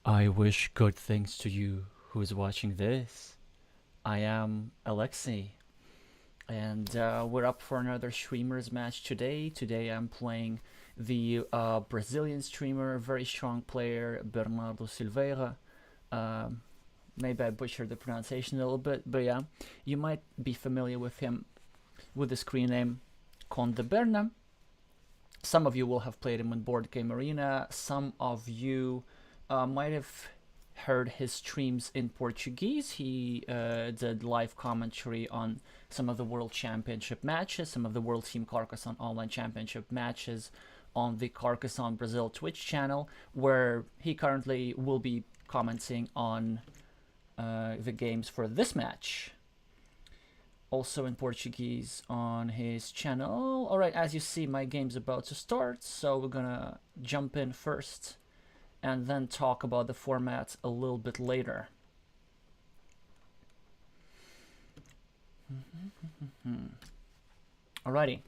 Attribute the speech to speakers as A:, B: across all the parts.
A: I wish good things to you who is watching this. I am Alexey, and we're up for another streamers match today. Today I'm playing the Brazilian streamer, very strong player, Bernardo Silveira. Um, Maybe I butchered the pronunciation a little bit, but yeah, you might be familiar with him with the screen name CondeBerna. Some of you will have played him in Board Game Arena. Some of you might have heard his streams in Portuguese. He did live commentary on some of the World Championship matches, some of the World Team Carcassonne Online Championship matches on the Carcassonne Brazil Twitch channel, where he currently will be commenting on the games for this match. Also in Portuguese on his channel. Alright, as you see, my game's about to start, so we're gonna jump in first and then talk about the format a little bit later. Alrighty.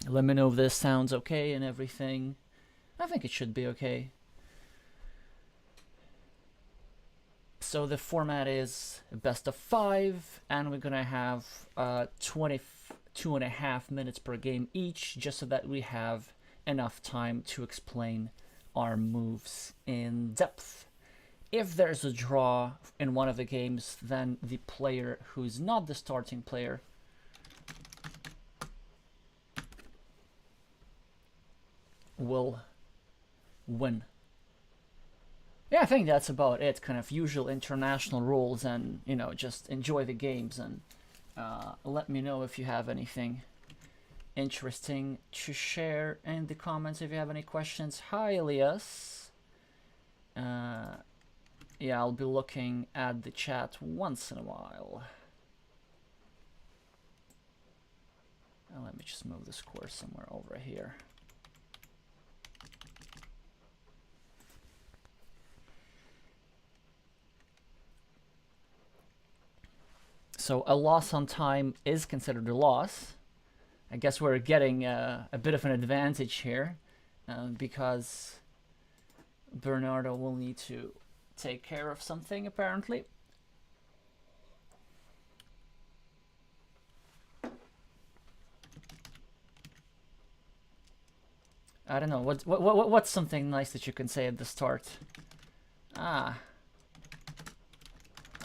A: Let me know if this sounds okay and everything. I think it should be okay. So the format is best of 5, and we're gonna have 22.5 minutes per game each, just so that we have enough time to explain our moves in depth. If there's a draw in one of the games, then the player who's not the starting player will win. Yeah, I think that's about it. Kind of usual international rules, and you know, just enjoy the games, and let me know if you have anything interesting to share in the comments. If you have any questions. Hi, Elias. Yeah, I'll be looking at the chat once in a while. Let me just move the score somewhere over here. So a loss on time is considered a loss. I guess we're getting a bit of an advantage here because Bernardo will need to take care of something apparently. I don't know, what's something nice that you can say at the start? Ah.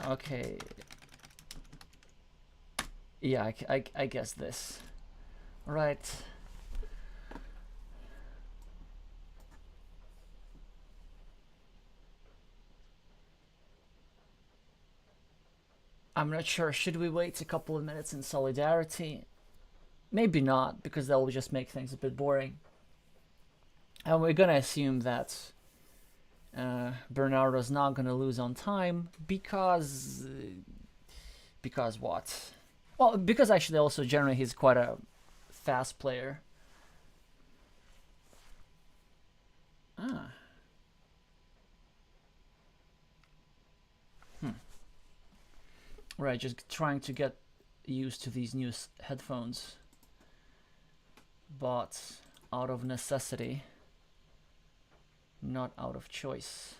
A: Okay. Yeah, I guess this. Right. I'm not sure. Should we wait a couple of minutes in solidarity? Maybe not, because that will just make things a bit boring. And we're gonna assume that Bernardo's not gonna lose on time because what? Well, because actually also generally he's quite a fast player. Ah. Right, just trying to get used to these new headphones. But out of necessity, not out of choice.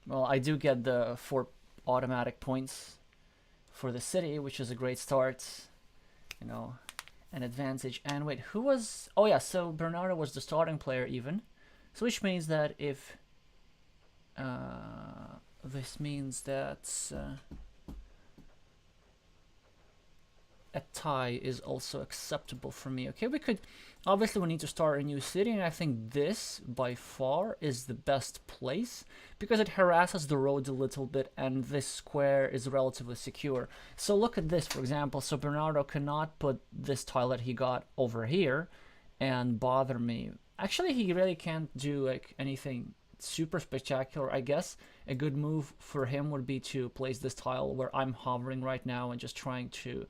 A: Well, I do get the 4 automatic points for the city, which is a great start. You know, an advantage. And wait, who was... Oh yeah, so Bernardo was the starting player even. So which means that if... this means that a tie is also acceptable for me. Okay, we could... Obviously, we need to start a new city, and I think this, by far, is the best place, because it harasses the roads a little bit, and this square is relatively secure. So look at this, for example. So Bernardo cannot put this tile that he got over here and bother me. Actually, he really can't do like anything super spectacular. I guess a good move for him would be to place this tile where I'm hovering right now and just trying to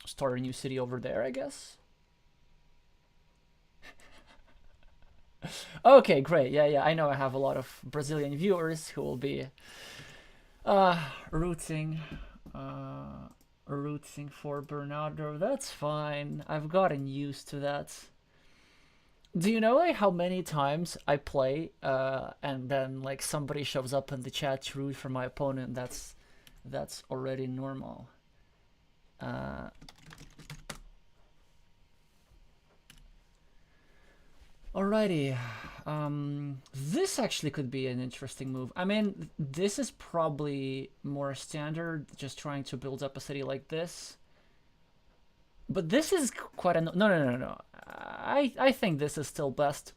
A: start a new city over there, I guess. Okay, great. Yeah, I know I have a lot of Brazilian viewers who will be rooting for Bernardo. That's fine. I've gotten used to that. Do you know like how many times I play and then like somebody shows up in the chat to root for my opponent? That's already normal. Uh, Alrighty. This actually could be an interesting move. I mean, this is probably more standard, just trying to build up a city like this. But this is quite a no. I think this is still best.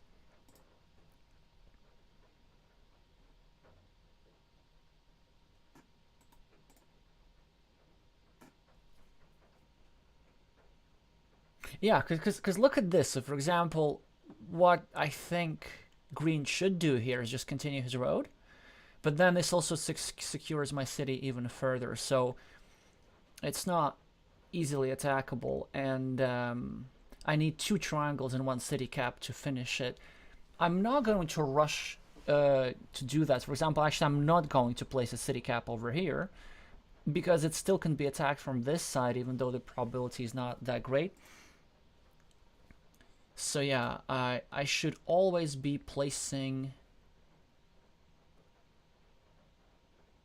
A: Yeah, because look at this. So for example, what I think green should do here is just continue his road, but then this also secures my city even further. So it's not easily attackable, and I need 2 triangles and 1 city cap to finish it. I'm not going to rush to do that. For example, actually, I'm not going to place a city cap over here because it still can be attacked from this side, even though the probability is not that great. So yeah, I should always be placing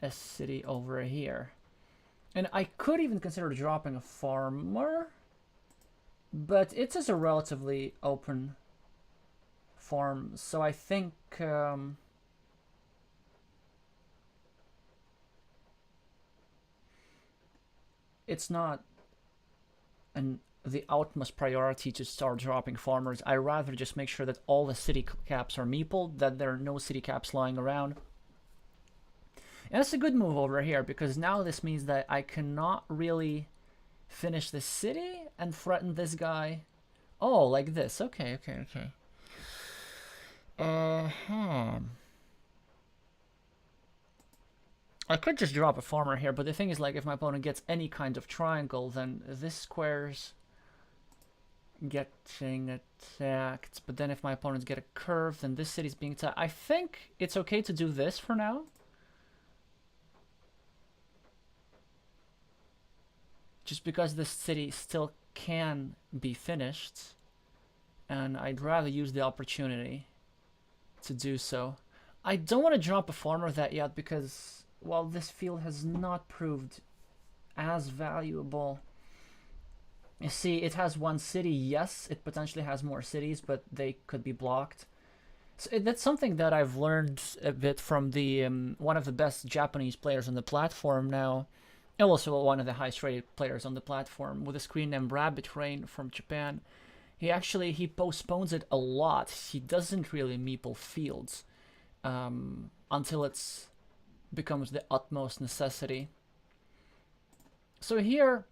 A: a city over here. And I could even consider dropping a farmer, but it is a relatively open farm, so I think it's not the utmost priority to start dropping farmers. I rather just make sure that all the city caps are meepled, that there are no city caps lying around. And it's a good move over here, because now this means that I cannot really finish the city and threaten this guy. Oh, like this. Okay. I could just drop a farmer here, but the thing is, like, if my opponent gets any kind of triangle, then this square's getting attacked. But then if my opponents get a curve, then this city's being attacked. I think it's okay to do this for now. Just because this city still can be finished. And I'd rather use the opportunity to do so. I don't want to drop a farmer that yet because, well, this field has not proved as valuable. You see, it has 1 city. Yes, it potentially has more cities, but they could be blocked. So that's something that I've learned a bit from the one of the best Japanese players on the platform now, and also one of the highest rated players on the platform, with a screen named Rabbit Rain from Japan. He postpones it a lot. He doesn't really meeple fields until it becomes the utmost necessity. So here,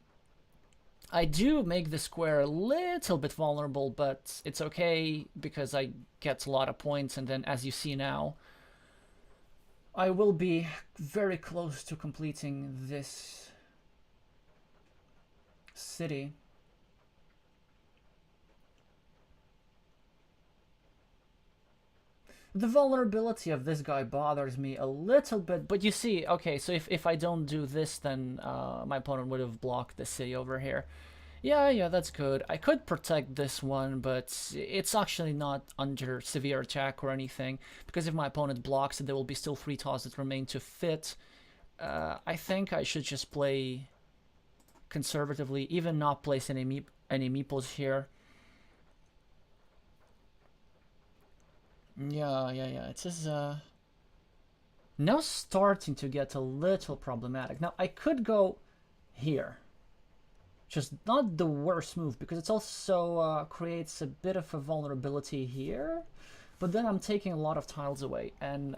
A: I do make the square a little bit vulnerable, but it's okay because I get a lot of points, and then as you see now, I will be very close to completing this city. The vulnerability of this guy bothers me a little bit, but you see, okay, so if I don't do this, then my opponent would have blocked the city over here. Yeah, that's good. I could protect this one, but it's actually not under severe attack or anything, because if my opponent blocks it, there will be still 3 tiles that remain to fit. I think I should just play conservatively, even not place any meeples here. Yeah. It is now starting to get a little problematic. Now I could go here. Just not the worst move, because it also creates a bit of a vulnerability here. But then I'm taking a lot of tiles away. And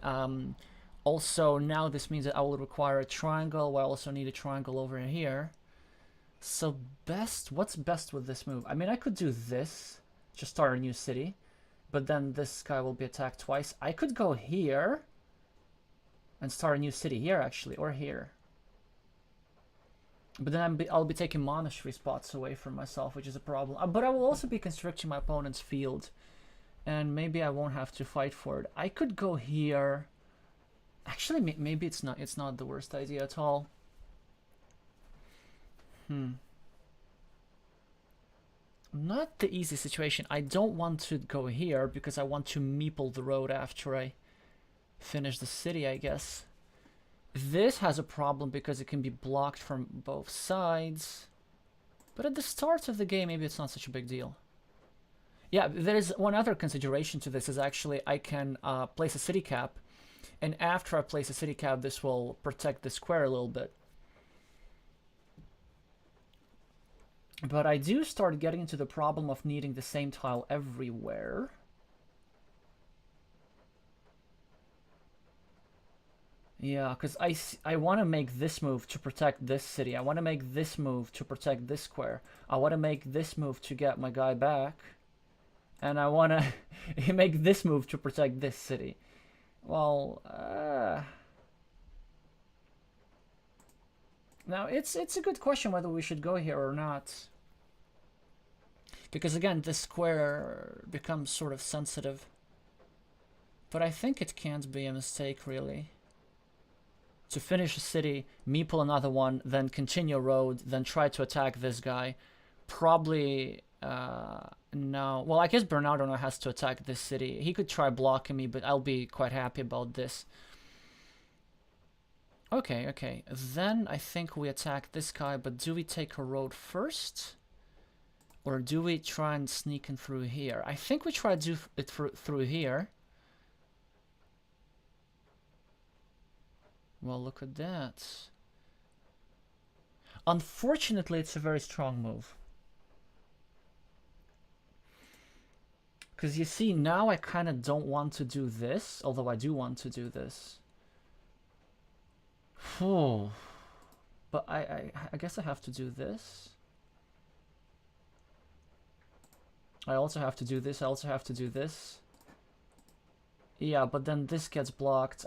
A: also now this means that I will require a triangle, while I also need a triangle over here. So what's best with this move? I mean, I could do this, just start a new city. But then this guy will be attacked twice. I could go here and start a new city here, actually, or here. But then I'll be taking monastery spots away from myself, which is a problem. But I will also be constricting my opponent's field, and maybe I won't have to fight for it. I could go here. Actually, maybe it's not the worst idea at all. not the easy situation. I don't want to go here because I want to meeple the road after I finish the city, I guess. This has a problem because it can be blocked from both sides. But at the start of the game, maybe it's not such a big deal. Yeah, there is one other consideration to this is actually I can place a city cap. And after I place a city cap, this will protect the square a little bit. But I do start getting into the problem of needing the same tile everywhere. Yeah, because I want to make this move to protect this city. I want to make this move to protect this square. I want to make this move to get my guy back. And I want to make this move to protect this city. Well, now it's a good question whether we should go here or not. Because again, this square becomes sort of sensitive. But I think it can't be a mistake, really. To finish a city, meeple another one, then continue a road, then try to attack this guy. Probably, no. Well, I guess Bernardo now has to attack this city. He could try blocking me, but I'll be quite happy about this. Okay, okay. Then I think we attack this guy, but do we take a road first? Or do we try and sneak in through here? I think we try to do it through here. Well, look at that. Unfortunately, it's a very strong move. Because you see, now I kind of don't want to do this, although I do want to do this. Oh, but I guess I have to do this. I also have to do this. I also have to do this. Yeah, but then this gets blocked.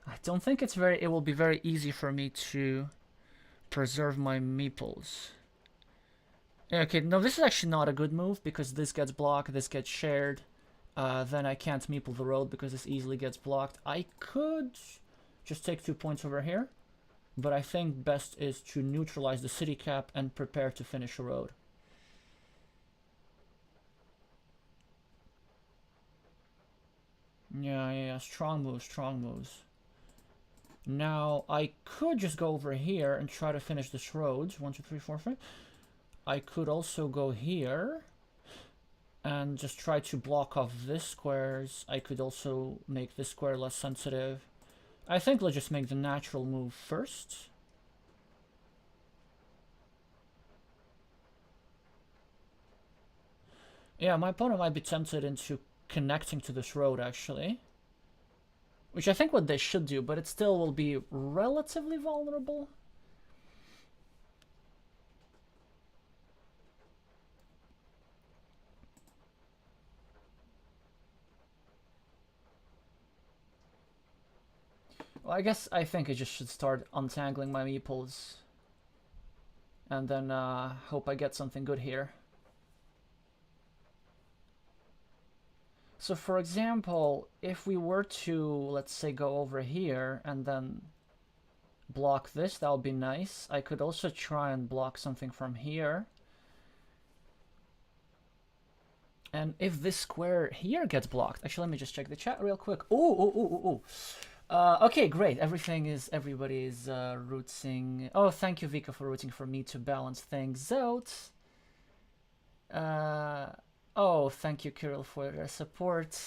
A: I don't think it's very. It will be very easy for me to preserve my meeples. Okay, no, this is actually not a good move because this gets blocked, this gets shared. Then I can't meeple the road because this easily gets blocked. I could just take 2 points over here, but I think best is to neutralize the city cap and prepare to finish a road. Yeah, strong moves, strong moves. Now, I could just go over here and try to finish this road. 1, 2, 3, 4, 5. I could also go here and just try to block off this squares. I could also make this square less sensitive. I think let's just make the natural move first. Yeah, my opponent might be tempted into connecting to this road, actually. Which I think what they should do, but it still will be relatively vulnerable. Well, I guess I think I just should start untangling my meeples. And then hope I get something good here. So for example, if we were to, let's say, go over here and then block this, that would be nice. I could also try and block something from here. And if this square here gets blocked, actually, let me just check the chat real quick. Oh. Okay, great. Everybody is rooting. Oh, thank you, Vika, for rooting for me to balance things out. Oh, thank you, Kirill, for your support.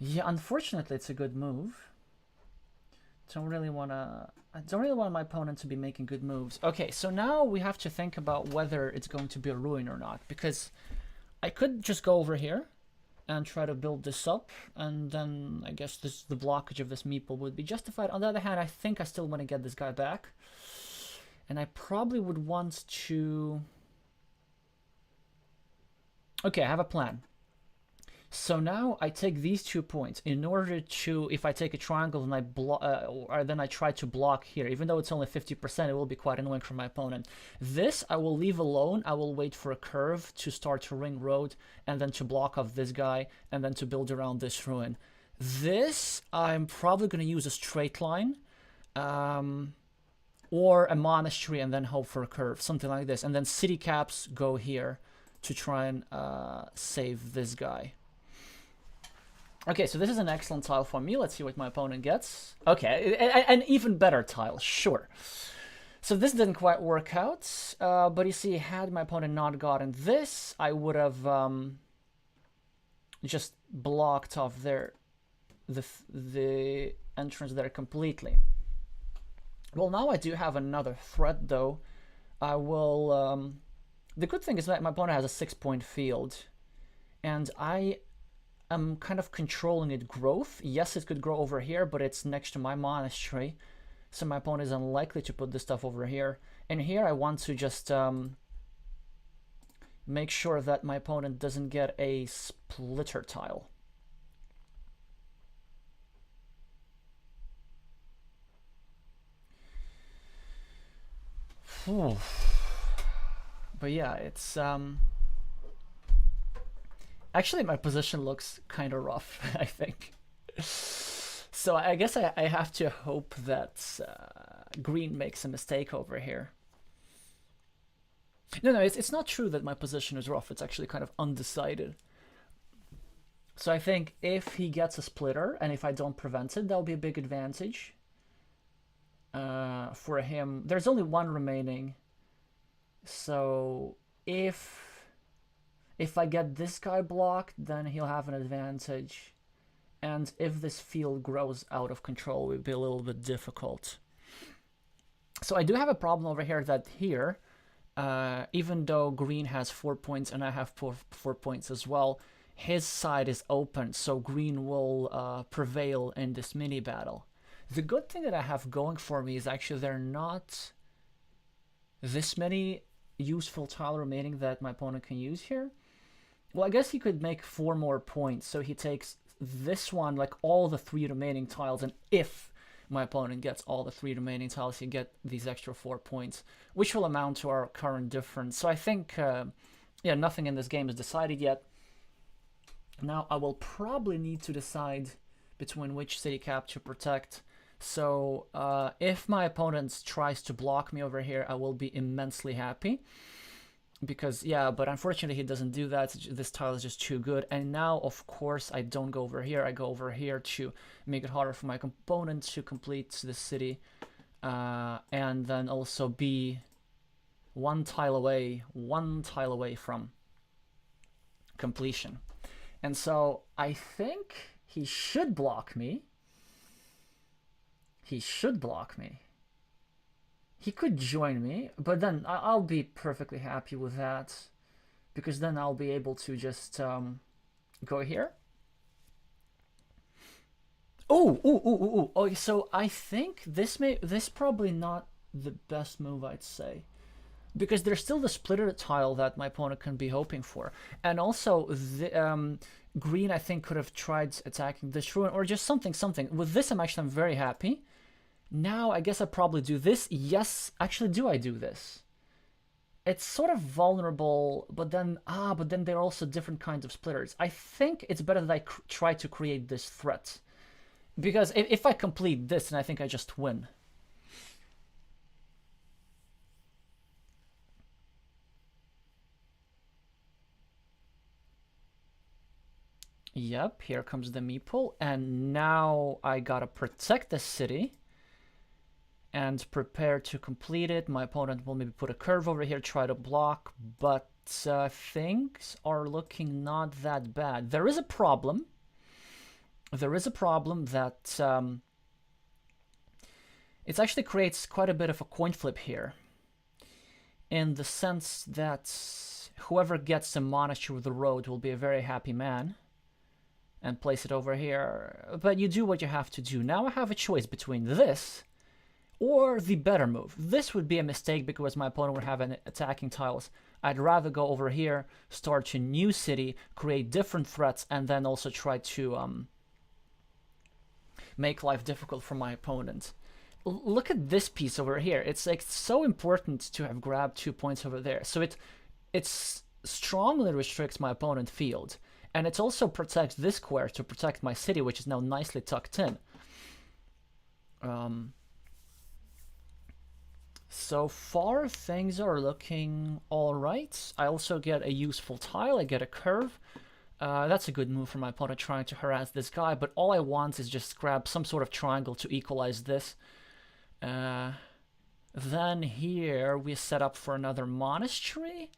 A: Yeah, unfortunately, it's a good move. I don't really want my opponent to be making good moves. Okay, so now we have to think about whether it's going to be a ruin or not, because I could just go over here and try to build this up, and then I guess the blockage of this meeple would be justified. On the other hand, I think I still want to get this guy back, and I probably would want to... Okay, I have a plan. So now I take these 2 points in order to, if I take a triangle and then I try to block here, even though it's only 50%, it will be quite annoying for my opponent. This I will leave alone. I will wait for a curve to start to ring road and then to block off this guy and then to build around this ruin. This I'm probably going to use a straight line or a monastery and then hope for a curve, something like this. And then city caps go here to try and save this guy. Okay, so this is an excellent tile for me. Let's see what my opponent gets. Okay, an even better tile, sure. So this didn't quite work out, but you see, had my opponent not gotten this, I would have just blocked off the entrance there completely. Well, now I do have another threat, though. I will... the good thing is that my opponent has a 6-point field, and I'm kind of controlling its growth. Yes, it could grow over here, but it's next to my monastery, so my opponent is unlikely to put this stuff over here. And here I want to just make sure that my opponent doesn't get a splitter tile. Whew. But yeah, it's... Actually, my position looks kind of rough, I think. So I guess I have to hope that green makes a mistake over here. No, it's not true that my position is rough. It's actually kind of undecided. So I think if he gets a splitter, and if I don't prevent it, that'll be a big advantage for him. There's only one remaining. So if I get this guy blocked, then he'll have an advantage. And if this field grows out of control, it will be a little bit difficult. So I do have a problem over here that here, even though green has 4 points and I have 4 points as well, his side is open, so green will prevail in this mini battle. The good thing that I have going for me is actually there are not this many useful tile remaining that my opponent can use here. Well, I guess he could make 4 more points, so he takes this one, like all the 3 remaining tiles, and if my opponent gets all the 3 remaining tiles, he get these extra 4 points, which will amount to our current difference. So I think, yeah, nothing in this game is decided yet. Now I will probably need to decide between which city cap to protect. So if my opponent tries to block me over here, I will be immensely happy. Because, yeah, but unfortunately he doesn't do that. This tile is just too good. And now, of course, I don't go over here. I go over here to make it harder for my opponent to complete the city. And then also be one tile away from completion. And so I think he should block me. He should block me. He could join me, but then I'll be perfectly happy with that, because then I'll be able to just go here. Oh, so I think this probably not the best move, I'd say, because there's still the splitter tile that my opponent can be hoping for, and also the green I think could have tried attacking this ruin or just something. With this, I'm very happy. Now, I guess I probably do this. Yes, actually, do I do this? It's sort of vulnerable, but then there are also different kinds of splitters. I think it's better that I try to create this threat. Because if I complete this, then I think I just win. Yep, here comes the meeple. And now I gotta protect the city and prepare to complete it. My opponent will maybe put a curve over here, try to block, but things are looking not that bad. There is a problem. There is a problem that it actually creates quite a bit of a coin flip here, in the sense that whoever gets the monastery with the road will be a very happy man and place it over here. But you do what you have to do. Now I have a choice between this or the better move. This would be a mistake because my opponent would have an attacking tiles I'd rather go over here, start a new city, create different threats, and then also try to make life difficult for my opponent. Look at this piece over here. It's like so important to have grabbed 2 points over there. So it's strongly restricts my opponent's field. And it also protects this square to protect my city, which is now nicely tucked in. So far, things are looking all right. I also get a useful tile. I get a curve. That's a good move for my opponent trying to harass this guy, but all I want is just grab some sort of triangle to equalize this. Then here we set up for another monastery.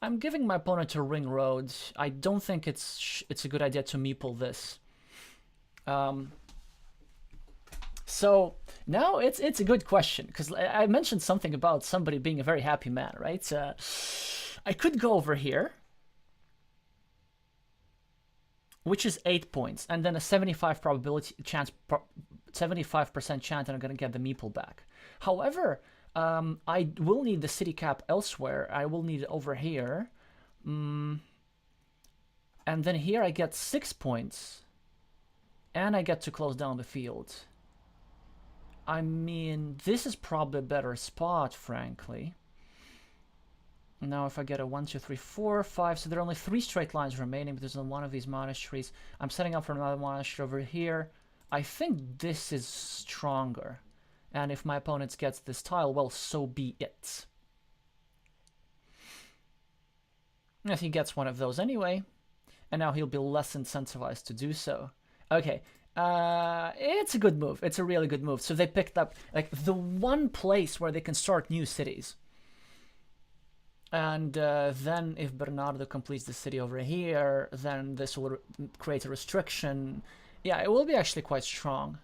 A: I'm giving my opponent a ring road. I don't think it's a good idea to meeple this. So now it's a good question, because I mentioned something about somebody being a very happy man, right? I could go over here, which is 8 points, and then a 75% chance that I'm gonna get the meeple back. However, I will need the city cap elsewhere. I will need it over here. And then here I get 6 points. And I get to close down the field. I mean, this is probably a better spot, frankly. Now if I get a 1, 2, 3, 4, 5, so there are only 3 straight lines remaining, but there's only one of these monasteries. I'm setting up for another monastery over here. I think this is stronger. And if my opponent gets this tile, well, so be it. If he gets one of those anyway, and now he'll be less incentivized to do so. Okay, it's a good move. It's a really good move. So they picked up like the one place where they can start new cities. And then if Bernardo completes the city over here, then this will create a restriction. Yeah, it will be actually quite strong.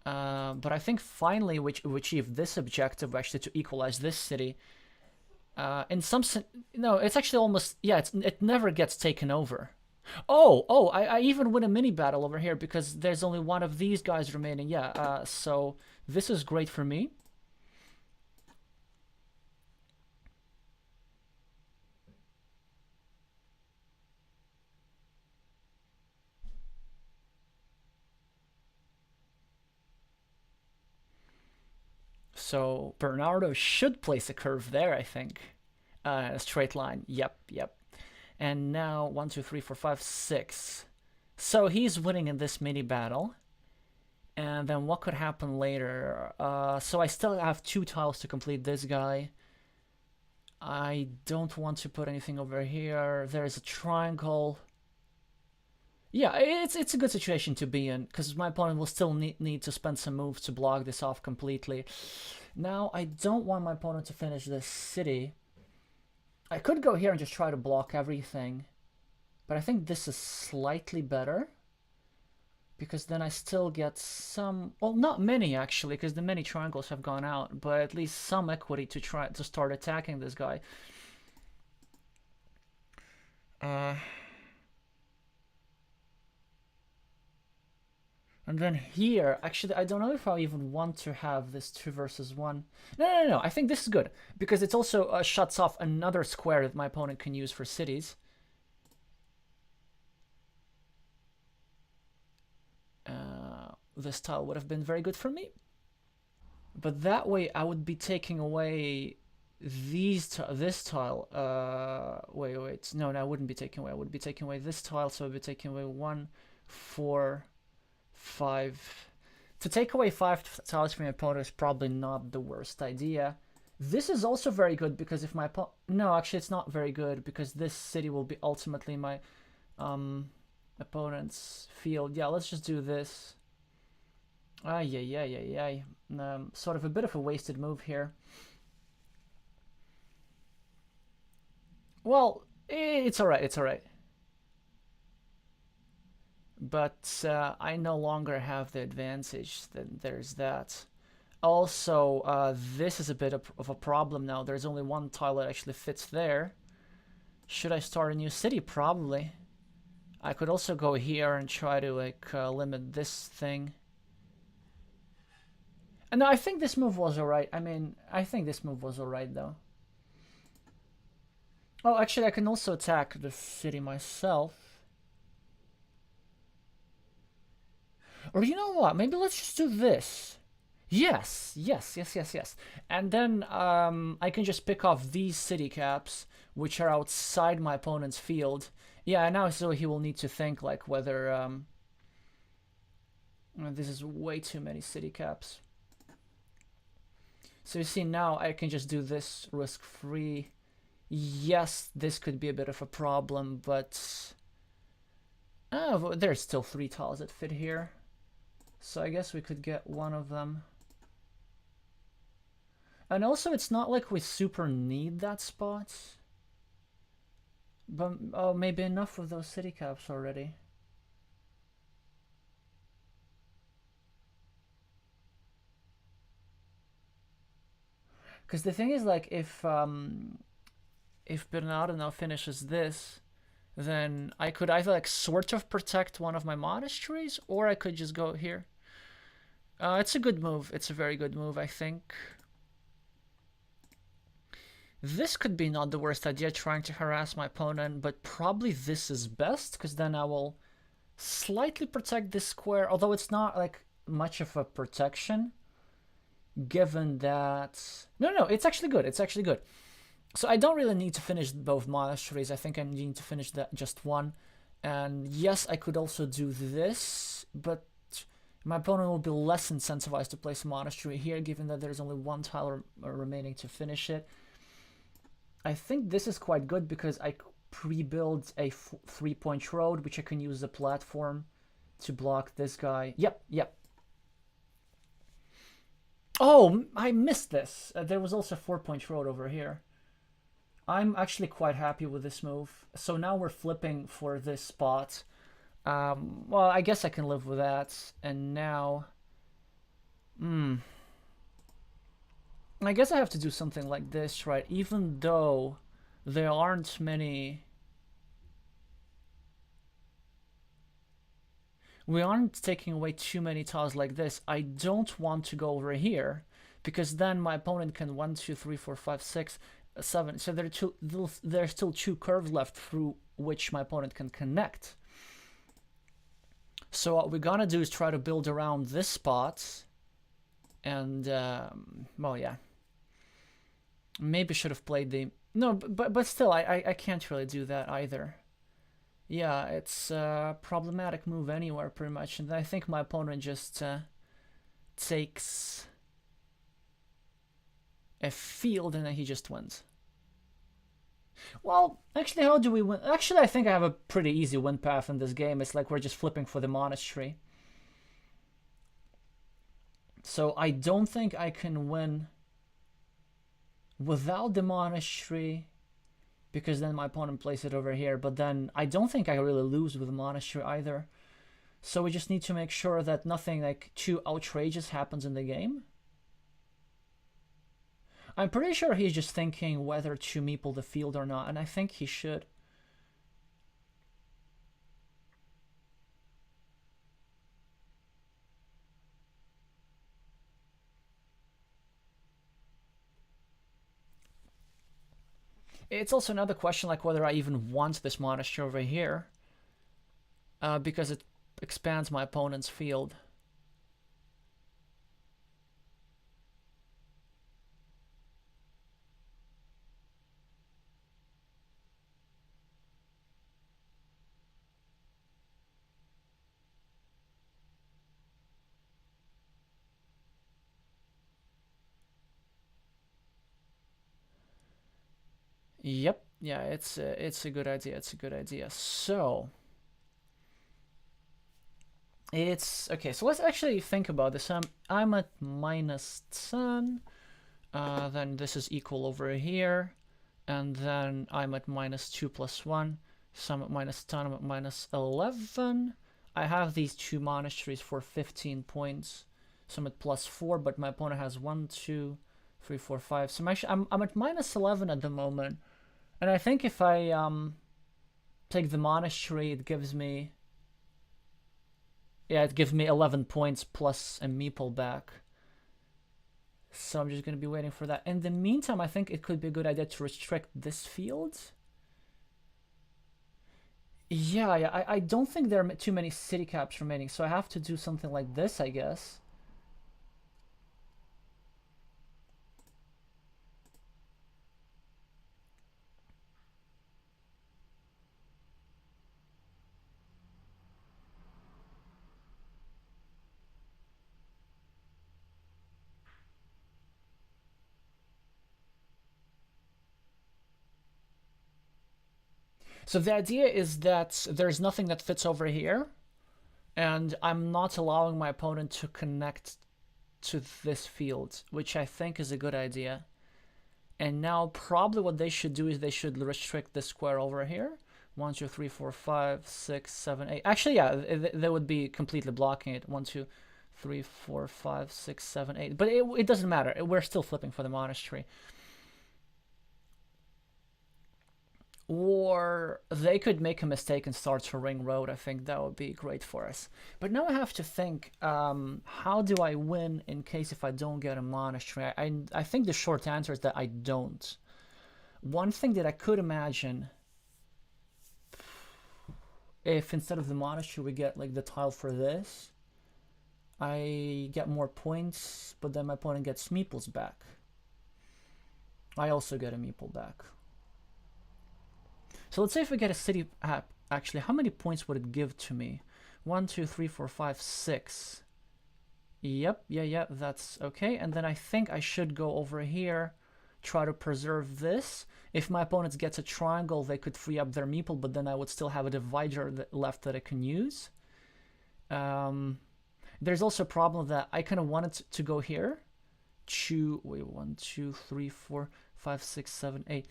A: But I think finally we achieved this objective, actually, to equalize this city. In some sense, no, it's actually almost, yeah, it never gets taken over. Oh, I even win a mini battle over here because there's only one of these guys remaining. Yeah, so this is great for me. So Bernardo should place a curve there, I think. A straight line. Yep. And now 1, 2, 3, 4, 5, 6. So he's winning in this mini battle. And then what could happen later? So I still have 2 tiles to complete this guy. I don't want to put anything over here. There's a triangle. Yeah, it's a good situation to be in, because my opponent will still need to spend some moves to block this off completely. Now, I don't want my opponent to finish this city. I could go here and just try to block everything, but I think this is slightly better, because then I still get some, well, not many actually, because the many triangles have gone out, but at least some equity to try to start attacking this guy. And then here, actually, I don't know if I even want to have this 2 versus 1. No. I think this is good, because it also shuts off another square that my opponent can use for cities. This tile would have been very good for me. But that way, I would be taking away this tile. Wait. No, I wouldn't be taking away. I would be taking away this tile, so I would be taking away 1, 4... 5. To take away 5 tiles from my opponent is probably not the worst idea. This is also very good because if my opponent... No, actually it's not very good because this city will be ultimately my opponent's field. Yeah, let's just do this. Sort of a bit of a wasted move here. Well, it's alright. But I no longer have the advantage, then there's that. Also, this is a bit of a problem now. There's only one tile that actually fits there. Should I start a new city? Probably. I could also go here and try to like limit this thing. And no, I think this move was alright. I mean, I think this move was alright though. Oh, actually, I can also attack the city myself. Or you know what? Maybe let's just do this. Yes, yes, yes, yes, yes. And then I can just pick off these city caps, which are outside my opponent's field. Yeah, now so he will need to think like whether this is way too many city caps. So you see now I can just do this risk-free. Yes, this could be a bit of a problem, but there's still 3 tiles that fit here. So I guess we could get one of them. And also, it's not like we super need that spot. But, oh, maybe enough of those city caps already. Because the thing is, like, if Bernardo now finishes this, then I could either, like, sort of protect one of my monasteries, or I could just go here. It's a good move. It's a very good move, I think. This could be not the worst idea, trying to harass my opponent, but probably this is best, because then I will slightly protect this square, although it's not, like, much of a protection, given that... No, it's actually good. It's actually good. So I don't really need to finish both monasteries. I think I need to finish that just one. And yes, I could also do this, but my opponent will be less incentivized to place a monastery here, given that there's only 1 tile remaining to finish it. I think this is quite good because I pre-build a 3-point road, which I can use as a platform to block this guy. Yep. Oh, I missed this. There was also a 4-point road over here. I'm actually quite happy with this move. So now we're flipping for this spot. Well, I guess I can live with that. And now... I guess I have to do something like this, right? Even though there aren't many... We aren't taking away too many tiles like this. I don't want to go over here, because then my opponent can 1, 2, 3, 4, 5, 6, 7. So there's still 2 curves left through which my opponent can connect. So what we're gonna do is try to build around this spot. And, well, yeah. Maybe should have played the... No, but still, I can't really do that either. Yeah, it's a problematic move anywhere, pretty much. And I think my opponent just takes a field and then he just wins. Well, actually, how do we win? Actually, I think I have a pretty easy win path in this game. It's like we're just flipping for the monastery. So I don't think I can win without the monastery, because then my opponent plays it over here. But then I don't think I really lose with the monastery either. So we just need to make sure that nothing like too outrageous happens in the game. I'm pretty sure he's just thinking whether to meeple the field or not, and I think he should. It's also another question, like whether I even want this monastery over here, because it expands my opponent's field. Yep, yeah, it's a good idea. It's a good idea. So it's okay. So let's actually think about this. I'm at -10. Then this is equal over here, and then I'm at -2 + 1. So I'm at -10. I'm at -11. I have these 2 monasteries for 15 points. So I'm at +4, but my opponent has 1, 2, 3, 4, 5. So I'm at -11 at the moment. And I think if I take the monastery, it gives me... Yeah, it gives me 11 points plus a meeple back. So I'm just going to be waiting for that. In the meantime, I think it could be a good idea to restrict this field. Yeah, yeah. I don't think there are too many city caps remaining, so I have to do something like this, I guess. So the idea is that there's nothing that fits over here, and I'm not allowing my opponent to connect to this field, which I think is a good idea. And now probably what they should do is they should restrict the square over here. 1, 2, 3, 4, 5, 6, 7, 8. Actually, yeah, they would be completely blocking it. 1, 2, 3, 4, 5, 6, 7, 8. But it doesn't matter. We're still flipping for the monastery. Or they could make a mistake and start to ring road. I think that would be great for us. But now I have to think, how do I win in case if I don't get a monastery? I think the short answer is that I don't. One thing that I could imagine, if instead of the monastery we get like the tile for this, I get more points, but then my opponent gets meeples back. I also get a meeple back. So let's say if I get a city app, actually, how many points would it give to me? 1, 2, 3, 4, 5, 6. Yep, yeah, that's okay. And then I think I should go over here, try to preserve this. If my opponent gets a triangle, they could free up their meeple, but then I would still have a divider left that I can use. There's also a problem that I kind of wanted to go here. Wait, 1, 2, 3, 4, 5, 6, 7, 8.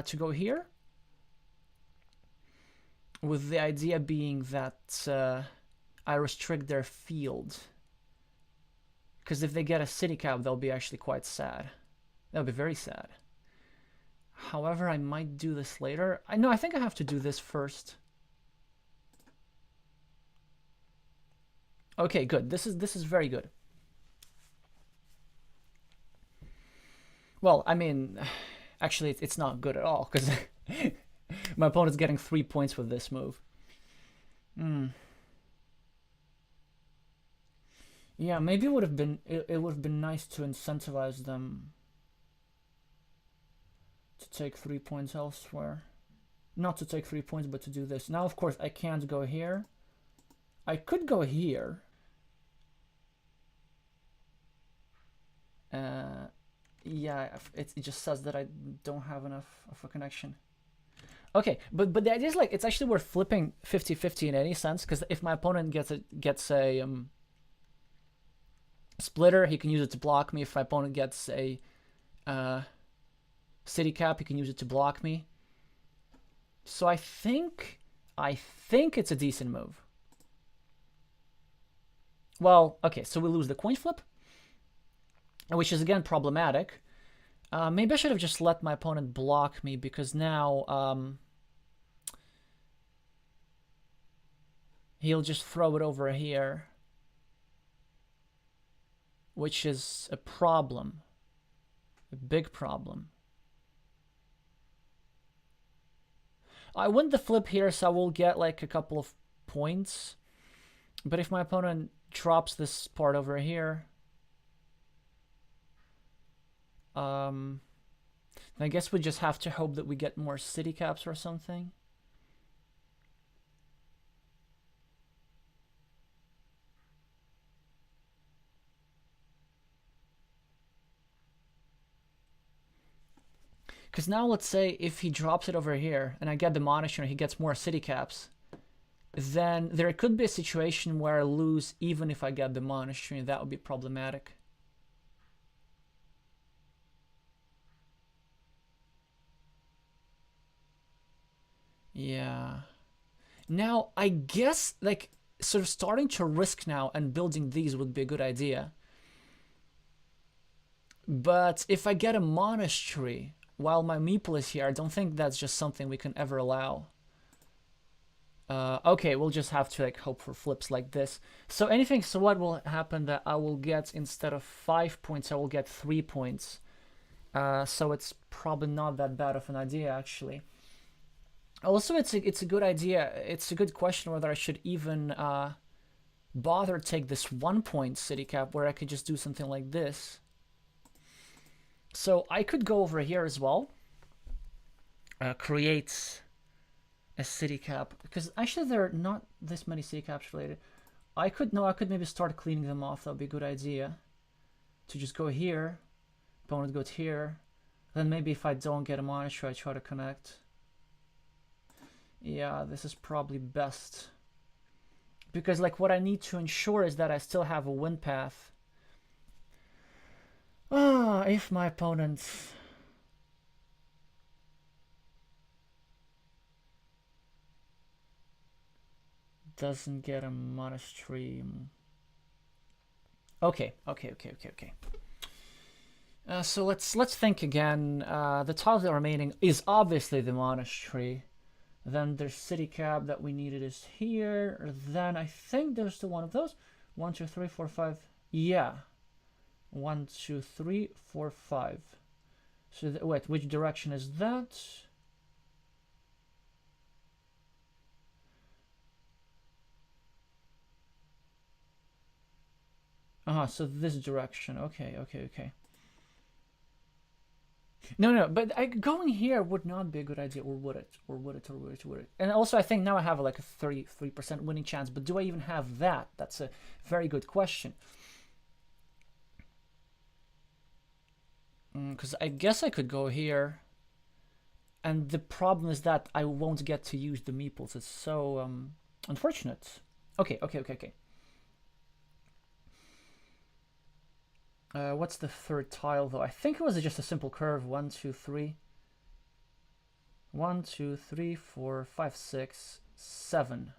A: To go here, with the idea being that I restrict their field, because if they get a city cap, they'll be actually quite sad. They'll be very sad. However, I might do this later. I think I have to do this first. Okay, good. This is very good. Well, I mean, actually, it's not good at all because my opponent's getting 3 points with this move. Yeah, maybe it would have been nice to incentivize them to take 3 points elsewhere. Not to take 3 points, but to do this. Now, of course, I can't go here. I could go here. Yeah, it just says that I don't have enough of a connection. Okay, but the idea is like it's actually worth flipping 50-50 in any sense, because if my opponent gets a splitter, he can use it to block me. If my opponent gets a city cap, he can use it to block me. So I think it's a decent move. Well, okay, so we lose the coin flip, which is again problematic. Maybe I should have just let my opponent block me, because now he'll just throw it over here, which is a problem, a big problem. I win the flip here, so I will get like a couple of points. But if my opponent drops this part over here, I guess we just have to hope that we get more city caps or something. Because now let's say if he drops it over here and I get the monastery and he gets more city caps, then there could be a situation where I lose even if I get the monastery, and that would be problematic. Yeah. Now, I guess, like, sort of starting to risk now and building these would be a good idea. But if I get a monastery while my meeple is here, I don't think that's just something we can ever allow. Okay, we'll just have to like hope for flips like this. So what will happen that I will get, instead of 5 points, I will get 3 points. So it's probably not that bad of an idea, actually. Also, it's a good idea. It's a good question whether I should even bother take this 1 point city cap where I could just do something like this. So I could go over here as well, create a city cap, because actually there are not this many city caps related. I could maybe start cleaning them off. That would be a good idea. To just go here, opponent goes here, then maybe if I don't get a monastery, I try to connect. Yeah, this is probably best. Because like what I need to ensure is that I still have a win path. If my opponent doesn't get a monastery. Okay. So let's think again. The tile that remaining is obviously the monastery. Then there's city cap that we needed is here. Then I think there's still one of those. 1, 2, 3, 4, 5. Yeah. 1, 2, 3, 4, 5. So wait, which direction is that? So this direction. Okay. No, but going here would not be a good idea, or would it? Or would it? And also, I think now I have like a 33% winning chance, but do I even have that? That's a very good question. Because I guess I could go here, and the problem is that I won't get to use the meeples. It's so unfortunate. Okay. What's the third tile though? I think it was just a simple curve. 1, 2, 3. 1, 2, 3, 4, 5, 6, 7.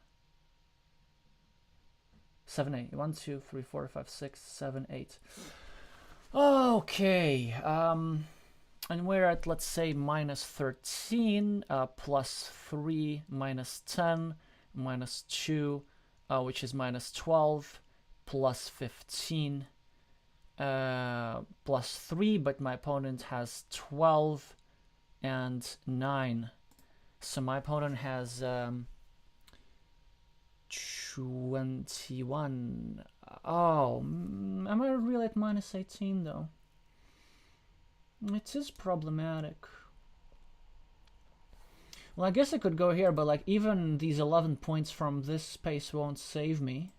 A: 7, 8. 1, 2, 3, 4, 5, 6, 7, 8. Okay. And we're at, let's say, minus 13, plus 3, minus 10, minus 2, which is minus 12, plus 15, plus 3, but my opponent has 12 and 9. So my opponent has 21. Oh, am I really at minus 18 though? It is problematic. Well, I guess I could go here, but like even these 11 points from this space won't save me.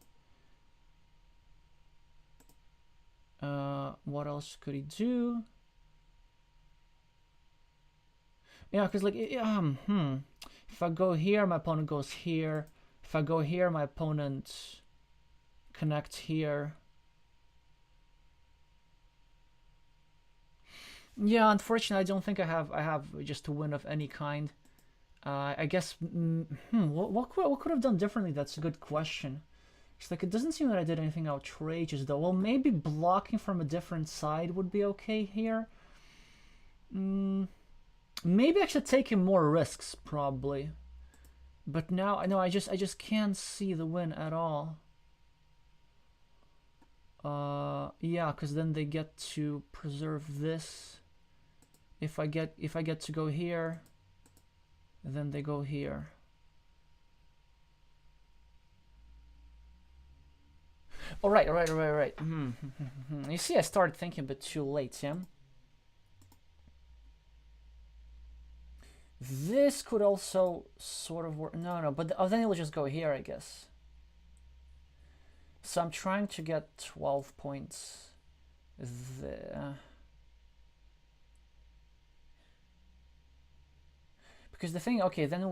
A: What else could he do? Yeah, because like if I go here, my opponent goes here. If I go here, my opponent connects here. Yeah, unfortunately, I don't think I have just a win of any kind. I guess what could I have done differently? That's a good question. It's like it doesn't seem that I did anything outrageous though. Well, maybe blocking from a different side would be okay here. Maybe I should take him more risks probably. But now I know I just can't see the win at all. Yeah, because then they get to preserve this. If I get to go here, then they go here. All right. You see, I started thinking a bit too late, yeah? This could also sort of work. No, but then it'll just go here, I guess. So I'm trying to get 12 points there. Because the thing, okay, then they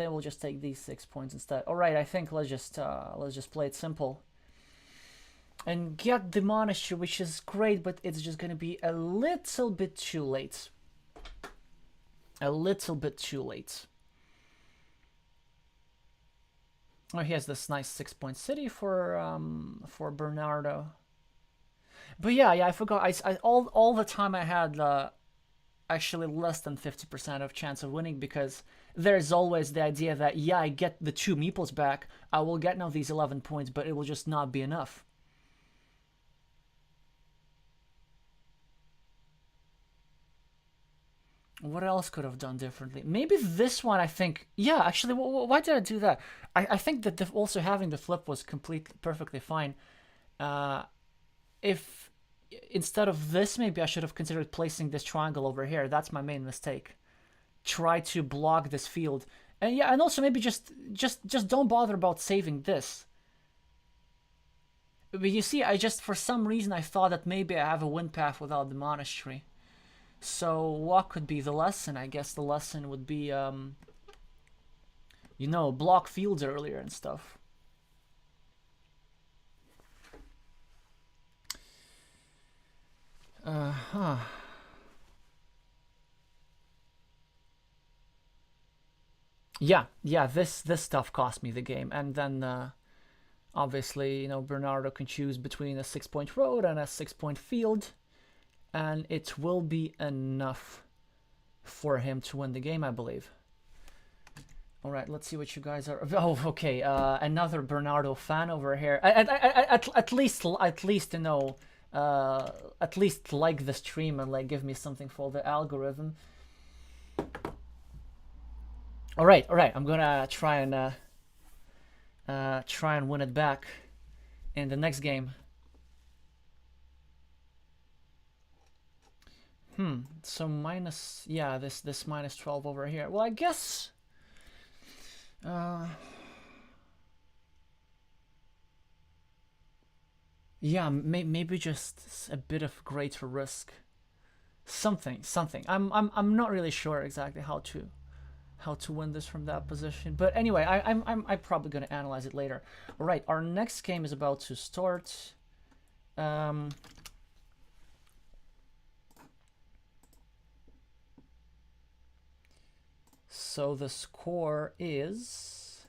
A: will just take these 6 points instead. All right, I think let's just play it simple and get the monastery, which is great, but it's just gonna be a little bit too late. A little bit too late. Oh, he has this nice 6-point city for Bernardo. But yeah, I forgot. I all the time I had actually less than 50% of chance of winning, because there's always the idea that yeah, I get the 2 meeples back, I will get now these 11 points, but it will just not be enough. What else could have done differently? Maybe this one, I think. Yeah, actually, why did I do that? I think that also having the flip was perfectly fine. If instead of this, maybe I should have considered placing this triangle over here. That's my main mistake. Try to block this field. And yeah, and also maybe just don't bother about saving this. But you see, for some reason, I thought that maybe I have a wind path without the monastery. So what could be the lesson? I guess the lesson would be, you know, block fields earlier and stuff. Huh. Yeah, this stuff cost me the game, and then obviously, you know, Bernardo can choose between a 6-point road and a 6-point field, and it will be enough for him to win the game, I believe. All right, let's see what you guys are. Oh, okay. Another Bernardo fan over here. At least you know, at least like the stream and like give me something for the algorithm. All right. I'm gonna try and win it back in the next game. So minus, yeah, this minus 12 over here. Well, I guess. Yeah, maybe just a bit of greater risk. Something. I'm not really sure exactly how to win this from that position. But anyway, I'm probably gonna analyze it later. All right, our next game is about to start. So the score is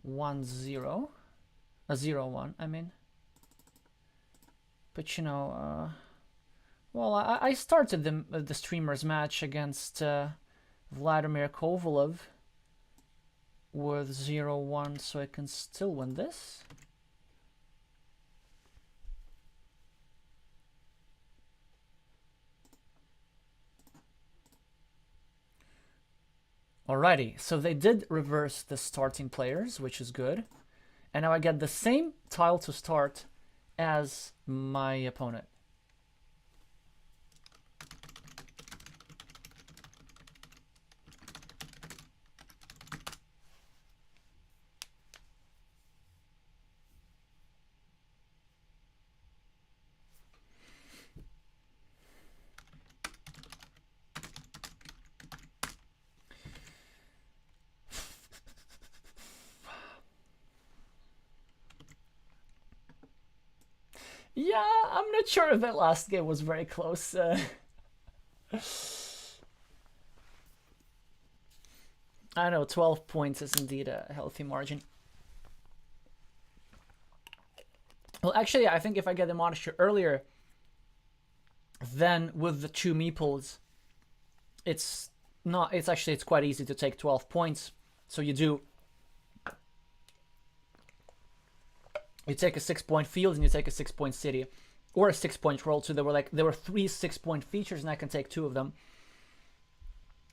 A: 1-0. 0-1, I mean. But you know, well, I started the streamers match against Vladimir Kovalov with 0-1, so I can still win this. Alrighty, so they did reverse the starting players, which is good. And now I get the same tile to start as my opponent. Yeah, I'm not sure if that last game was very close. I know 12 points is indeed a healthy margin. Well, actually, I think if I get the monastery earlier, then with the 2 meeples, it's quite easy to take 12 points. So you take a 6-point field and you take a 6-point city, or a 6-point roll. So there were 3 6-point features, and I can take 2 of them.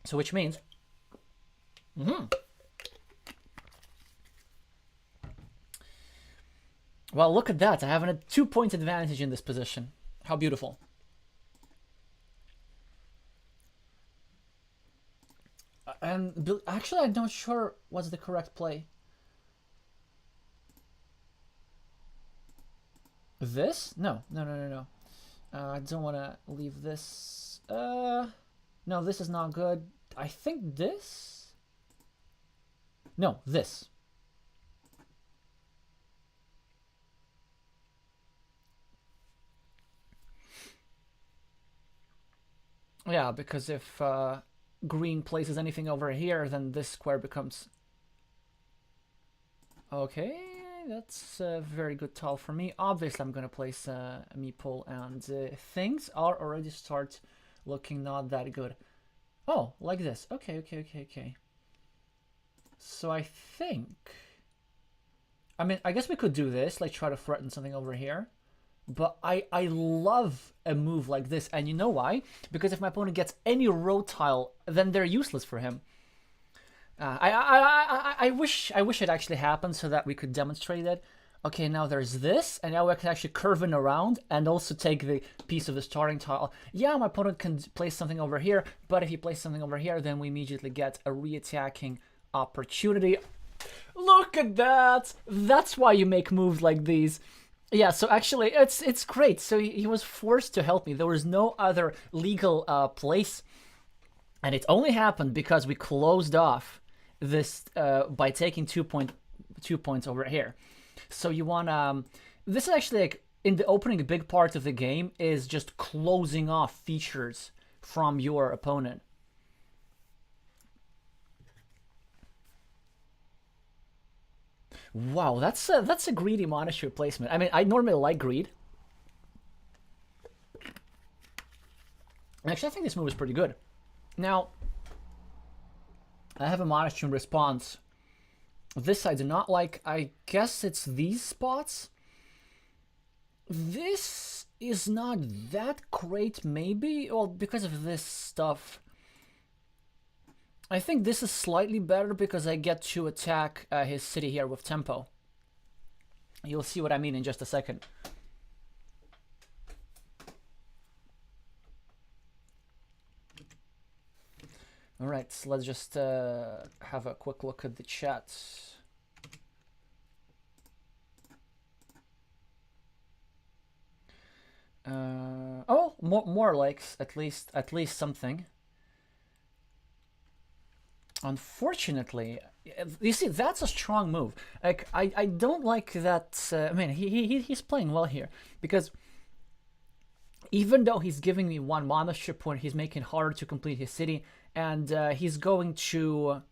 A: So which means, well, look at that! I have a 2-point advantage in this position. How beautiful! And actually, I'm not sure what's the correct play. This? No. I don't want to leave this. No, this is not good. I think this? No, this. Yeah, because if green places anything over here, then this square becomes... Okay, that's a very good tile for me. Obviously, I'm gonna place a meeple, and things are already start looking not that good. Oh, like this. Okay. So I think... I mean, I guess we could do this, like try to threaten something over here. But I love a move like this, and you know why? Because if my opponent gets any road tile, then they're useless for him. I wish it actually happened so that we could demonstrate it. Okay, now there's this, and now I can actually curve in around and also take the piece of the starting tile. Yeah, my opponent can place something over here, but if he places something over here, then we immediately get a re-attacking opportunity. Look at that! That's why you make moves like these. Yeah, so actually, it's great. So he was forced to help me. There was no other legal place, and it only happened because we closed off this by taking 2 points over here. So you want this is actually like in the opening, a big part of the game is just closing off features from your opponent. Wow, that's a greedy monastery placement. I mean, I normally like greed. Actually, I think this move is pretty good. Now, I have a monastery in response. This I do not like. I guess it's these spots. This is not that great, maybe? Well, because of this stuff. I think this is slightly better because I get to attack his city here with tempo. You'll see what I mean in just a second. Alright, so let's just have a quick look at the chat. Oh, more likes, at least something. Unfortunately, you see, that's a strong move. Like I don't like that. I mean, he's playing well here because even though he's giving me one monastery point, he's making it harder to complete his city, and he's going to.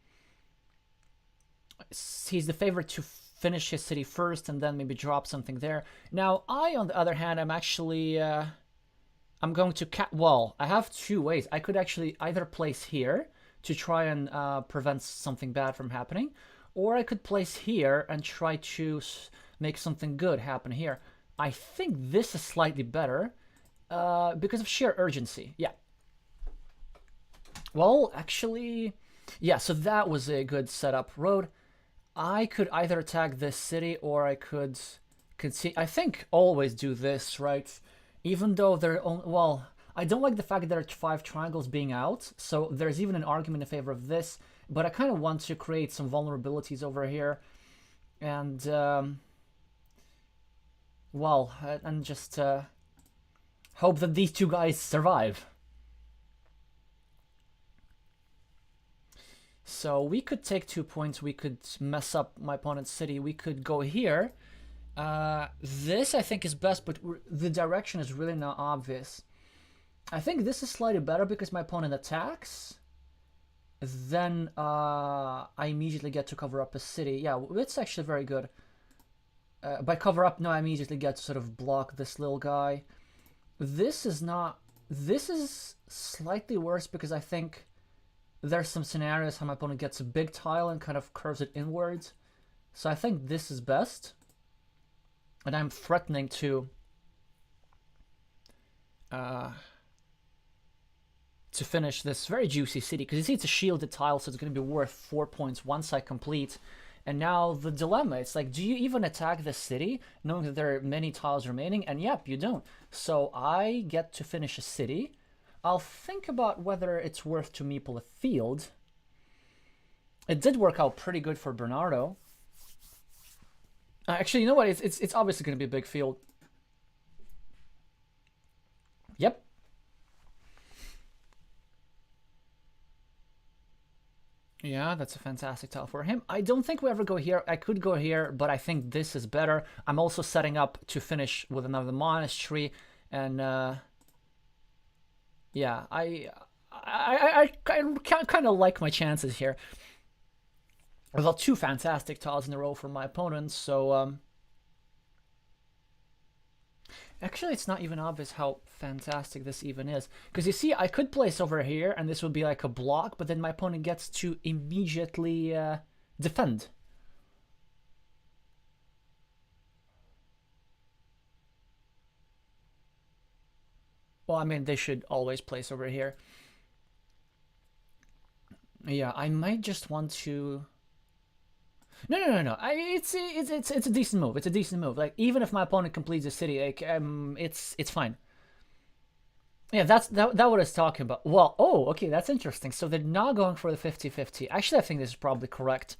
A: He's the favorite to finish his city first, and then maybe drop something there. Now, on the other hand, I'm actually. I'm going to well, I have two ways. I could actually either place here to try and prevent something bad from happening, or I could place here and try to make something good happen here. I think this is slightly better because of sheer urgency. Yeah. Well, actually, yeah, so that was a good setup road. I could either attack this city or I could concede. I think always do this, right? Even though they're, well, I don't like the fact that there are 5 triangles being out, so there's even an argument in favor of this, but I kind of want to create some vulnerabilities over here, and, well, and just hope that these two guys survive. So we could take 2 points, we could mess up my opponent's city, we could go here. This I think is best, but the direction is really not obvious. I think this is slightly better because my opponent attacks. Then I immediately get to cover up a city. Yeah, it's actually very good. By cover up, no, I immediately get to sort of block this little guy. This is not... This is slightly worse because I think there's some scenarios how my opponent gets a big tile and kind of curves it inwards. So I think this is best. And I'm threatening to finish this very juicy city, because you see it's a shielded tile, so it's going to be worth 4 points once I complete. And now the dilemma, it's like, do you even attack the city knowing that there are many tiles remaining? And yep, you don't. So I get to finish a city. I'll think about whether it's worth to meeple a field. It did work out pretty good for Bernardo. Actually, you know what? It's obviously going to be a big field. Yep. Yeah, that's a fantastic tile for him. I don't think we ever go here. I could go here, but I think this is better. I'm also setting up to finish with another monastery, and yeah, I kind of like my chances here. I've got 2 fantastic tiles in a row for my opponents, so actually, it's not even obvious how fantastic this even is. Because you see, I could place over here, and this would be like a block, but then my opponent gets to immediately defend. Well, I mean, they should always place over here. Yeah, I might just want to. No. It's a decent move. It's a decent move. Like even if my opponent completes the city, like it's fine. Yeah, that what I was talking about. Well, oh, okay, that's interesting. So they're not going for the 50-50. Actually, I think this is probably correct.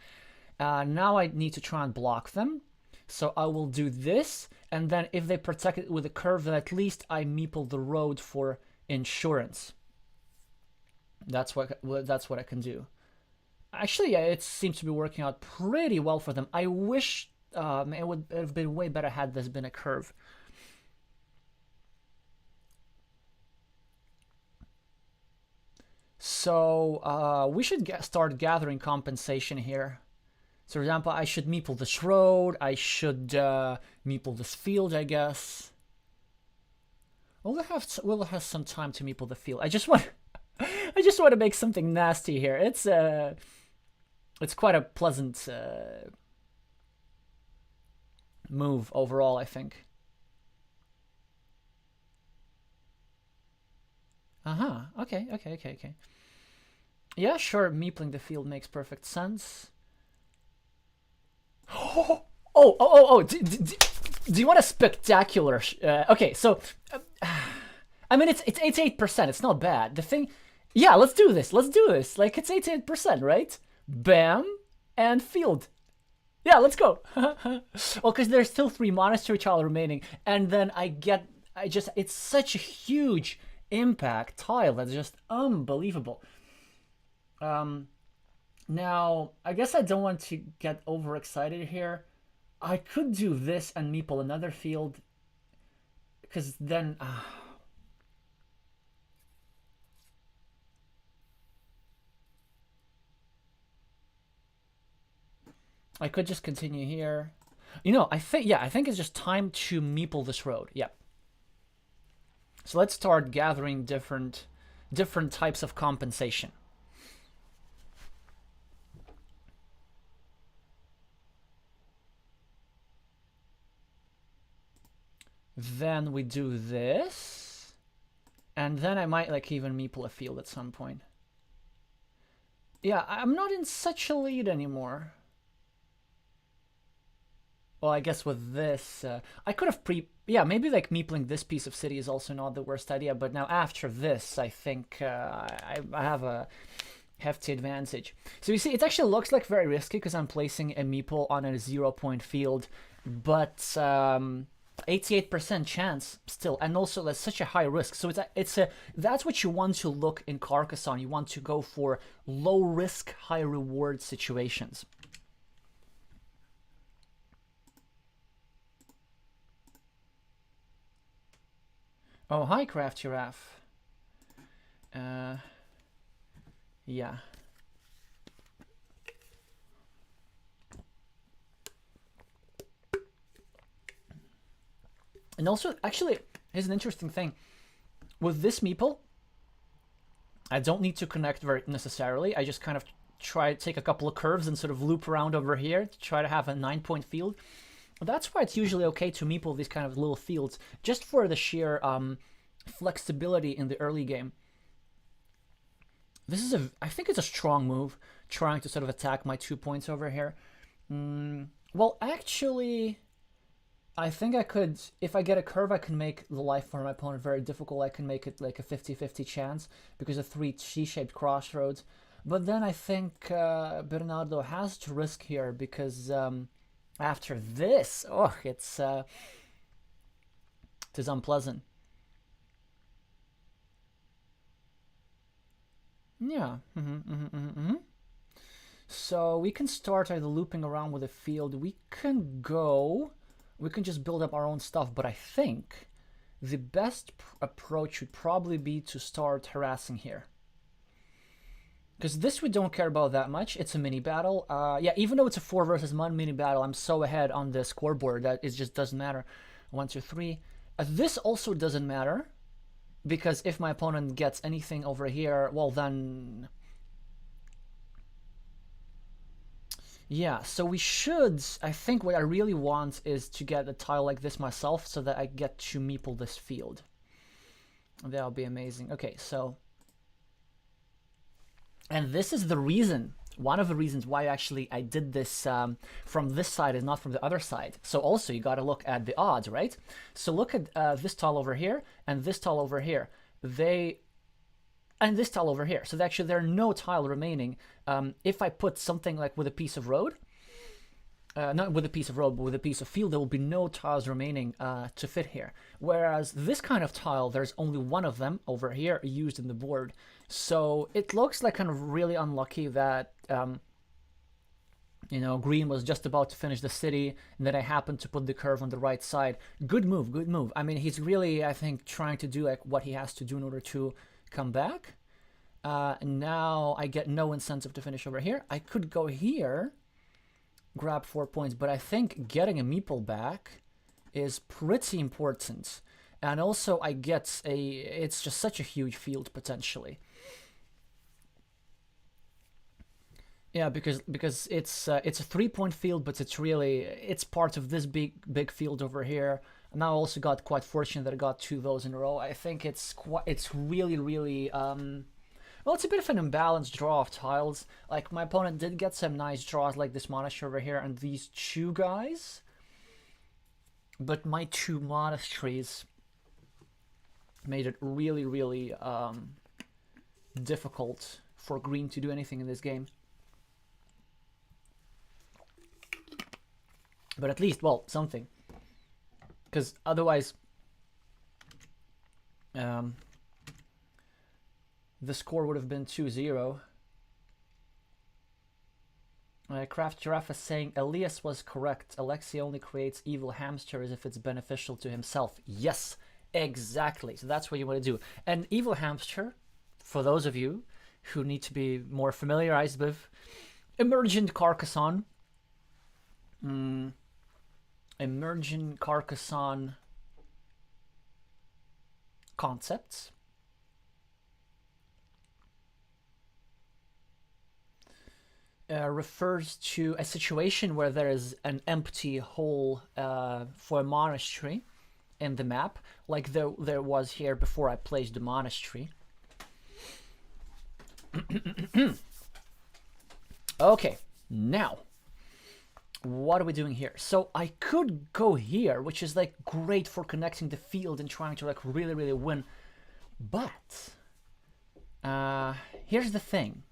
A: Now I need to try and block them. So I will do this, and then if they protect it with a curve, then at least I meeple the road for insurance. That's what I can do. Actually, yeah, it seems to be working out pretty well for them. I wish it would have been way better had this been a curve. So we should start gathering compensation here. So for example, I should meeple this road. I should meeple this field, I guess. We'll have some time to meeple the field. I just want to make something nasty here. It's quite a pleasant move overall, I think. Okay. Yeah, sure. Meepling the field makes perfect sense. Oh! Do you want a spectacular? Okay, so I mean, it's 88%. It's not bad. The thing, yeah. Let's do this. Like it's 88%, right? Bam and field. Yeah, let's go. Well, because there's still 3 monastery tile remaining, and then it's such a huge impact tile that's just unbelievable. Now, I guess I don't want to get overexcited here. I could do this and meeple another field, because then... I could just continue here. I think it's just time to meeple this road. Yeah. So let's start gathering different types of compensation. Then we do this. And then I might like even meeple a field at some point. Yeah, I'm not in such a lead anymore. Well, I guess with this, I could have maybe like meepling this piece of city is also not the worst idea, but now after this, I think I have a hefty advantage. So you see, it actually looks like very risky because I'm placing a meeple on a 0-point field, but 88% chance still, and also that's such a high risk. So that's what you want to look in Carcassonne. You want to go for low risk, high reward situations. Oh, hi, Craft Giraffe. Yeah. And also, actually, here's an interesting thing. With this meeple, I don't need to connect very necessarily. I just kind of try to take a couple of curves and sort of loop around over here to try to have a 9-point field. That's why it's usually okay to meeple these kind of little fields, just for the sheer flexibility in the early game. I think it's a strong move, trying to sort of attack my 2 points over here. Well, actually, I think I could, if I get a curve, I can make the life for my opponent very difficult. I can make it like a 50-50 chance because of 3 T-shaped crossroads. But then I think Bernardo has to risk here because after this, it is unpleasant. Yeah. So we can start either looping around with a field. We can just build up our own stuff, but I think the best approach would probably be to start harassing here. Because this we don't care about that much. It's a mini battle. Yeah, even though it's a 4 versus 1 mini battle, I'm so ahead on the scoreboard that it just doesn't matter. 1, 2, 3. This also doesn't matter, because if my opponent gets anything over here, well then... Yeah, so we should... I think what I really want is to get a tile like this myself so that I get to meeple this field. That'll be amazing. Okay, so, and this is the reason, one of the reasons why actually I did this from this side and not from the other side. So also you got to look at the odds, right? So look at this tile over here and this tile over here. And this tile over here. So actually there are no tile remaining. If I put something like with a piece of road, not with a piece of road, but with a piece of field, there will be no tiles remaining to fit here. Whereas this kind of tile, there's only one of them over here used in the board. So it looks like kind of really unlucky that, you know, green was just about to finish the city, and then I happened to put the curve on the right side. Good move, good move. I mean, he's really, I think, trying to do like what he has to do in order to come back. Now I get no incentive to finish over here. I could go here, grab 4 points, but I think getting a meeple back is pretty important. And also I get it's just such a huge field potentially. Yeah, because it's a 3-point field, but it's part of this big field over here. And now I also got quite fortunate that I got 2 of those in a row. I think it's really well, it's a bit of an imbalanced draw of tiles. Like, my opponent did get some nice draws like this monastery over here and these 2 guys. But my 2 monasteries made it really difficult for green to do anything in this game. But at least, well, something. Because otherwise, the score would have been 2-0. Craft Giraffe is saying Elias was correct. Alexey only creates evil hamsters if it's beneficial to himself. Yes, exactly. So that's what you want to do. And evil hamster, for those of you who need to be more familiarized with emergent Carcassonne, emergent Carcassonne concepts. Refers to a situation where there is an empty hole for a monastery in the map, like there was here before I placed the monastery. Okay, now what are we doing here? So I could go here, which is like great for connecting the field and trying to like really win, but here's the thing.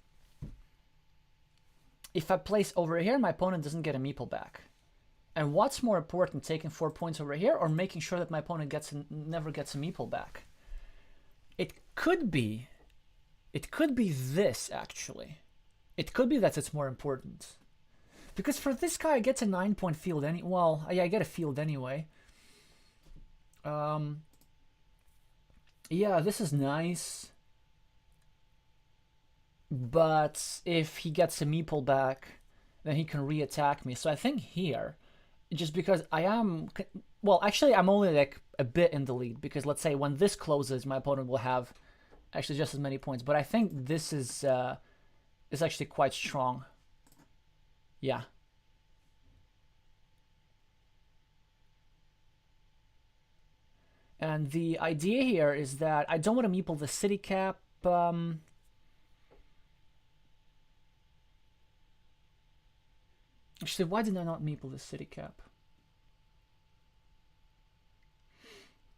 A: If I place over here, my opponent doesn't get a meeple back. And what's more important, taking 4 points over here or making sure that my opponent never gets a meeple back? It could be this, actually. It could be that it's more important. Because for this guy, I get a 9-point field well, I get a field anyway. Yeah, this is nice. But if he gets a meeple back, then he can re-attack me. So I think here, just because I am... Well, actually, I'm only like a bit in the lead. Because let's say when this closes, my opponent will have actually just as many points. But I think this is actually quite strong. Yeah. And the idea here is that I don't want to meeple the city cap. Actually, why did I not meeple the city cap?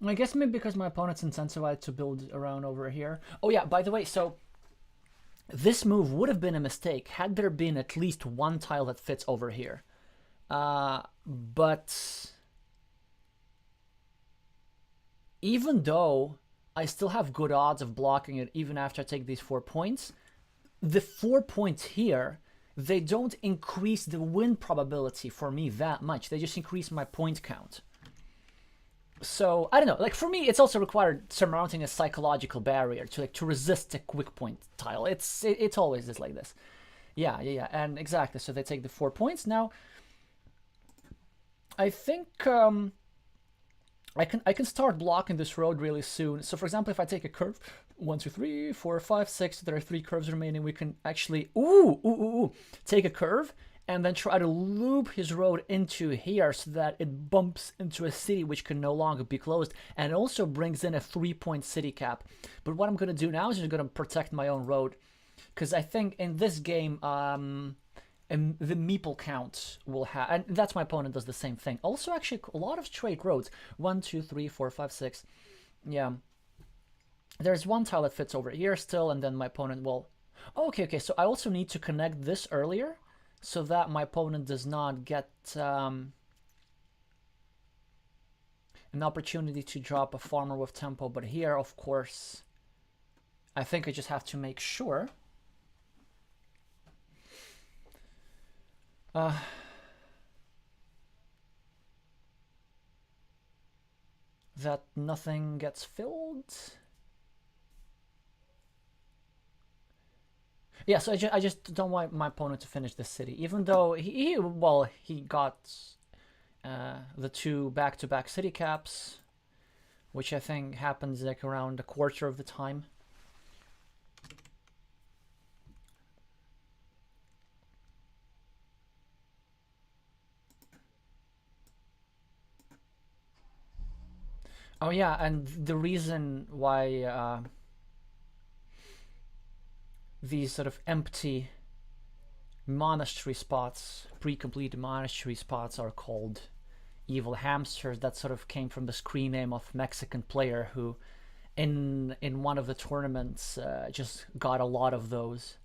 A: I guess maybe because my opponent's incentivized to build around over here. Oh yeah, by the way, so this move would have been a mistake had there been at least one tile that fits over here. But even though I still have good odds of blocking it even after I take these 4 points, the 4 points here, they don't increase the win probability for me that much. They just increase my point count. So, I don't know. Like, for me, it's also required surmounting a psychological barrier to resist a quick point tile. It's always is like this. Yeah. And exactly. So they take the 4 points. Now, I think I can start blocking this road really soon. So, for example, if I take a curve, 1, 2, 3, 4, 5, 6, there are 3 curves remaining. We can actually take a curve and then try to loop his road into here so that it bumps into a city which can no longer be closed, and it also brings in a 3-point city cap. But what I'm going to do now is I'm going to protect my own road, because I think in this game and the meeple count will have, and that's my opponent does the same thing. Also, actually, a lot of straight roads. 1, 2, 3, 4, 5, 6. Yeah. There's one tile that fits over here still, and then my opponent will... Oh, okay. So I also need to connect this earlier so that my opponent does not get an opportunity to drop a farmer with tempo. But here, of course, I think I just have to make sure that nothing gets filled. Yeah, so I just don't want my opponent to finish this city, even though he got the 2 back-to-back city caps, which I think happens like around a quarter of the time. Oh yeah, and the reason why these sort of empty monastery spots, pre-completed monastery spots, are called evil hamsters, that sort of came from the screen name of Mexican player who in one of the tournaments just got a lot of those.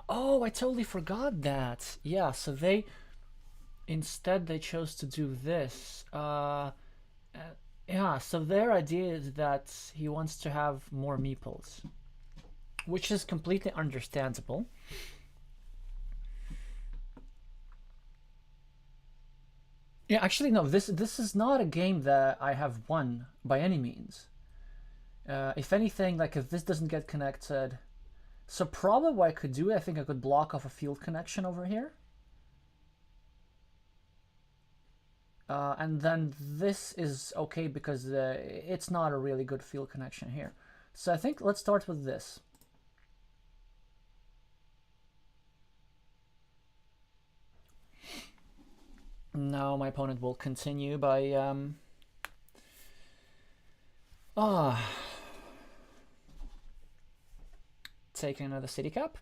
A: Oh, I totally forgot that. Yeah, so instead they chose to do this. Yeah, so their idea is that he wants to have more meeples, which is completely understandable. Yeah, actually, no. This is not a game that I have won by any means. If anything, like if this doesn't get connected, so probably what I could do, I think I could block off a field connection over here. And then this is okay because it's not a really good field connection here. So I think let's start with this. Now my opponent will continue by taking another city cap.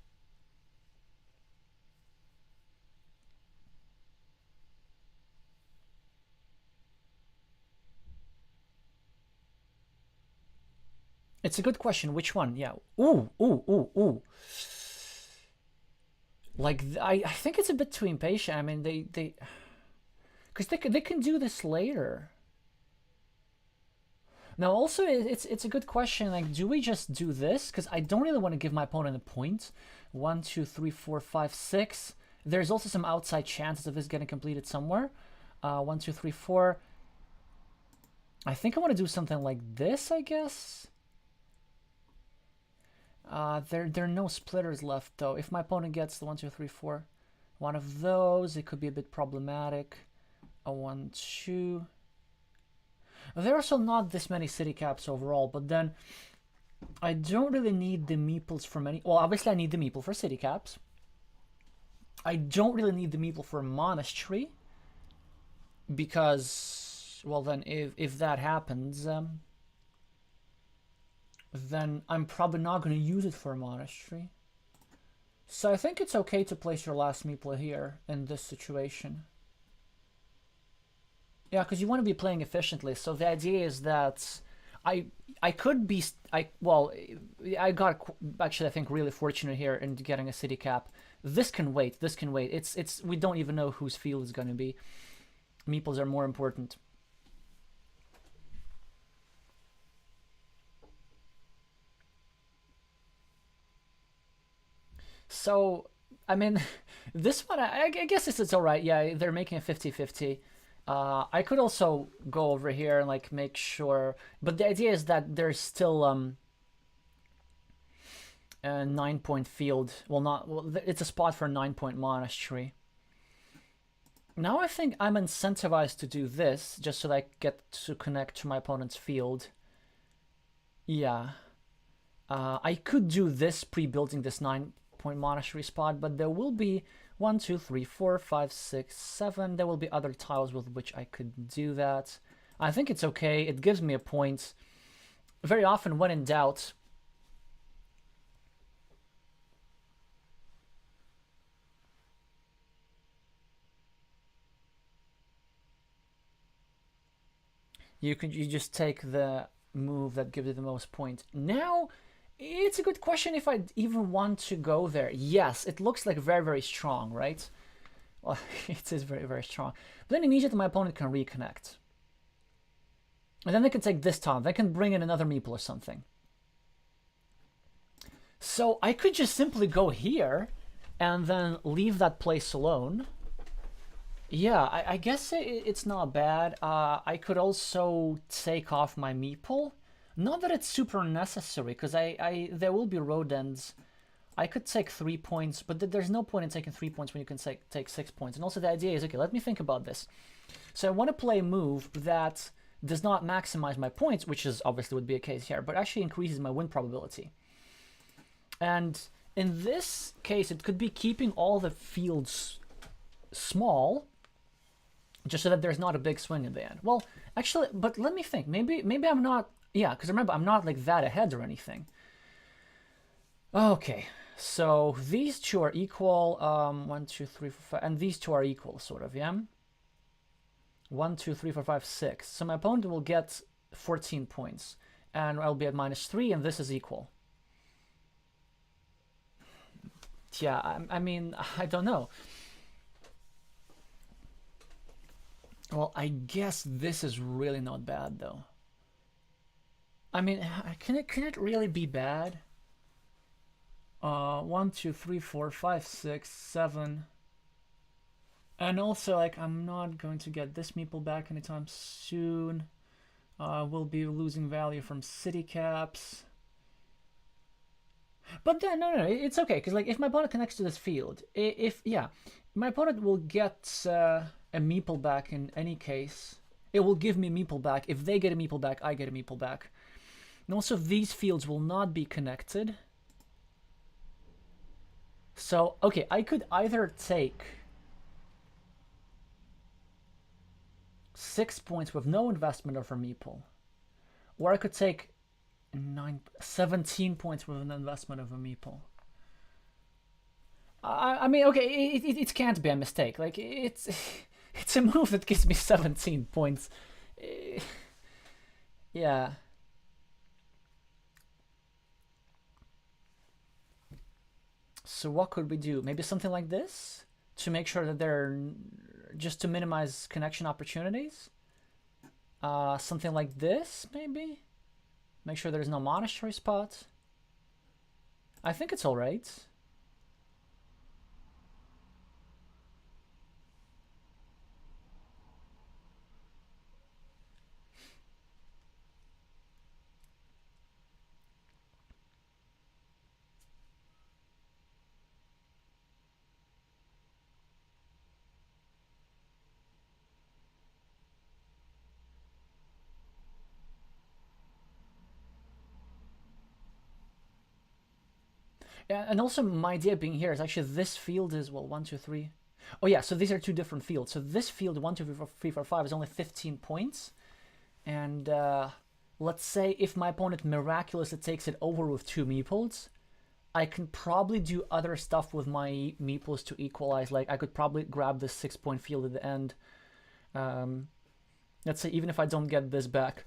A: It's a good question. Which one? Yeah. Ooh. Like I think it's a bit too impatient. I mean, they because they can do this later. Now, also, it's a good question. Like, do we just do this? Because I don't really want to give my opponent a point. 1, 2, 3, 4, 5, 6. There's also some outside chances of this getting completed somewhere. 1, 2, 3, 4. I think I want to do something like this, I guess. There are no splitters left, though. If my opponent gets the 1, 2, 3, 4, one of those, it could be a bit problematic. A 1, 2. There are also not this many city caps overall, but then I don't really need the meeples for many. Well, obviously I need the meeple for city caps. I don't really need the meeple for monastery because, well, then if that happens, then I'm probably not going to use it for a monastery. So I think it's okay to place your last meeple here in this situation. Yeah, because you want to be playing efficiently. So the idea is that I could be I got actually I think really fortunate here in getting a city cap. This can wait. This can wait. It's we don't even know whose field is going to be. Meeples are more important. So I mean, this one I guess this is all right. Yeah, they're making a 50-50. I could also go over here and like make sure, but the idea is that there's still a 9-point field. It's a spot for a 9-point monastery. Now I think I'm incentivized to do this just so that I get to connect to my opponent's field. Yeah. I could do this pre-building this 9-point monastery spot, but there will be 1, 2, 3, 4, 5, 6, 7. There will be other tiles with which I could do that. I think it's okay. It gives me a point. Very often, when in doubt, you just take the move that gives you the most points. Now, it's a good question if I even want to go there. Yes, it looks like very, very strong, right? Well, it is very, very strong. But then immediately my opponent can reconnect. And then they can take this tile. They can bring in another meeple or something. So I could just simply go here and then leave that place alone. Yeah, I guess it's not bad. I could also take off my meeple. Not that it's super necessary, because there will be rodents. I could take 3 points, but there's no point in taking 3 points when you can take 6 points. And also the idea is, okay, let me think about this. So I want to play a move that does not maximize my points, which is obviously would be a case here, but actually increases my win probability. And in this case, it could be keeping all the fields small, just so that there's not a big swing in the end. Well, actually, but let me think. Maybe I'm not. Yeah, because remember, I'm not like that ahead or anything. Okay, so these two are equal. 1, 2, 3, 4, 5, and these two are equal, sort of. Yeah. 1, 2, 3, 4, 5, 6. So my opponent will get 14 points, and I'll be at -3, and this is equal. Yeah, I mean, I don't know. Well, I guess this is really not bad, though. I mean, can it really be bad? 1, 2, 3, 4, 5, 6, 7. And also, like, I'm not going to get this meeple back anytime soon. We'll be losing value from city caps. But then, no, it's okay, because, like, if my opponent connects to this field, my opponent will get a meeple back in any case. It will give me a meeple back. If they get a meeple back, I get a meeple back. And also, these fields will not be connected. So, okay, I could either take 6 points with no investment of a meeple, or I could take 17 points with an investment of a meeple. I mean, okay, it can't be a mistake. Like, it's a move that gives me 17 points. Yeah. So what could we do? Maybe something like this to make sure that they're just to minimize connection opportunities. Something like this, maybe. Make sure there's no monastery spot. I think it's all right. Yeah, and also my idea being here is actually this field is, well, 1, 2, 3. Oh yeah, so these are two different fields. So this field 1, 2, 3, 4, 5 is only 15 points. And let's say if my opponent miraculously takes it over with 2 meeples, I can probably do other stuff with my meeples to equalize. Like, I could probably grab this 6-point field at the end. Let's say even if I don't get this back.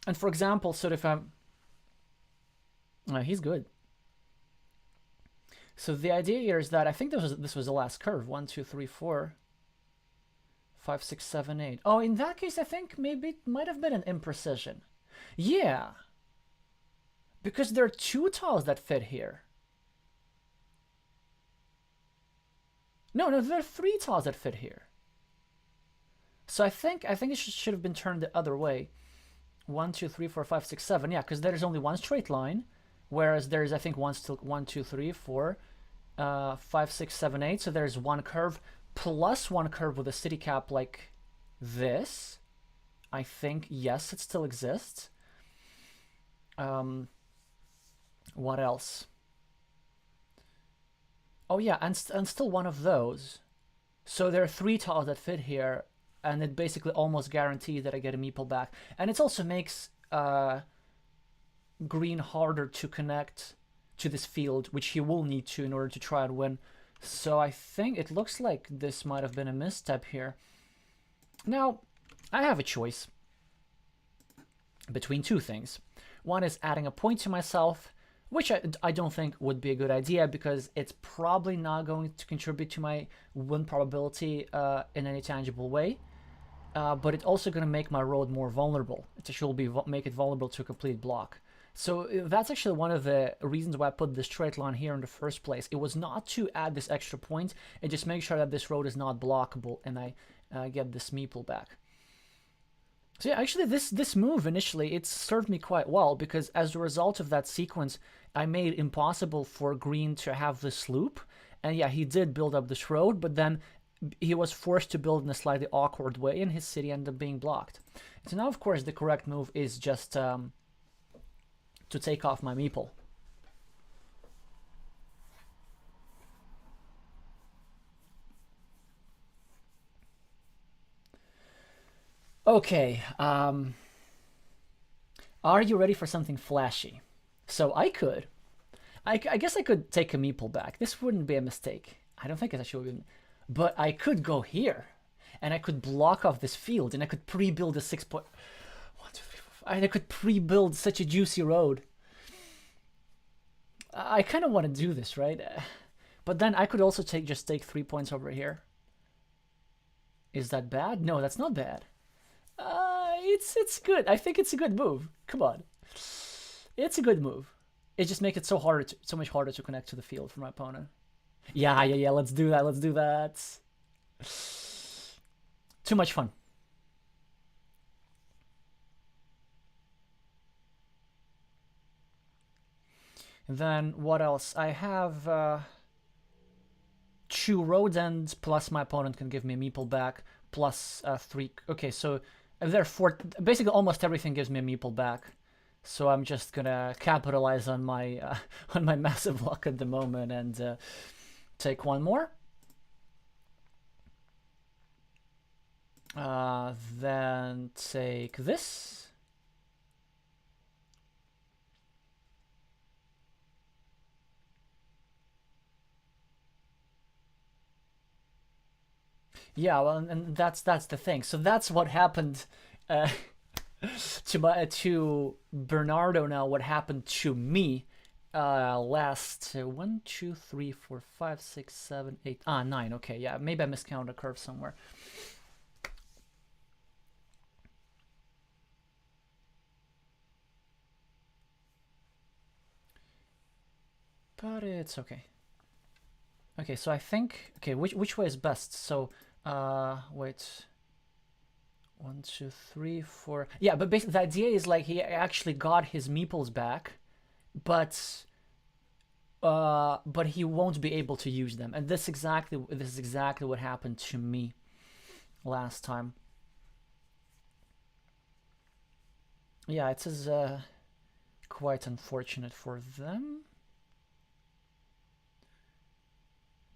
A: And for example, so if I'm... he's good. So the idea here is that I think this was the last curve. 1, 2, 3, 4, 5, 6, 7, 8. Oh, in that case, I think maybe it might have been an imprecision. Yeah. Because there are 2 tiles that fit here. No, there are 3 tiles that fit here. So I think it should have been turned the other way. 1, 2, 3, 4, 5, 6, 7. Yeah, because there's only one straight line. Whereas there's, I think, 1, 2, 3, 4, 5, 6, 7, 8. So there's one curve plus one curve with a city cap like this. I think, yes, it still exists. What else? Oh yeah, and still one of those. So there are 3 tiles that fit here, and it basically almost guarantees that I get a meeple back. And it also makes green harder to connect to this field, which he will need to in order to try and win. So I think it looks like this might have been a misstep here. Now, I have a choice between 2 things. One is adding a point to myself, which I don't think would be a good idea because it's probably not going to contribute to my win probability in any tangible way. But it's also going to make my road more vulnerable. It actually make it vulnerable to a complete block. So that's actually one of the reasons why I put this straight line here in the first place. It was not to add this extra point, and just make sure that this road is not blockable and I get this meeple back. So yeah, actually this move initially, it served me quite well because as a result of that sequence, I made it impossible for green to have this loop. And yeah, he did build up this road, but then he was forced to build in a slightly awkward way and his city ended up being blocked. So now, of course, the correct move is just to take off my meeple. Okay, are you ready for something flashy? So I guess I could take a meeple back. This wouldn't be a mistake. I don't think it actually would be, but I could go here, and I could block off this field, and I could pre-build a 6 point. 1, 2, 3, 4, 5. And I could pre-build such a juicy road. I kind of want to do this, right? But then I could also just take 3 points over here. Is that bad? No, that's not bad. It's good. I think it's a good move. Come on, it's a good move. It just makes it so much harder to connect to the field for my opponent. Yeah. Let's do that. Let's do that. Too much fun. And then what else? I have 2 road ends plus my opponent can give me a meeple back plus 3. Okay, so therefore basically almost everything gives me a meeple back. So I'm just gonna capitalize on my massive luck at the moment and take 1 more. Then take this. Yeah, well, and that's the thing. So that's what happened to Bernardo. Now, what happened to me last 1, 2, 3, 4, 5, 6, 7, 8, 9. Okay, yeah, maybe I miscounted a curve somewhere. But it's okay. Okay, so I think, okay, which way is best? So wait, 1, 2, 3, 4. Yeah, but basically the idea is like he actually got his meeples back, but he won't be able to use them, and this is exactly what happened to me last time. Yeah, it is quite unfortunate for them.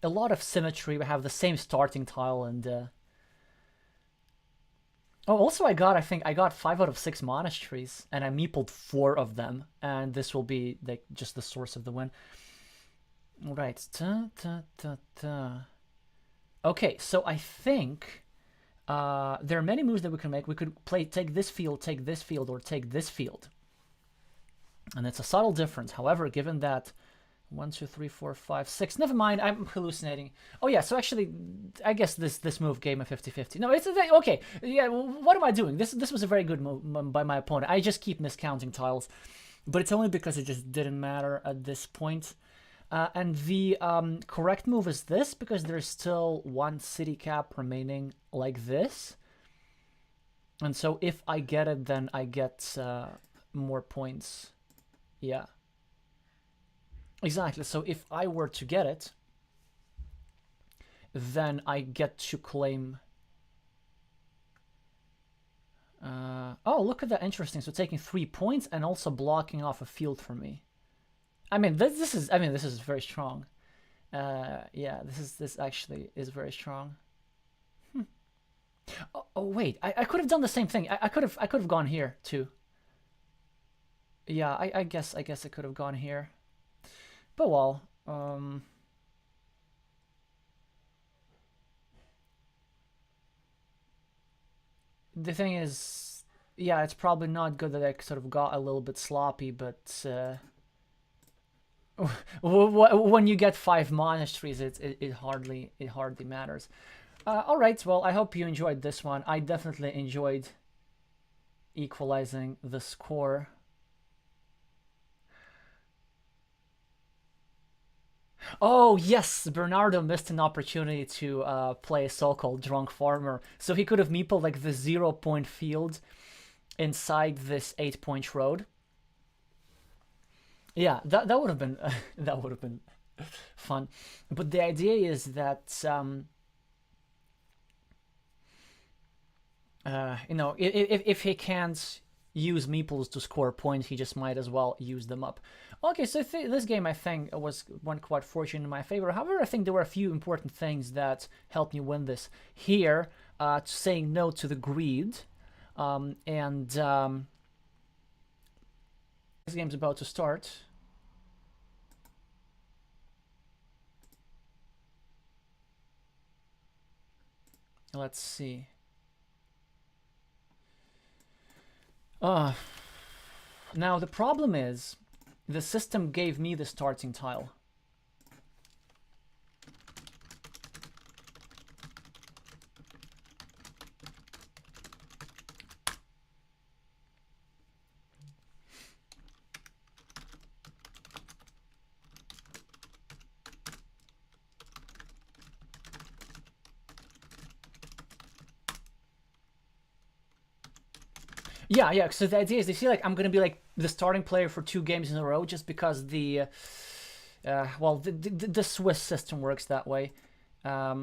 A: A lot of symmetry. We have the same starting tile and oh, also I think I got 5 out of 6 monasteries and I meepled 4 of them, and this will be like just the source of the win. All right. Okay, so I think there are many moves that we can make. We could take this field, or take this field, and it's a subtle difference. However, given that 1, 2, 3, 4, 5, 6. Never mind, I'm hallucinating. Oh yeah, so actually, I guess this move gave me 50-50. No, it's okay. Yeah, what am I doing? This was a very good move by my opponent. I just keep miscounting tiles, but it's only because it just didn't matter at this point. And the correct move is this, because there's still 1 city cap remaining like this. And so if I get it, then I get more points. Yeah. Exactly, so if I were to get it, then I get to claim... oh, look at that, interesting. So taking 3 points and also blocking off a field for me. I mean, this is. I mean, this is very strong. Yeah, this actually is very strong. Oh wait, I could have done the same thing. I could have gone here too. Yeah, I guess I could have gone here. But well, the thing is, yeah, it's probably not good that I sort of got a little bit sloppy, but when you get 5 monasteries, it hardly matters. All right, well, I hope you enjoyed this one. I definitely enjoyed equalizing the score. Oh yes, Bernardo missed an opportunity to play a so-called drunk farmer, so he could have meepled like the 0 point field inside this 8 point road. Yeah, that would have been that would have been fun. But the idea is that if he can't use meeples to score points, he just might as well use them up. Okay, so this game I think went quite fortunate in my favor. However, I think there were a few important things that helped me win this. Here, saying no to the greed, and this game's about to start. Let's see. Now the problem is, the system gave me the starting tile. Yeah. So the idea is they feel like I'm gonna be like the starting player for 2 games in a row just because the Swiss system works that way. But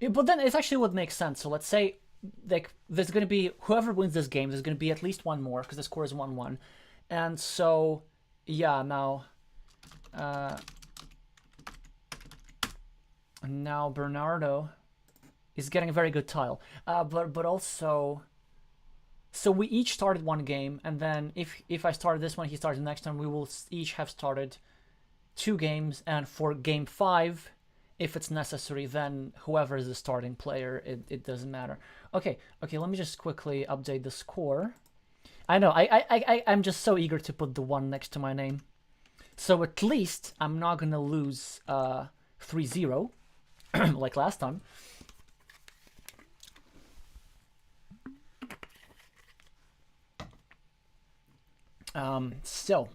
A: then it's actually what makes sense. So let's say like there's gonna be whoever wins this game, there's gonna be at least one more because the score is 1-1, and so yeah uh, now Bernardo is getting a very good tile. But also, so we each started 1 game, and then if I started this one, he started the next one. We will each have started 2 games, and for game 5, if it's necessary, then whoever is the starting player, it doesn't matter. Okay. Let me just quickly update the score. I know I'm just so eager to put the 1 next to my name, so at least I'm not gonna lose 3-0 like last time. So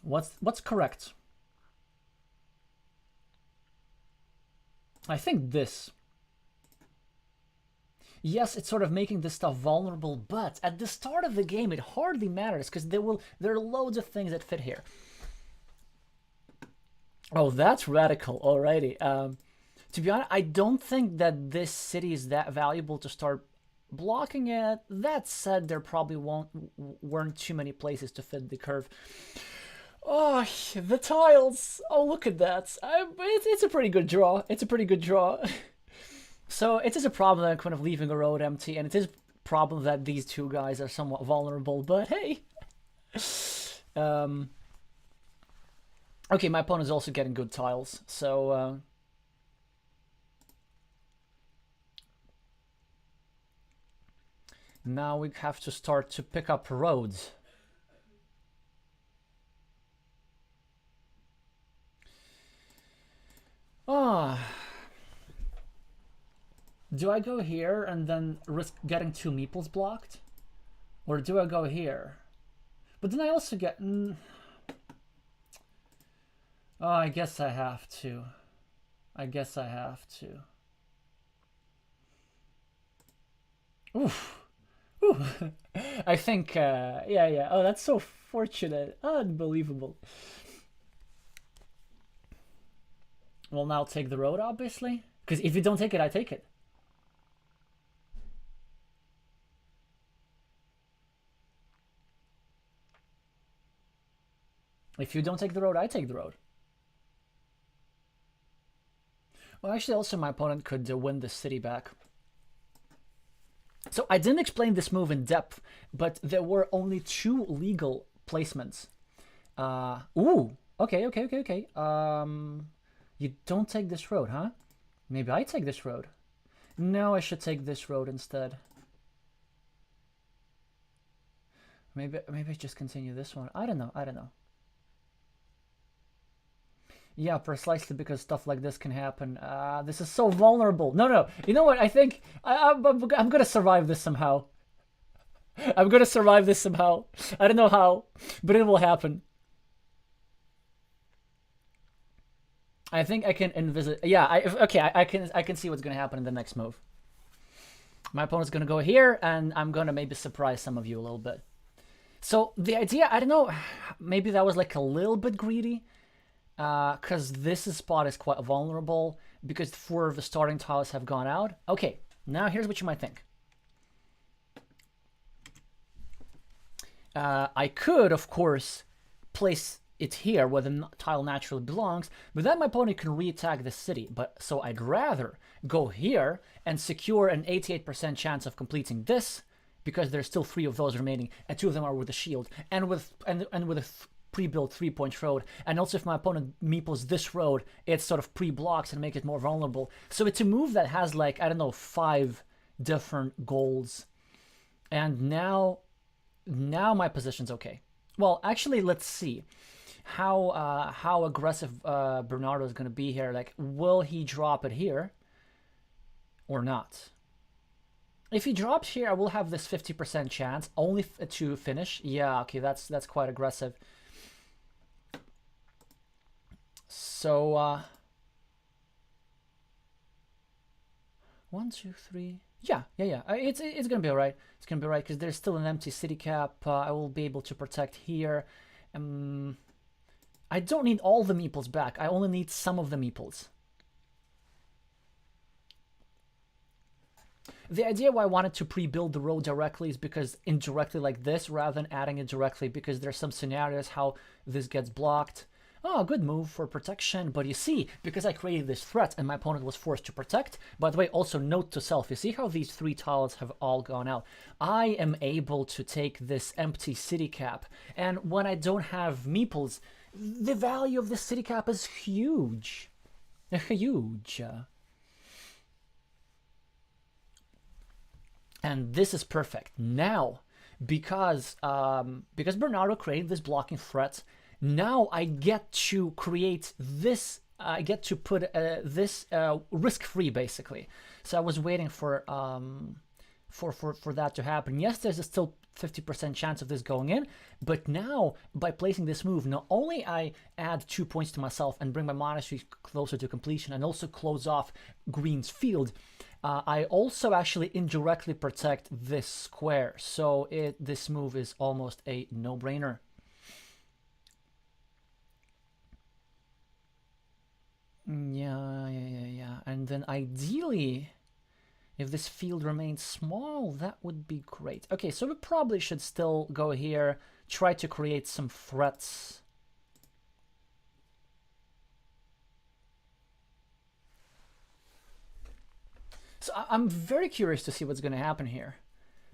A: what's correct? I think this. Yes, it's sort of making this stuff vulnerable, but at the start of the game, it hardly matters because there are loads of things that fit here. Oh, that's radical already. To be honest, I don't think that this city is that valuable to start blocking it. That said, there probably weren't too many places to fit the curve. Oh, the tiles! Oh, look at that! It's a pretty good draw. It's a pretty good draw. So it is a problem that kind of leaving a road empty, and it is a problem that these 2 guys are somewhat vulnerable. But hey, okay, my opponent is also getting good tiles, so now we have to start to pick up roads. Ah. Do I go here and then risk getting 2 meeples blocked? Or do I go here? But then I also get... Oh, I guess I have to. Oof. Ooh. I think, yeah. Oh, that's so fortunate. Unbelievable. We'll now take the road, obviously. Because if you don't take it, I take it. If you don't take the road, I take the road. Well, actually, also my opponent could win the city back. So I didn't explain this move in depth, but there were only 2 legal placements. Ooh, okay, okay, okay, okay. You don't take this road, huh? Maybe I take this road. No, I should take this road instead. Maybe I just continue this one. I don't know. I don't know. Yeah, precisely because stuff like this can happen. This is so vulnerable. No, no. You know what? I think I'm gonna survive this somehow. I'm gonna survive this somehow. I don't know how, but it will happen. I think I can envisage. Yeah, okay. I can see what's gonna happen in the next move. My opponent's gonna go here, and I'm gonna maybe surprise some of you a little bit. So the idea, I don't know, maybe that was like a little bit greedy, because this spot is quite vulnerable because 4 of the starting tiles have gone out. Okay, now here's what you might think. I could, of course, place it here where the tile naturally belongs, but then my opponent can re-attack the city. But so I'd rather go here and secure an 88% chance of completing this, because there's still 3 of those remaining, and 2 of them are with the shield, and with a pre-built 3-point road. And also if my opponent meeples this road, it sort of pre-blocks and make it more vulnerable. So it's a move that has like, I don't know, 5 different goals. And now my position's okay. Well, actually, let's see how aggressive Bernardo is going to be here. Like, will he drop it here or not? If he drops here, I will have this 50% chance only to finish. Yeah, okay, that's quite aggressive. So 1, 2, 3. Yeah. It's gonna be alright. It's gonna be alright because there's still an empty city cap. I will be able to protect here. I don't need all the meeples back. I only need some of the meeples. The idea why I wanted to pre-build the road directly is because indirectly like this rather than adding it directly, because there's some scenarios how this gets blocked. Oh, good move for protection, but you see, because I created this threat and my opponent was forced to protect, by the way, also note to self, you see how these 3 tiles have all gone out? I am able to take this empty city cap, and when I don't have meeples, the value of this city cap is huge. Huge. And this is perfect. Now, because Bernardo created this blocking threat, now I get to create this, I get to put this risk-free, basically. So I was waiting for that to happen. Yes, there's a still 50% chance of this going in, but now by placing this move, not only I add 2 points to myself and bring my monastery closer to completion and also close off Green's field, I also actually indirectly protect this square. So this move is almost a no-brainer. Yeah. And then ideally, if this field remains small, that would be great. Okay, so we probably should still go here, try to create some threats. So I'm very curious to see what's going to happen here.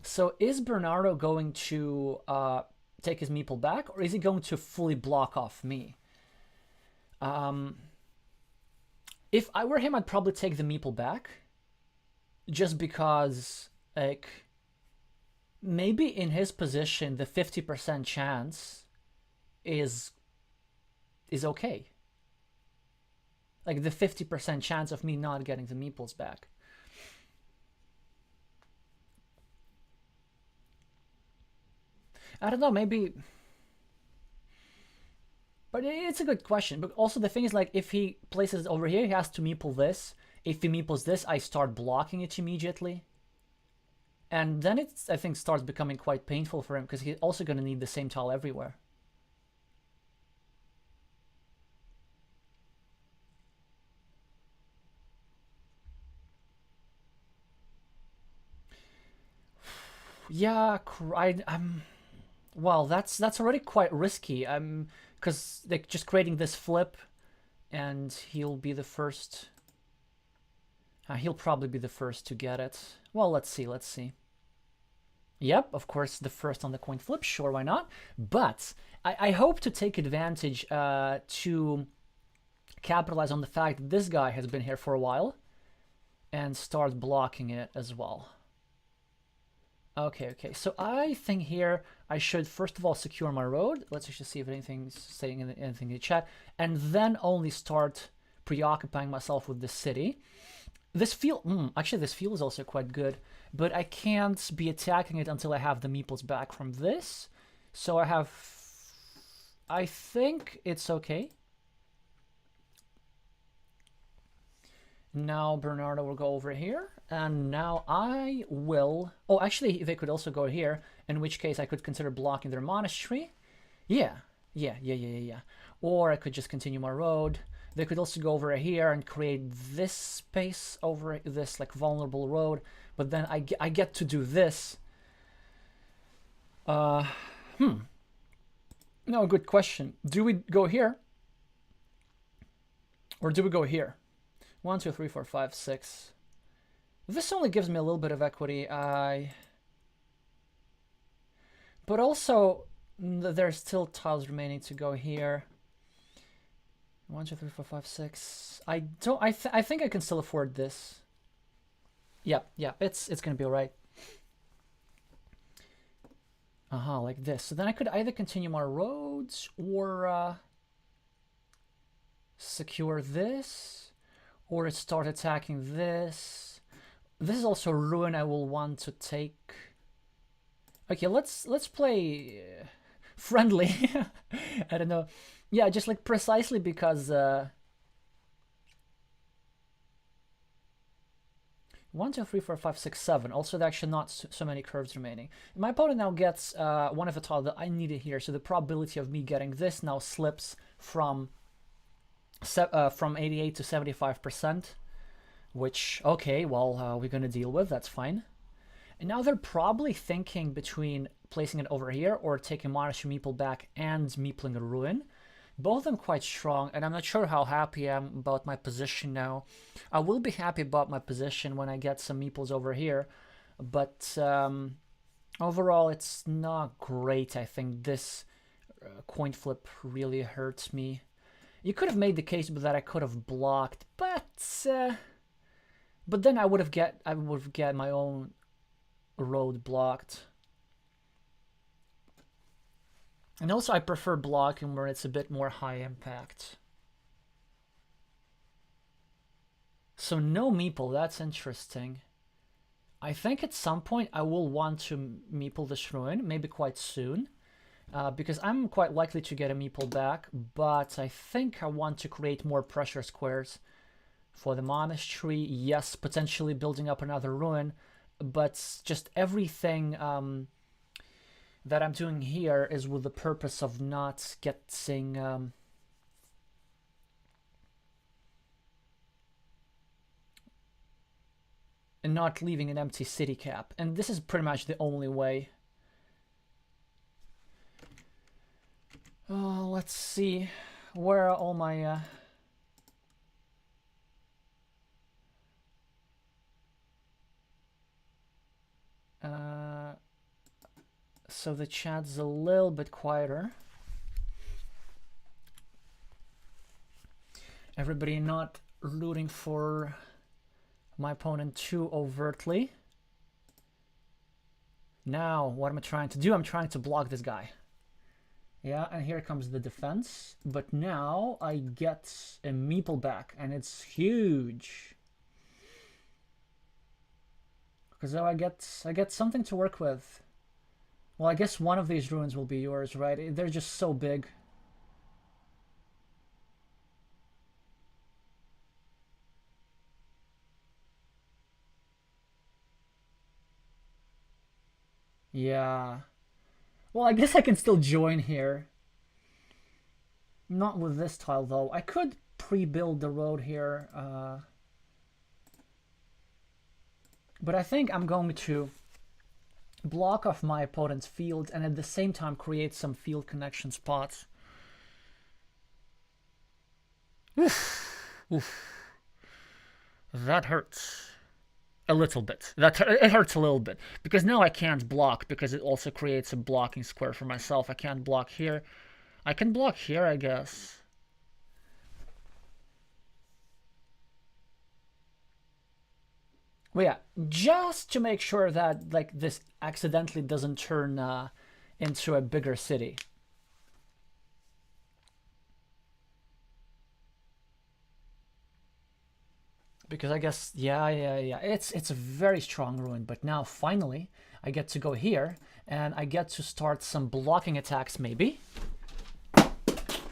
A: So is Bernardo going to take his meeple back, or is he going to fully block off me? If I were him, I'd probably take the meeple back, just because, like, maybe in his position, the 50% chance is okay. Like, the 50% chance of me not getting the meeples back. I don't know, maybe... But it's a good question. But also the thing is, like, if he places it over here, he has to meeple this. If he meeples this, I start blocking it immediately. And then it, I think, starts becoming quite painful for him, because he's also going to need the same tile everywhere. Yeah, well, that's already quite risky. because they're just creating this flip, and he'll be the first. He'll probably be the first to get it. Well, let's see, let's see. Yep, of course, the first on the coin flip, sure, why not? But I hope to take advantage to capitalize on the fact that this guy has been here for a while and start blocking it as well. Okay, so I think here I should first of all secure my road. Let's just see if anything's saying anything in the chat, and then only start preoccupying myself with the city. This field, actually this field is also quite good, but I can't be attacking it until I have the meeples back from this. So I think it's okay. Now Bernardo will go over here, and now I will... Oh, actually, they could also go here, in which case I could consider blocking their monastery. Yeah. Or I could just continue my road. They could also go over here and create this space over this like vulnerable road, but then I get to do this. No, good question. Do we go here? Or do we go here? 1, 2, 3, 4, 5, 6. This only gives me a little bit of equity. But also, there's still tiles remaining to go here. 1, 2, 3, 4, 5, 6. I think I can still afford this. Yeah, it's gonna be alright. Like this. So then I could either continue my roads or secure this, or start attacking this. This is also a ruin I will want to take. Okay, let's play friendly. I don't know. Yeah, just like precisely because 1, 2, 3, 4, 5, 6, 7. Also, there are actually not so many curves remaining. My opponent now gets one of the tiles that I needed here, so the probability of me getting this now slips from 88 to 75%, which, okay, well, we're gonna deal with, that's fine. And now they're probably thinking between placing it over here or taking Monastery Meeple back and meepling a ruin. Both of them quite strong, and I'm not sure how happy I am about my position now. I will be happy about my position when I get some meeples over here, but overall it's not great. I think this coin flip really hurts me. You could have made the case that I could have blocked, but then I would have get my own road blocked. And also I prefer blocking where it's a bit more high impact. So no meeple, that's interesting. I think at some point I will want to meeple this ruin, maybe quite soon. Because I'm quite likely to get a meeple back, but I think I want to create more pressure squares for the monastery. Yes, potentially building up another ruin, but just everything that I'm doing here is with the purpose of not getting and not leaving an empty city cap, and this is pretty much the only way. Let's see, where are all my so the chat's a little bit quieter. Everybody not rooting for my opponent too overtly. Now, what am I trying to do? I'm trying to block this guy. Yeah, and here comes the defense. But now I get a meeple back, and it's huge. Because now I get something to work with. Well, I guess one of these ruins will be yours, right? They're just so big. Yeah. Well, I guess I can still join here. Not with this tile, though. I could pre-build the road here. But I think I'm going to block off my opponent's field and at the same time create some field connection spots. Oof. Oof. That hurts. A little bit. It hurts a little bit. Because now I can't block, because it also creates a blocking square for myself. I can't block here. I can block here, I guess. Well, yeah, just to make sure that like this accidentally doesn't turn into a bigger city. Because I guess, yeah, it's a very strong ruin. But now finally, I get to go here and I get to start some blocking attacks, maybe.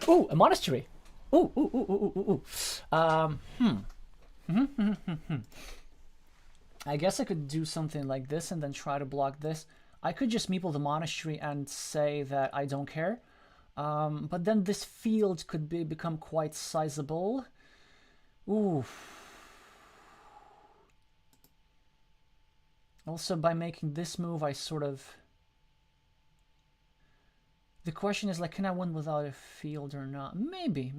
A: Ooh, a monastery. Ooh. I guess I could do something like this and then try to block this. I could just meeple the monastery and say that I don't care. But then this field could become quite sizable. Ooh. Also, by making this move, I sort of... The question is, like, can I win without a field or not? Maybe.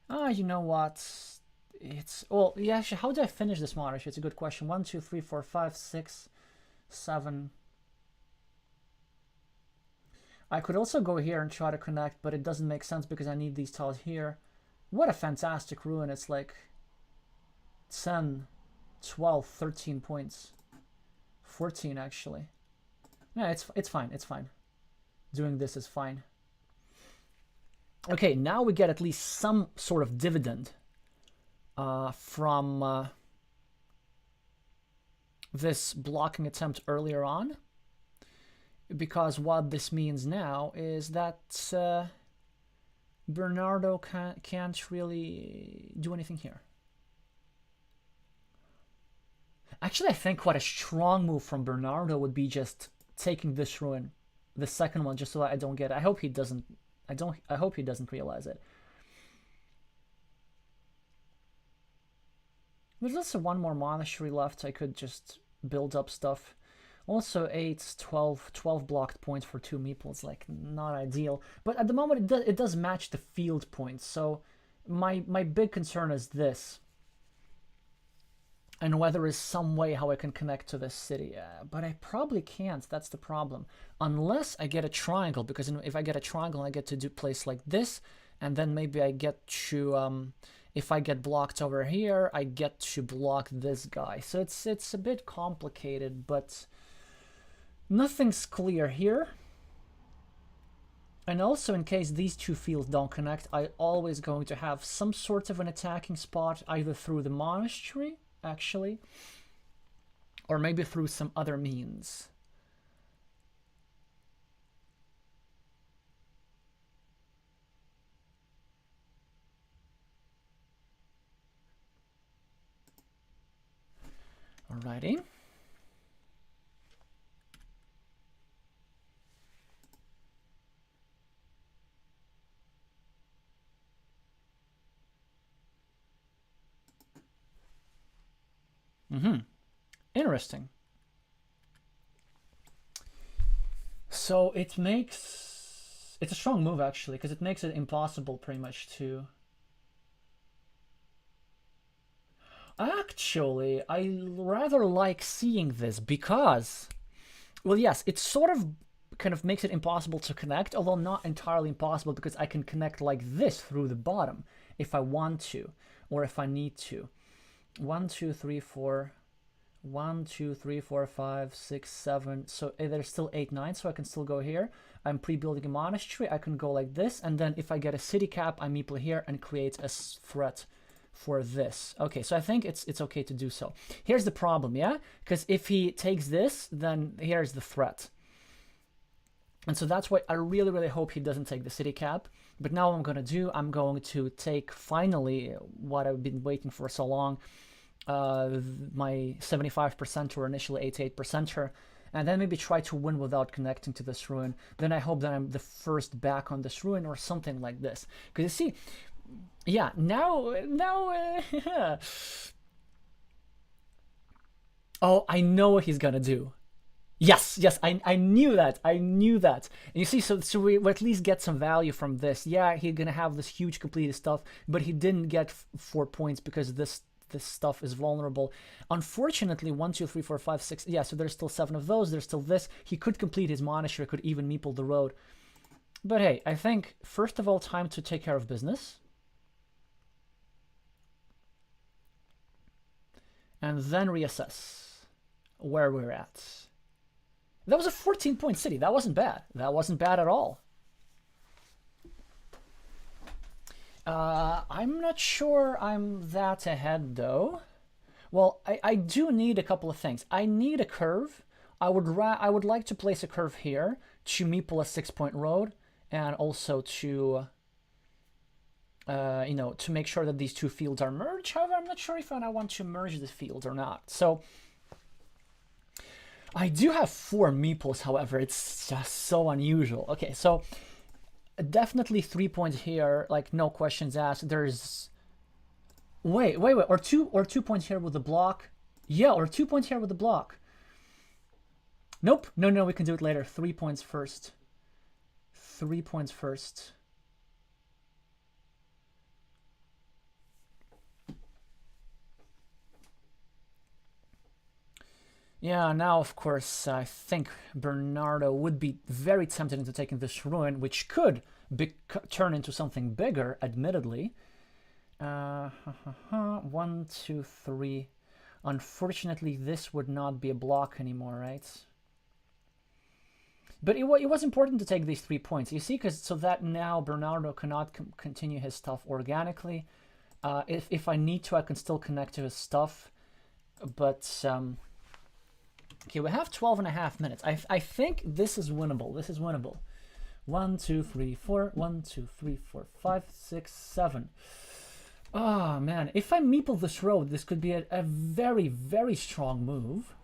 A: You know what? It's... Well, yeah, actually, how do I finish this monastery? It's a good question. 1, 2, 3, 4, 5, 6, 7... I could also go here and try to connect, but it doesn't make sense because I need these tiles here. What a fantastic ruin. It's like 10, 12, 13 points. 14, actually. Yeah, it's fine. Doing this is fine. Okay, now we get at least some sort of dividend from this blocking attempt earlier on. Because what this means now is that Bernardo can't really do anything here. Actually, I think quite a strong move from Bernardo would be just taking this ruin, the second one, just so that I don't get it. I hope he doesn't. I hope he doesn't realize it. There's also one more monastery left. I could just build up stuff. Also 8, 12 blocked points for 2 meeples, like not ideal. But at the moment it does match the field points, so my big concern is this. And whether there's some way how I can connect to this city. But I probably can't, that's the problem. Unless I get a triangle, because if I get a triangle I get to do place like this, and then maybe I get to... if I get blocked over here, I get to block this guy. So it's a bit complicated, but... Nothing's clear here. And also, in case these two fields don't connect, I'm always going to have some sort of an attacking spot, either through the monastery, actually, or maybe through some other means. Alrighty. Interesting. So it makes... It's a strong move, actually, because it makes it impossible, pretty much, to... Actually, I rather like seeing this, because... Well, yes, it sort of kind of makes it impossible to connect, although not entirely impossible, because I can connect like this through the bottom, if I want to, or if I need to. 1, 2, 3, 4... 1, 2, 3, 4, 5, 6, 7. So there's still 8, 9, so I can still go here. I'm pre-building a monastery. I can go like this, and then if I get a city cap, I meeple here and create a threat for this. Okay, so I think it's okay to do so. Here's the problem, yeah? Because if he takes this, then here's the threat. And so that's why I really, really hope he doesn't take the city cap. But now what I'm going to do, I'm going to take, finally, what I've been waiting for so long, my 75% or initially 88%er, and then maybe try to win without connecting to this ruin. Then I hope that I'm the first back on this ruin or something like this. Because you see, yeah, now oh, I know what he's gonna do. Yes, yes, I knew that. I knew that. And you see, so we at least get some value from this. Yeah, he's gonna have this huge completed stuff, but he didn't get 4 points because this stuff is vulnerable. Unfortunately, 1, 2, 3, 4, 5, 6. Yeah, so there's still 7 of those. There's still this. He could complete his monastery, could even meeple the road. But hey, I think first of all, time to take care of business. And then reassess where we're at. That was a 14-point city. That wasn't bad. That wasn't bad at all. I'm not sure I'm that ahead, though. Well, I do need a couple of things. I need a curve. I would like to place a curve here to meeple a 6-point road, and also to to make sure that these two fields are merged. However, I'm not sure if I want to merge the fields or not. So I do have 4 meeples, however, it's just so unusual. Okay, so definitely 3 points here, like no questions asked. There's wait, or 2 points here with the block. Yeah, or 2 points here with the block. Nope, no, we can do it later. 3 points first. 3 points first. Yeah, now of course I think Bernardo would be very tempted into taking this ruin, which could turn into something bigger, admittedly. 1, 2, 3. Unfortunately, this would not be a block anymore, right? But it was important to take these 3 points, you see, because so that now Bernardo cannot continue his stuff organically. If I need to, I can still connect to his stuff, but okay, we have 12.5 minutes. I think this is winnable. This is winnable. 1, 2, 3, 4. 1, 2, 3, 4, 5, 6, 7. Oh man, if I meeple this road, this could be a very, very strong move.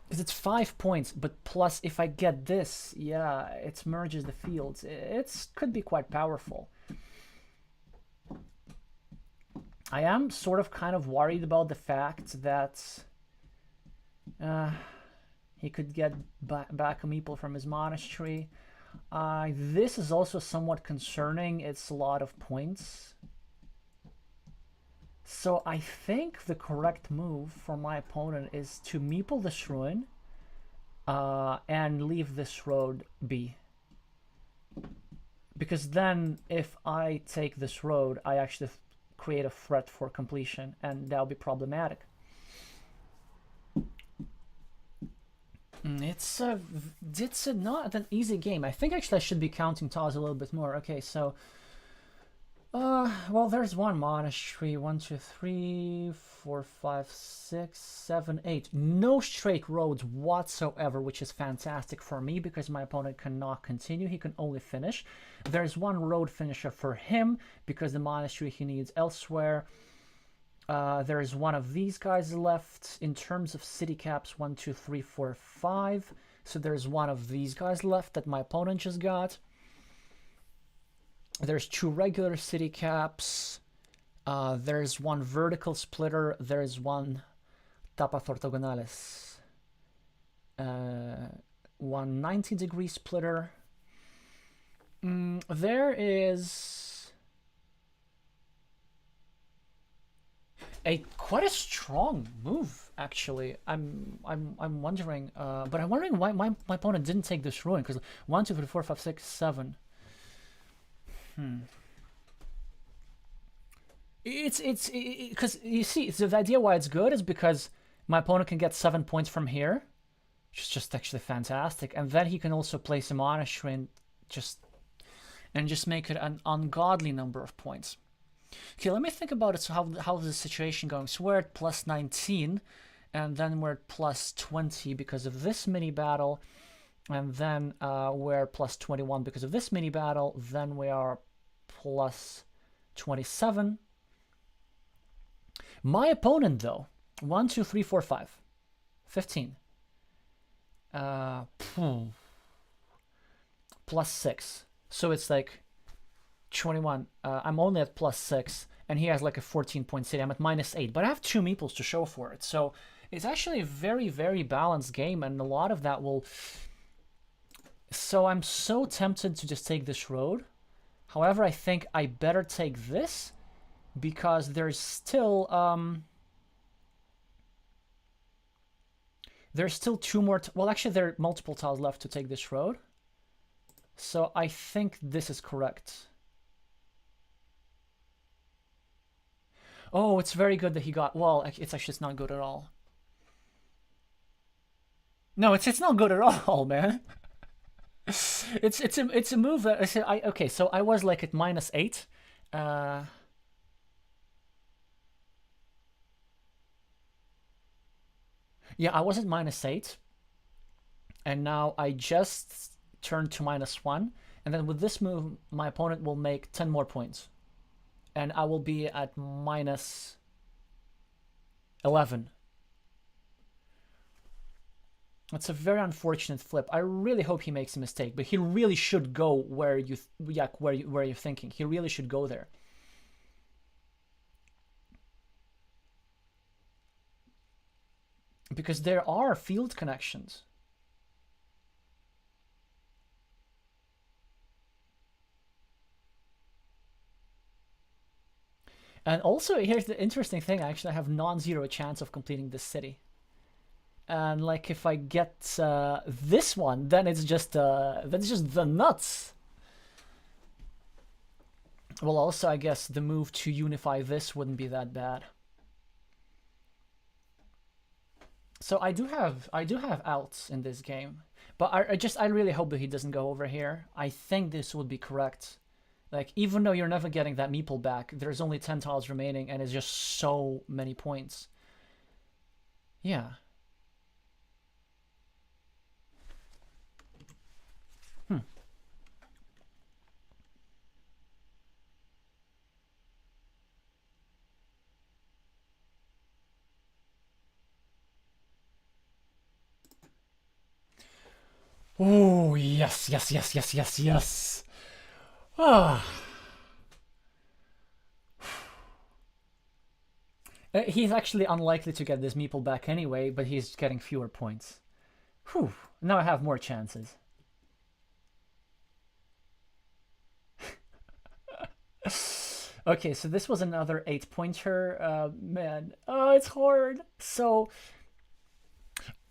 A: Because it's 5 points, but plus if I get this, yeah, it merges the fields. It could be quite powerful. I am sort of kind of worried about the fact that he could get back a meeple from his monastery. This is also somewhat concerning. It's a lot of points. So I think the correct move for my opponent is to meeple this ruin and leave this road be. Because then if I take this road, I actually create a threat for completion, and that'll be problematic. It's not an easy game. I think actually I should be counting tiles a little bit more. Okay, so well, there's one monastery. 1, 2, 3, 4, 5, 6, 7, 8. No straight roads whatsoever, which is fantastic for me because my opponent cannot continue. He can only finish. There's one road finisher for him because the monastery he needs elsewhere. There's one of these guys left. In terms of city caps, 1, 2, 3, 4, 5. So there's one of these guys left that my opponent just got. There's 2 regular city caps. There's one vertical splitter. There's one tapas ortogonales. 1 90-degree splitter. There is quite a strong move, actually. I'm wondering, but I'm wondering why my opponent didn't take this ruin, because 1, 2, 3, 4, 5, 6, 7. It's because you see, the idea why it's good is because my opponent can get 7 points from here, which is just actually fantastic, and then he can also place a monastery and just make it an ungodly number of points. Okay, let me think about it. So how's the situation going? So we're at plus 19, and then we're at plus 20 because of this mini battle, and then we're plus 21 because of this mini battle. Then we are plus 27. My opponent, though, 1, 2, 3, 4, 5, 15. Plus 6. So it's like 21. I'm only at plus 6, and he has like a 14-point city. I'm at minus 8, but I have 2 meeples to show for it. So It's actually a very, very balanced game, and a lot of that will... So I'm so tempted to just take this road. However, I think I better take this, because there's still two more... well, actually, there are multiple tiles left to take this road. So I think this is correct. Oh, it's very good that he got... well, it's not good at all. No, it's not good at all, man. It's a move that okay, so I was like at -8. Yeah, I was at -8, and now I just turned to -1, and then with this move, my opponent will make 10 more points, and I will be at -11. It's a very unfortunate flip. I really hope he makes a mistake, but he really should go where you're thinking. He really should go there. Because there are field connections. And also, here's the interesting thing. I actually have non-zero chance of completing this city. And like, if I get this one, then it's just the nuts. Well, also, I guess the move to unify this wouldn't be that bad. So I do have outs in this game, but I really hope that he doesn't go over here. I think this would be correct. Like, even though you're never getting that meeple back, there's only 10 tiles remaining, and it's just so many points. Yeah. Oh, yes, yes, yes, yes, yes, yes. Ah. He's actually unlikely to get this meeple back anyway, but he's getting fewer points. Whew. Now I have more chances. Okay, so this was another 8-pointer. Man, oh, it's hard. So...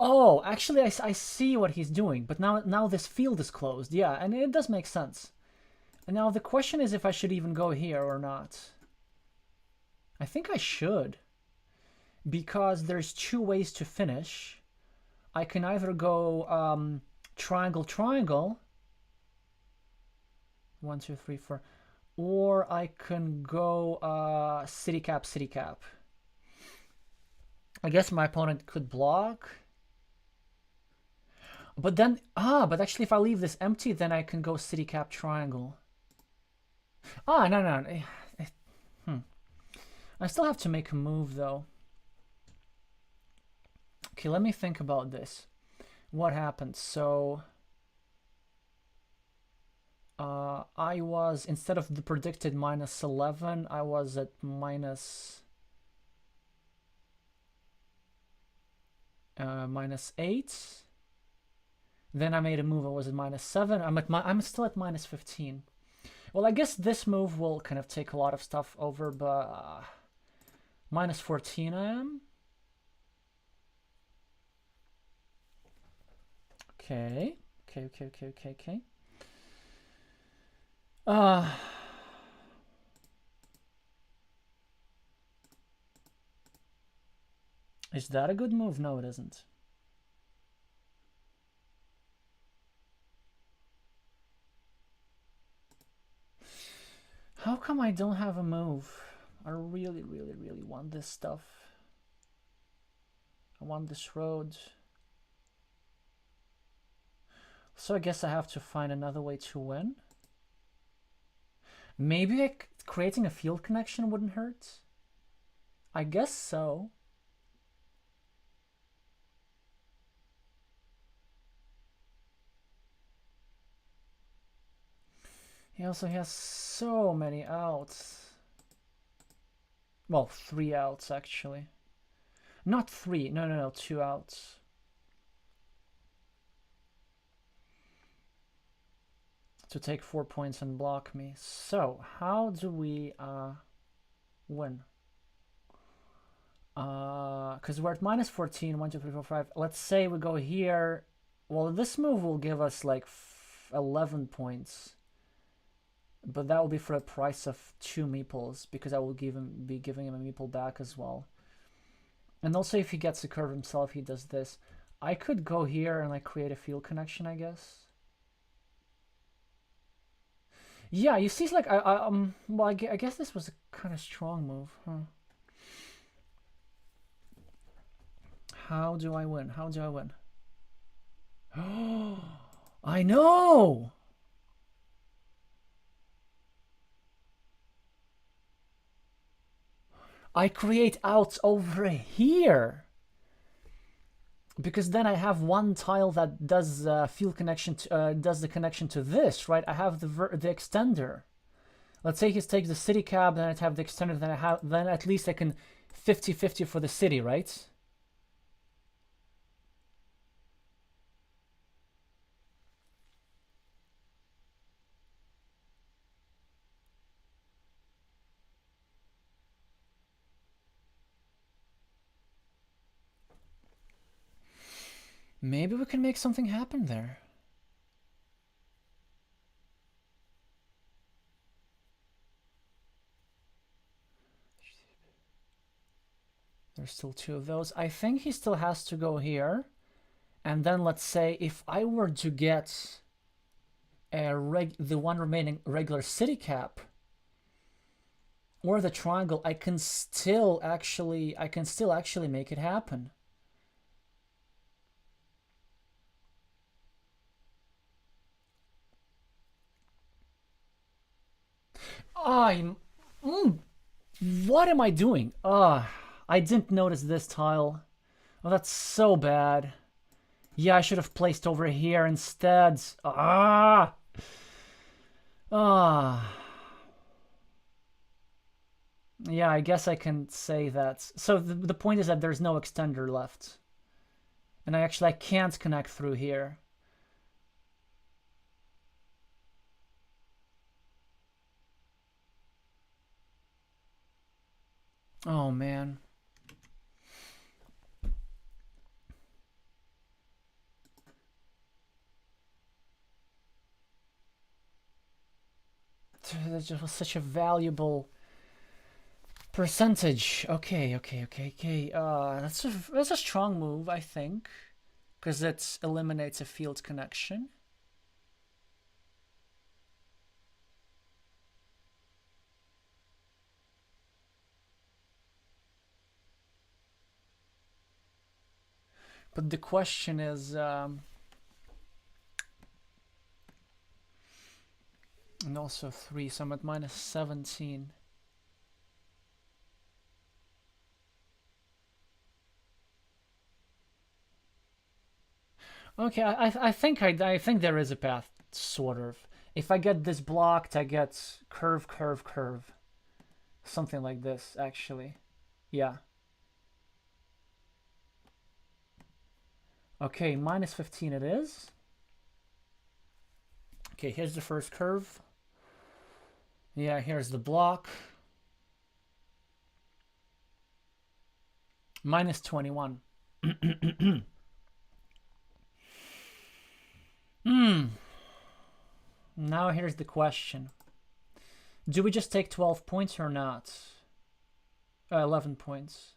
A: oh, actually, I see what he's doing, but now this field is closed. Yeah, and it does make sense. And now the question is if I should even go here or not. I think I should, because there's two ways to finish. I can either go triangle, triangle. 1, 2, 3, 4. Or I can go city cap, city cap. I guess my opponent could block. But then, but actually if I leave this empty, then I can go city cap triangle. No. I still have to make a move though. Okay, let me think about this. What happened? So I was, instead of the predicted -11, I was at -8. Then I made a move. I was at -7. I'm still at -15. Well, I guess this move will kind of take a lot of stuff over, but -14 I am. Okay. Is that a good move? No, it isn't. How come I don't have a move? I really, really, really want this stuff. I want this road. So I guess I have to find another way to win. Maybe creating a field connection wouldn't hurt. I guess so. He also has so many outs. Well, 3 outs actually. Not 3. No, no, no. 2 outs. To take 4 points and block me. So, how do we win? Because we're at minus 14. 1, 2, 3, 4, 5. Let's say we go here. Well, this move will give us like 11 points. But that will be for the price of 2 meeples, because I will be giving him a meeple back as well. And also, if he gets the curve himself, he does this. I could go here and like create a field connection, I guess. Yeah, you see, it's like well, I guess this was a kind of strong move, huh? How do I win? How do I win? Oh, I know. I create outs over here. Because then I have one tile that does field connection to, does the connection to this, right? I have the extender. Let's say he takes the city cab, then I'd have the extender, then at least I can 50-50 for the city, right? Maybe we can make something happen there. There's still 2 of those. I think he still has to go here. And then let's say if I were to get the one remaining regular city cap or the triangle, I can still actually make it happen. What am I doing? I didn't notice this tile. Oh, that's so bad. Yeah, I should have placed over here instead. Yeah, I guess I can say that. So the point is that there's no extender left. And I can't connect through here. Oh, man. That just was such a valuable percentage. Okay. That's a strong move, I think, because it eliminates a field connection. But the question is, and also 3, so I'm at minus 17. Okay, I think there is a path, sort of. If I get this blocked, I get curve. Something like this, actually. Yeah. Okay, minus 15 it is. Okay, here's the first curve. Yeah, here's the block. Minus 21. Now here's the question. Do we just take 12 points or not? 11 points.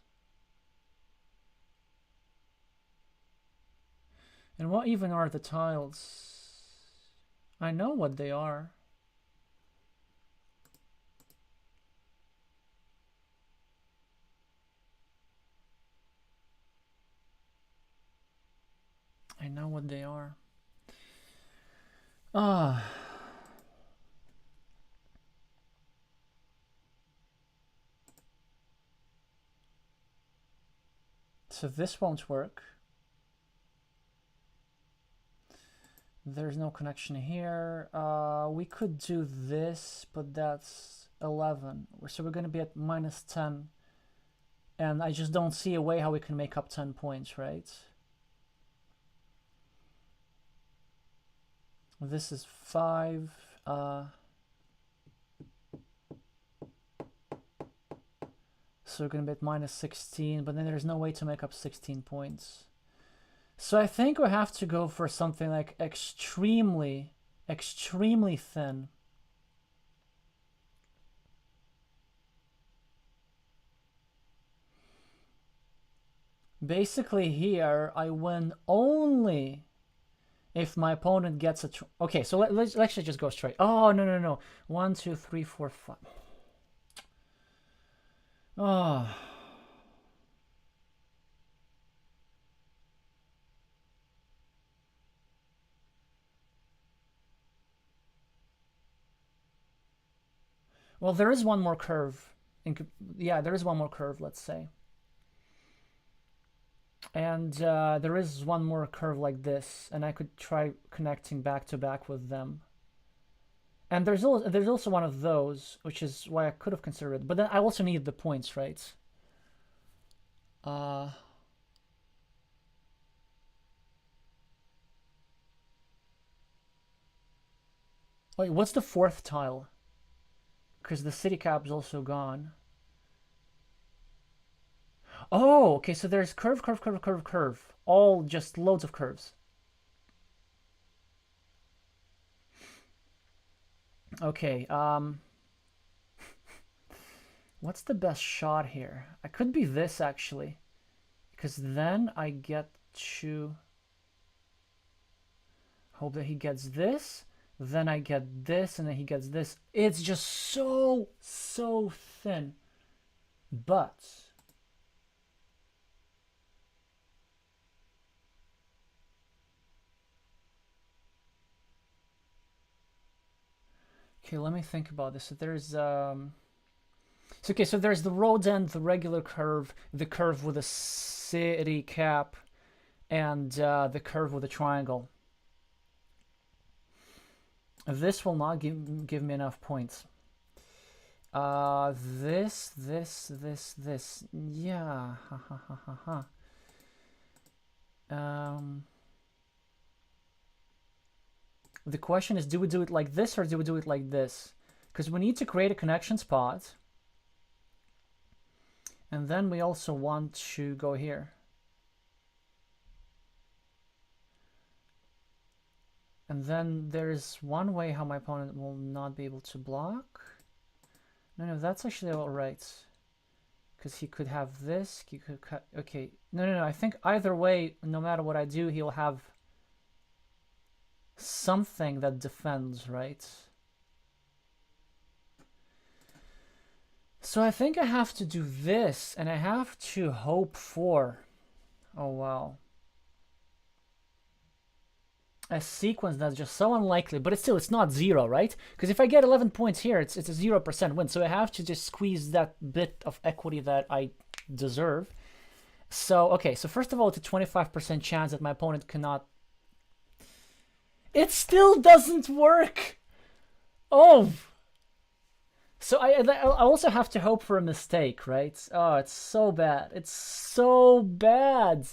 A: And what even are the tiles? I know what they are. I know what they are. So this won't work. There's no connection here. We could do this, but that's 11. So we're going to be at minus 10. And I just don't see a way how we can make up 10 points, right? This is 5. So we're going to be at minus 16, but then there's no way to make up 16 points. So I think we have to go for something like extremely, extremely thin. Basically here, I win only if my opponent gets a... Okay, so let's just go straight. Oh, no. 1, 2, 3, 4, 5. Oh. Well, there is one more curve. Yeah, there is one more curve, let's say. And there is one more curve like this, and I could try connecting back to back with them. And there's also one of those, which is why I could have considered it. But then I also need the points, right? Wait, what's the fourth tile? Because the city cap is also gone. Oh, okay, so there's curve. All just loads of curves. Okay, what's the best shot here? I could be this, actually. Because then I get to hope that he gets this. Then I get this, and then he gets this. It's just so thin. But... Okay, let me think about this. So there's so there's the road end, the regular curve, the curve with a city cap, and the curve with a triangle. This will not give me enough points. This. Yeah. The question is, do we do it like this or do we do it like this? Because we need to create a connection spot. And then we also want to go here. And then there's one way how my opponent will not be able to block. No, that's actually all right. Because he could have this, he could cut, okay. No, I think either way, no matter what I do, he'll have something that defends, right? So I think I have to do this, and I have to hope for... Oh, wow. A sequence that's just so unlikely, but it's not 0, right? Because if I get 11 points here, it's a 0% win. So I have to just squeeze that bit of equity that I deserve. So, okay, so first of all, it's a 25% chance that my opponent cannot... It still doesn't work! Oh! So I also have to hope for a mistake, right? Oh, it's so bad. It's so bad!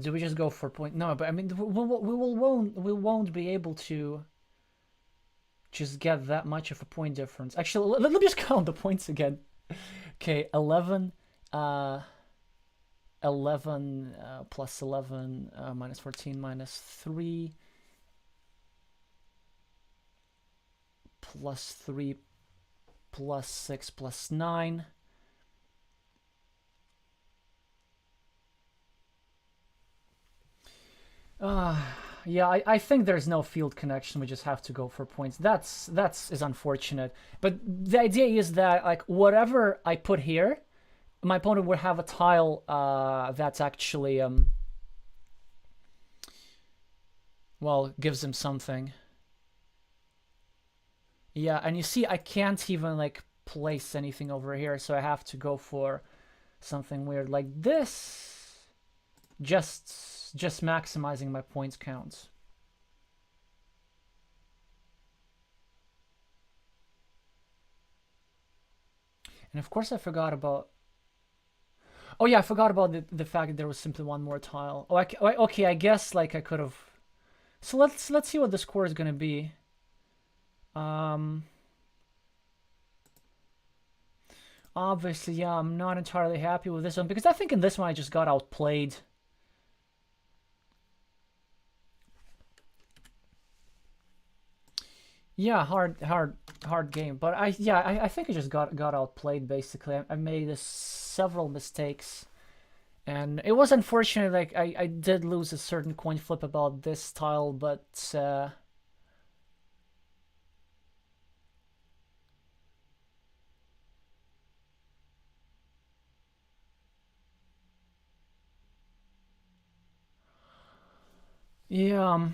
A: Do we just go for point? No, but I mean, we won't be able to just get that much of a point difference. Actually, let me just count the points again. Okay, 11, 11 plus 11 minus 14 minus 3 plus 3 plus 6 plus 9. Yeah, I think there's no field connection. We just have to go for points. That's is unfortunate. But the idea is that, like, whatever I put here, my opponent will have a tile that's actually well, gives him something. Yeah, and you see I can't even like place anything over here, so I have to go for something weird like this. Just maximizing my points counts. And of course I forgot about... Oh yeah, I forgot about the fact that there was simply one more tile. Oh, okay, I guess like I could have... So let's see what the score is gonna be. Obviously, yeah, I'm not entirely happy with this one because I think in this one I just got outplayed. Yeah, hard game, but I think I just got outplayed basically. I made several mistakes, and it was unfortunate. Like I did lose a certain coin flip about this tile, but yeah.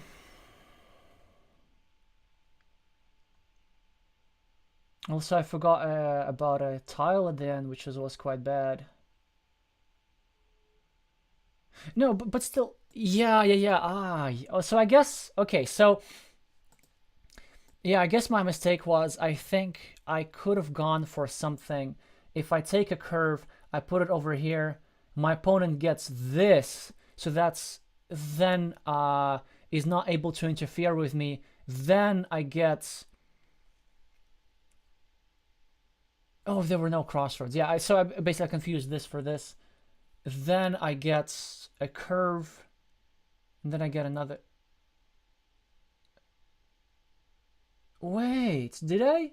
A: Also, I forgot about a tile at the end, which was quite bad. No, but still, yeah. So I guess okay. So yeah, I guess my mistake was I think I could have gone for something. If I take a curve, I put it over here. My opponent gets this, so that's then is not able to interfere with me. Then I get... Oh, there were no crossroads. Yeah, so I basically confused this for this. Then I get a curve, and then I get another... Wait, did I?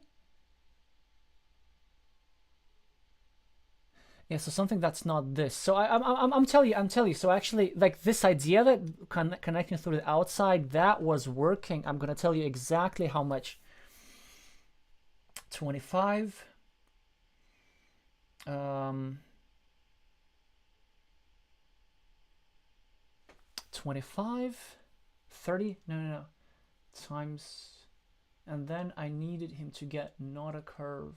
A: Yeah, so something that's not this. So I'm telling you. So actually, like this idea that connecting through the outside, that was working. I'm gonna tell you exactly how much. 25. 25, 30. No. Times, and then I needed him to get not a curve.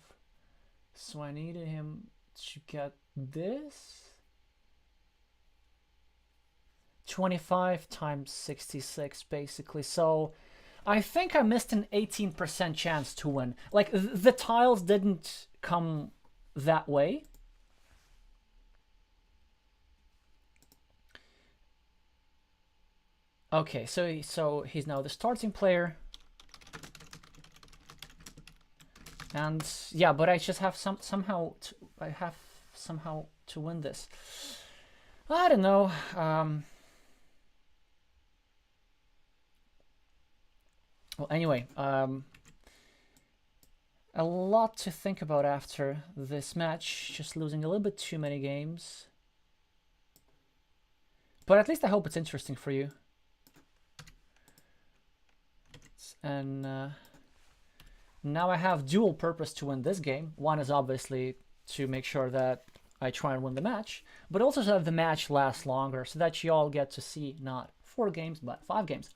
A: So I needed him to get this. 25 times 66 basically. So I think I missed an 18% chance to win. Like the tiles didn't come that way. Okay, so he's now the starting player. And yeah, but I just have somehow to win this. I don't know. Well, anyway, a lot to think about after this match. Just losing a little bit too many games. But at least I hope it's interesting for you. And now I have dual purpose to win this game. One is obviously to make sure that I try and win the match, but also so that the match lasts longer, so that you all get to see not 4 games, but 5 games.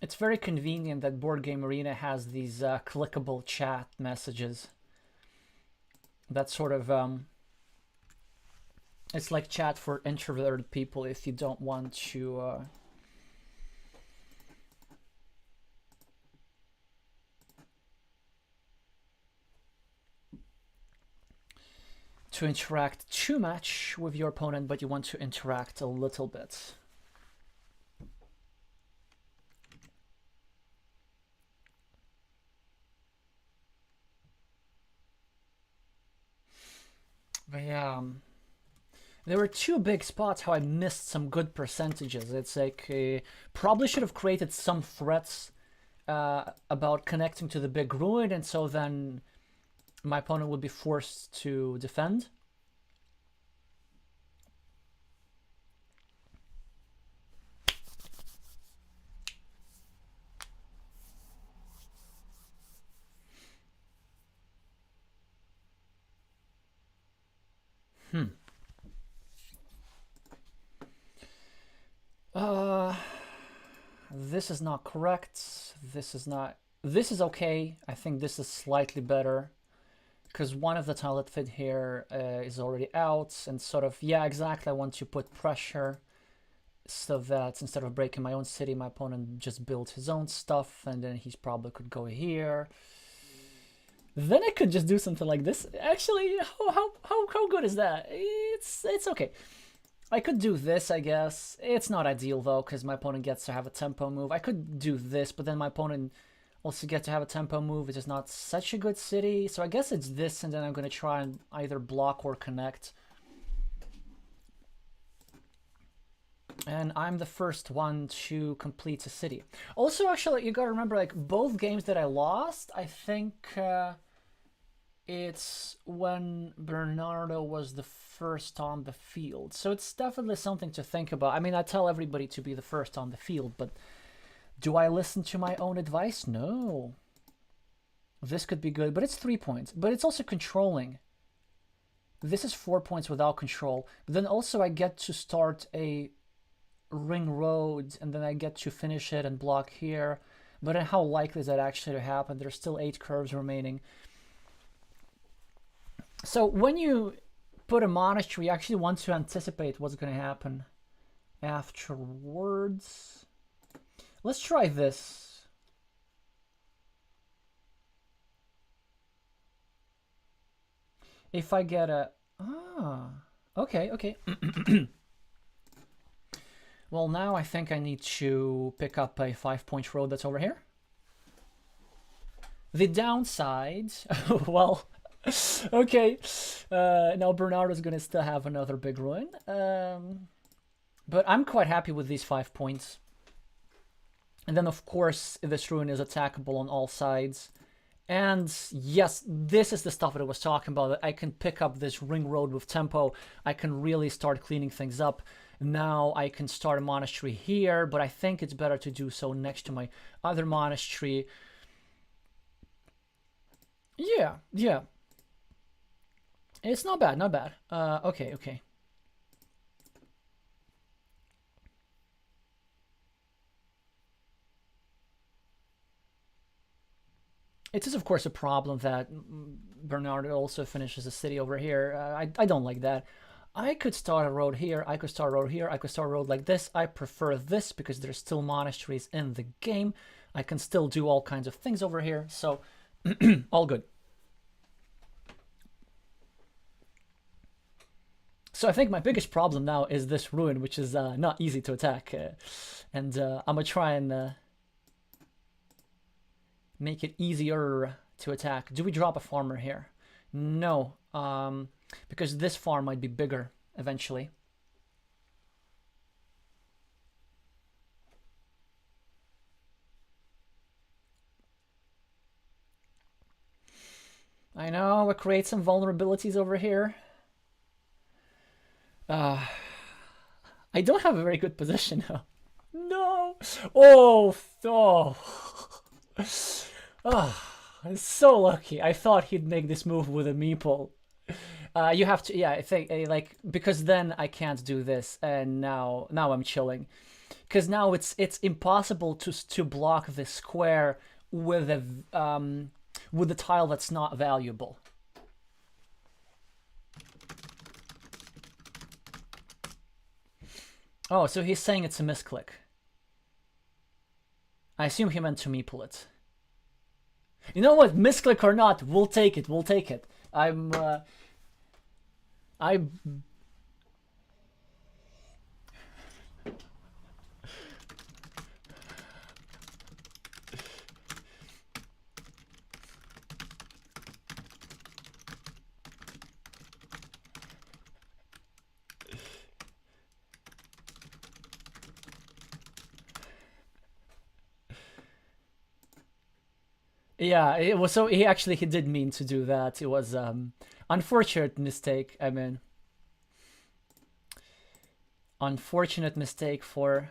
A: It's very convenient that Board Game Arena has these clickable chat messages. That sort of it's like chat for introverted people if you don't want to interact too much with your opponent, but you want to interact a little bit. But yeah, there were 2 big spots how I missed some good percentages. It's like probably should have created some threats about connecting to the big ruin, and so then my opponent would be forced to defend. Hmm. Uh, this is not correct. This is not. This is okay. I think this is slightly better because one of the tile that fit here is already out, and sort of, yeah, exactly. I want to put pressure so that instead of breaking my own city, my opponent just built his own stuff, and then he's probably could go here. Then I could just do something like this. Actually, how good is that? It's okay. I could do this, I guess. It's not ideal though, because my opponent gets to have a tempo move. I could do this, but then my opponent also gets to have a tempo move, which is not such a good city. So I guess it's this, and then I'm gonna try and either block or connect. And I'm the first one to complete a city. Also, actually, you gotta remember, like, both games that I lost, I think it's when Bernardo was the first on the field. So it's definitely something to think about. I mean, I tell everybody to be the first on the field, but do I listen to my own advice? No. This could be good, but it's 3 points. But it's also controlling. This is 4 points without control. But then also I get to start a ring road, and then I get to finish it and block here. But how likely is that actually to happen? There's still 8 curves remaining. So when you put a monastery, you actually want to anticipate what's going to happen afterwards. Let's try this. If I get a... okay, okay. Well, now I think I need to pick up a 5-point road that's over here. The downside... well... okay, now Bernardo's gonna still have another big ruin, but I'm quite happy with these 5 points. And then of course this ruin is attackable on all sides, and yes, this is the stuff that I was talking about. I can pick up this ring road with tempo. I can really start cleaning things up. Now I can start a monastery here, but I think it's better to do so next to my other monastery. Yeah. It's not bad, not bad. Okay. It is, of course, a problem that Bernardo also finishes a city over here. I don't like that. I could start a road here, I could start a road here, I could start a road like this. I prefer this because there's still monasteries in the game. I can still do all kinds of things over here, so all good. So I think my biggest problem now is this ruin, which is not easy to attack. And I'm going to try and make it easier to attack. Do we drop a farmer here? No, because this farm might be bigger eventually. I know, we create some vulnerabilities over here. I don't have a very good position now. No! Oh! I'm so lucky. I thought he'd make this move with a meeple. You have to, yeah, I think, like, because then I can't do this, and now I'm chilling. Because now it's impossible to block the square with the tile that's not valuable. Oh, so he's saying it's a misclick. I assume he meant to meeple it. You know what? Misclick or not, we'll take it. We'll take it. Yeah, it was, so he did mean to do that. It was unfortunate mistake. I mean, unfortunate mistake for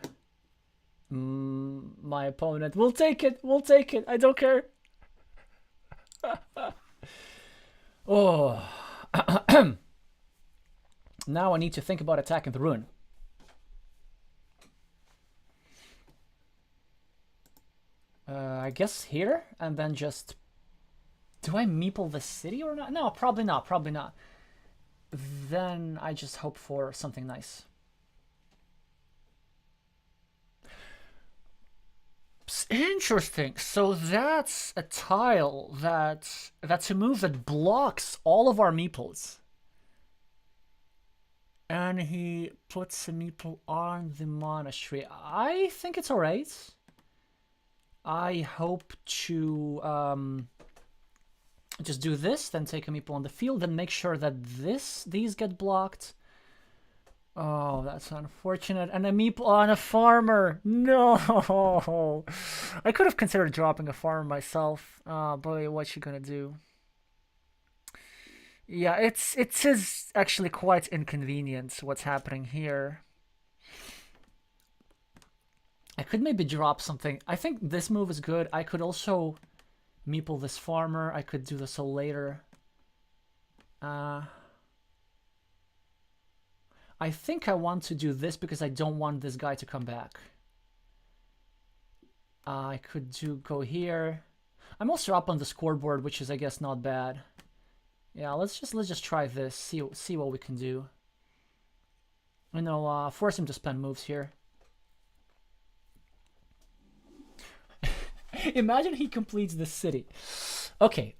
A: my opponent. We'll take it. We'll take it. I don't care. Oh. Now I need to think about attacking the ruin. I guess here, and then just... Do I meeple the city or not? No, probably not, probably not. Then I just hope for something nice. Interesting. So that's a tile that's a move that blocks all of our meeples. And he puts a meeple on the monastery. I think it's alright. I hope to just do this, then take a meeple on the field, then make sure that these get blocked. Oh, that's unfortunate. And a meeple on a farmer. No. I could have considered dropping a farmer myself. Oh boy, what you gonna do? Yeah, it is actually quite inconvenient what's happening here. I could maybe drop something. I think this move is good. I could also meeple this farmer. I could do this all later. I think I want to do this because I don't want this guy to come back. I could go here. I'm also up on the scoreboard, which is, I guess, not bad. Yeah, let's just try this. See what we can do. You know, force him to spend moves here. Imagine he completes the city. Okay.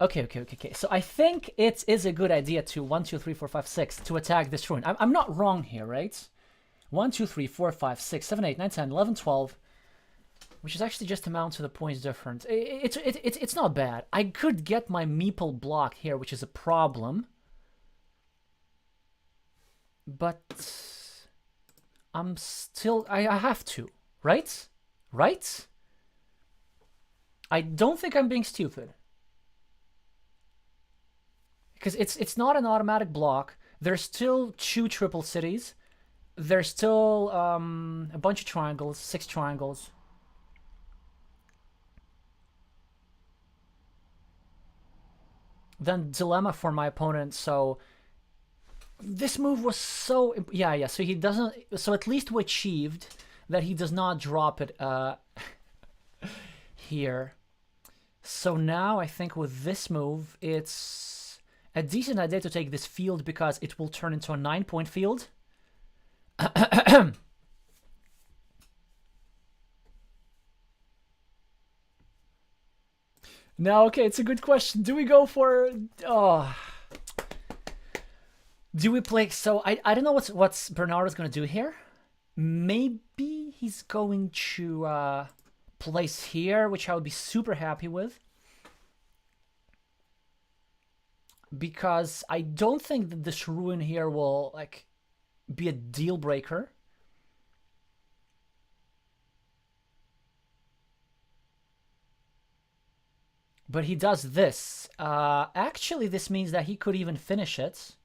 A: So I think it is a good idea to 1, 2, 3, 4, 5, 6 to attack this ruin. I'm not wrong here, right? 1, 2, 3, 4, 5, 6, 7, 8, 9, 10, 11, 12, which is actually just amount to the points difference. It's not bad. I could get my meeple block here, which is a problem, but I'm still I have to, right? Right? I don't think I'm being stupid. Because it's not an automatic block. There's still 2 triple cities. There's still a bunch of triangles, 6 triangles. Then dilemma for my opponent, so this move was so... Yeah, so he doesn't... So at least we achieved that he does not drop it here. So now I think with this move, it's a decent idea to take this field because it will turn into a 9-point field. Now, okay, it's a good question. Do we go for... Oh... Do we play... So I don't know what's Bernardo's going to do here. Maybe he's going to... place here, which I would be super happy with, because I don't think that this ruin here will like be a deal breaker. But he does this. Actually, this means that he could even finish it,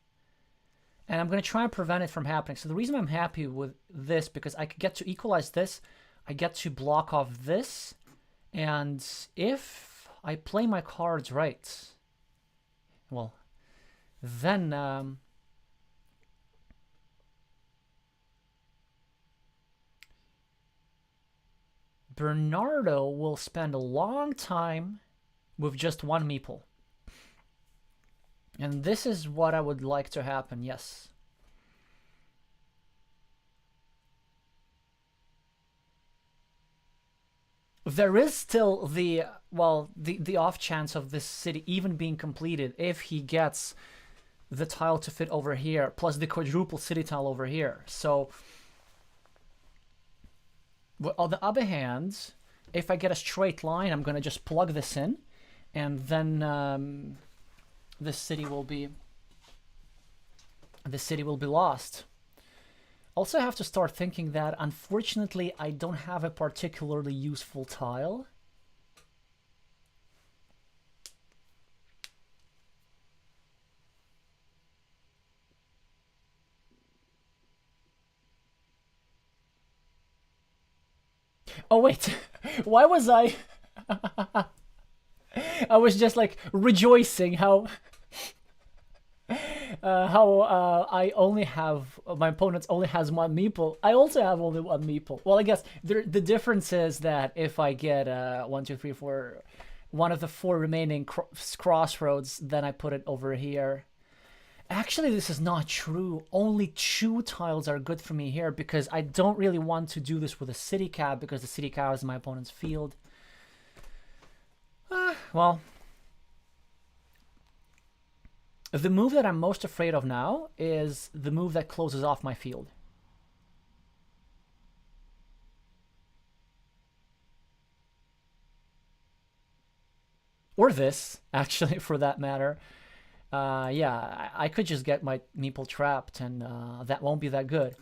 A: and I'm going to try and prevent it from happening. So the reason I'm happy with this, because I could get to equalize this, I get to block off this, and if I play my cards right, well, then Bernardo will spend a long time with just 1 meeple. And this is what I would like to happen, yes. There is still the off chance of this city even being completed if he gets the tile to fit over here, plus the quadruple city tile over here. So, but on the other hand, if I get a straight line, I'm gonna just plug this in, and then the city will be lost. Also, I have to start thinking that, unfortunately, I don't have a particularly useful tile. Oh, wait. Why was I... I was just, like, rejoicing how... how I only have my opponent only has one meeple. I also have only one meeple. Well, I guess the difference is that if I get 1, 2, 3, 4, one of the 4 remaining crossroads, then I put it over here. Actually, this is not true. Only 2 tiles are good for me here because I don't really want to do this with a city cap because the city cap is my opponent's field. Well, the move that I'm most afraid of now is the move that closes off my field. Or this, actually, for that matter. Yeah, I could just get my meeple trapped, and that won't be that good.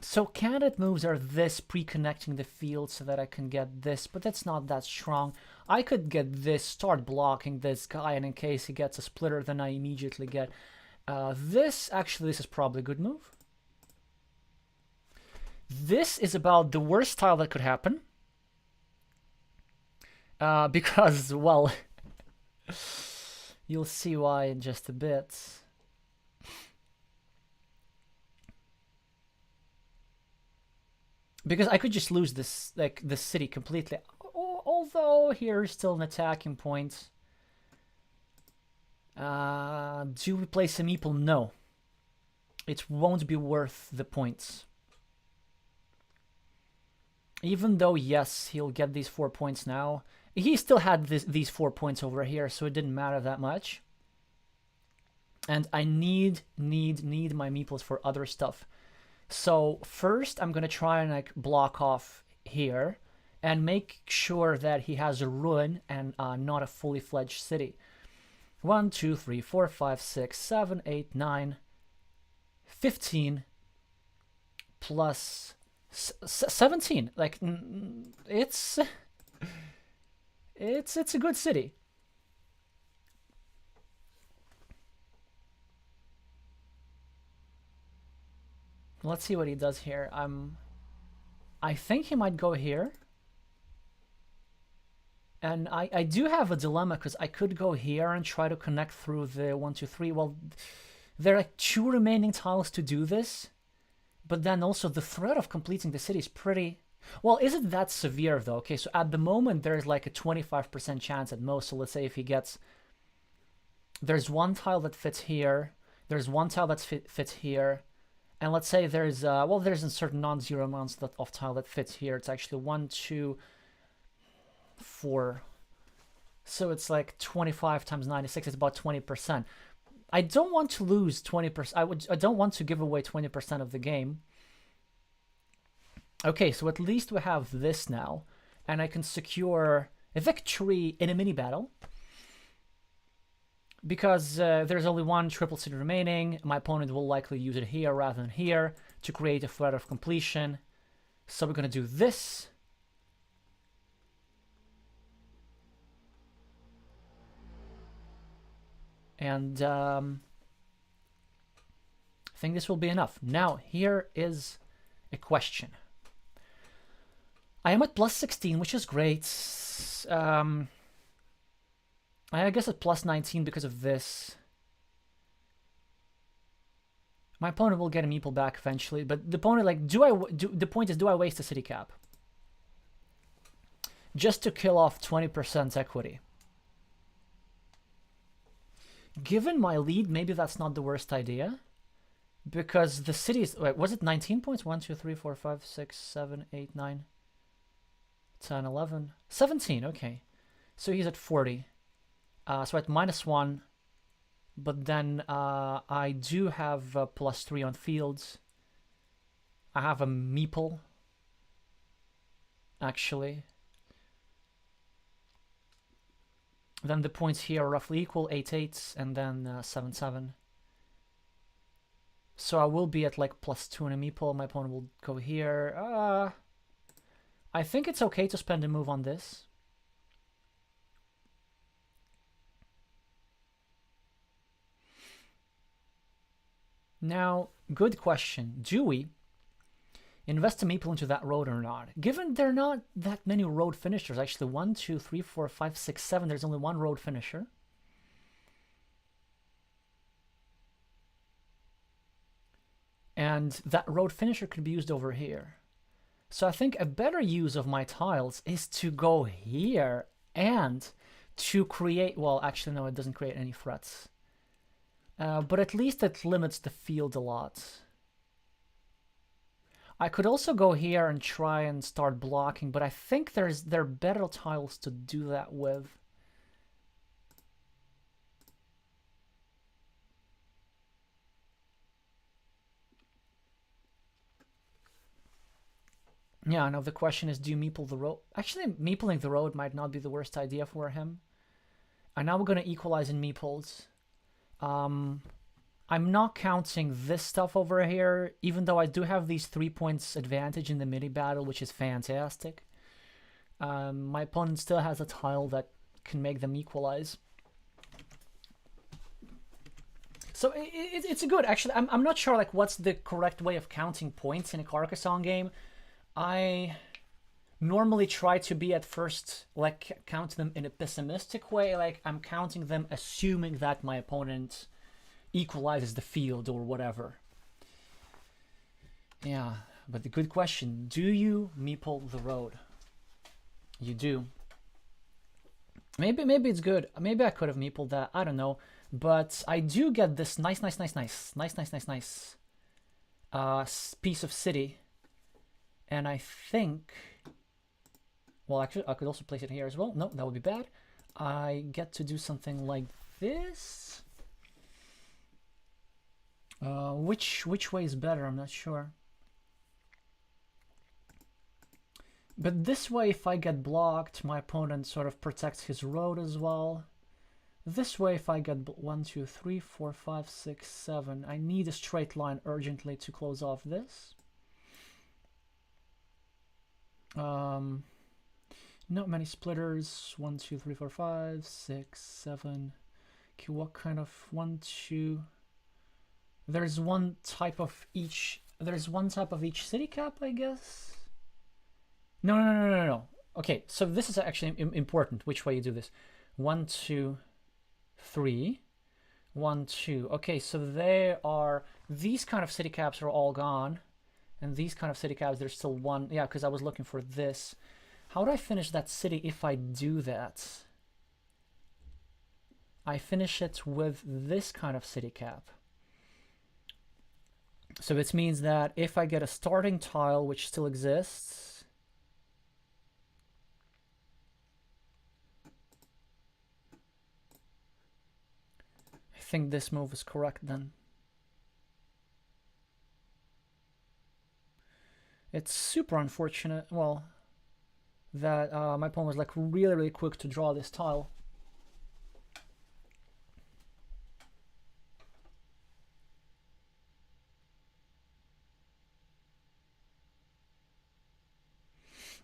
A: So candidate moves are this, pre-connecting the field so that I can get this, but that's not that strong. I could get this, start blocking this guy, and in case he gets a splitter, then I immediately get this. Actually, this is probably a good move. This is about the worst tile that could happen. Because, well, you'll see why in just a bit. Because I could just lose this, like, this city completely. Although here's still an attacking point. Do we place a meeple? No. It won't be worth the points. Even though, yes, he'll get these 4 points now. He still had these 4 points over here, so it didn't matter that much. And I need my meeples for other stuff. So first, I'm gonna try and like block off here and make sure that he has a ruin and not a fully fledged city. 1, 2, 3, 4, 5, 6, 7, 8, 9, 15 plus 17. Like it's a good city. Let's see what he does here. I think he might go here. And I do have a dilemma because I could go here and try to connect through the 1, 2, 3. Well, there are like 2 remaining tiles to do this. But then also the threat of completing the city is pretty... Well, is it that severe though? Okay, so at the moment there's like a 25% chance at most. So let's say if he gets... There's 1 tile that fits here. There's 1 tile that fits here. And let's say there's, well, there's a certain non-zero amounts of tile that fits here. It's actually 1, 2, 4. So it's like 25 times 96 is about 20%. I don't want to lose 20%. I don't want to give away 20% of the game. Okay, so at least we have this now. And I can secure a victory in a mini battle. Because there's only 1 triple city remaining, my opponent will likely use it here rather than here to create a threat of completion. So we're going to do this. And I think this will be enough. Now, here is a question. I am at plus 16, which is great. I guess at plus 19 because of this. My opponent will get a meeple back eventually, but the opponent, like, the point is, do I waste a city cap? Just to kill off 20% equity. Given my lead, maybe that's not the worst idea. Because the cities, wait, was it 19 points? 1, 2, 3, 4, 5, 6, 7, 8, 9, 10, 11, 17, okay. So he's at 40. So at -1, but then I do have +3 on fields. I have a meeple, actually. Then the points here are roughly equal, 8, 8, and then 7, 7. So I will be at like +2 in a meeple. My opponent will go here. I think it's okay to spend a move on this. Now, good question. Do we invest a meeple into that road or not? Given there are not that many road finishers, actually 1, 2, 3, 4, 5, 6, 7, there's only 1 road finisher. And that road finisher could be used over here. So I think a better use of my tiles is to go here and to create, well, actually, no, it doesn't create any threats. But at least it limits the field a lot. I could also go here and try and start blocking, but I think there are better tiles to do that with. Yeah, now the question is, do you meeple the road? Actually, meepling the road might not be the worst idea for him. And now we're going to equalize in meeples. I'm not counting this stuff over here, even though I do have these 3 points advantage in the mini battle, which is fantastic. My opponent still has a tile that can make them equalize. So it's a good, actually, I'm not sure like what's the correct way of counting points in a Carcassonne game. I normally try to be at first like count them in a pessimistic way, like I'm counting them assuming that my opponent equalizes the field or whatever. Yeah, but the good question, do you meeple the road? You do. Maybe it's good. Maybe I could have meepled that, I don't know. But I do get this nice piece of city. And I think, well, actually, I could also place it here as well. No, that would be bad. I get to do something like this. Which way is better? I'm not sure. But this way, if I get blocked, my opponent sort of protects his road as well. This way, if I get 1, 2, 3, 4, 5, 6, 7, I need a straight line urgently to close off this. Not many splitters. 1, 2, 3, 4, 5, 6, 7. Okay, what kind of 1, 2? There's one type of each. There's one type of each city cap, I guess. No. Okay, so this is actually important. Which way you do this? 1, 2, 3. 1, 2. Okay, so there are these kind of city caps are all gone. And these kind of city caps, there's still one. Yeah, because I was looking for this. How do I finish that city if I do that? I finish it with this kind of city cap. So it means that if I get a starting tile, which still exists, I think this move is correct then. It's super unfortunate, well, that my opponent was like really quick to draw this tile.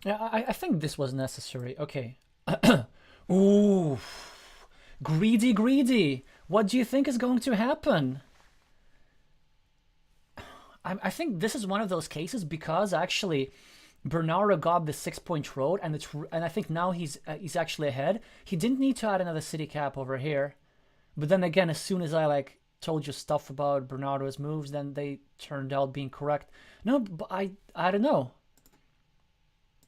A: Yeah, I think this was necessary. Okay. Ooh. Greedy. What do you think is going to happen? I think this is one of those cases because actually Bernardo got the 6-point road and I think now he's actually ahead. He didn't need to add another city cap over here. But then again, as soon as I like told you stuff about Bernardo's moves, then they turned out being correct. No, but I don't know.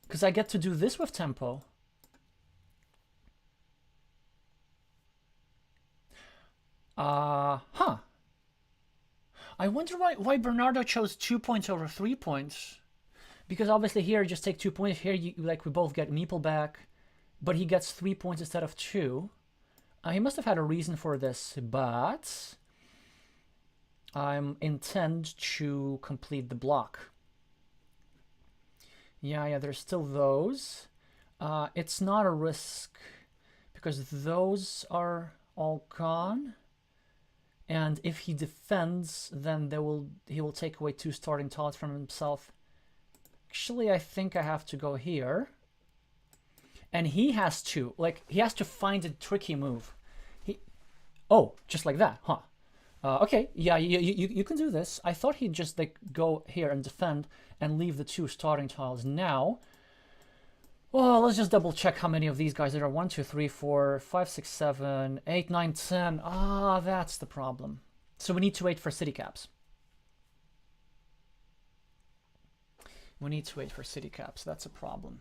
A: Because I get to do this with tempo. Huh. I wonder why Bernardo chose 2 points over 3 points. Because obviously here just take 2 points. Here we both get meeple back, but he gets 3 points instead of 2. He must have had a reason for this, but I intend to complete the block. Yeah, there's still those. It's not a risk because those are all gone. And if he defends, then he will take away 2 starting tiles from himself. Actually, I think I have to go here. And he has to find a tricky move. Oh, just like that, huh? Okay, yeah, you can do this. I thought he'd just like go here and defend and leave the 2 starting tiles now. Well, let's just double check how many of these guys there are. 1, 2, 3, 4, 5, 6, 7, 8, 9, 10. Ah, that's the problem. So we need to wait for city caps. We need to wait for city caps. That's a problem.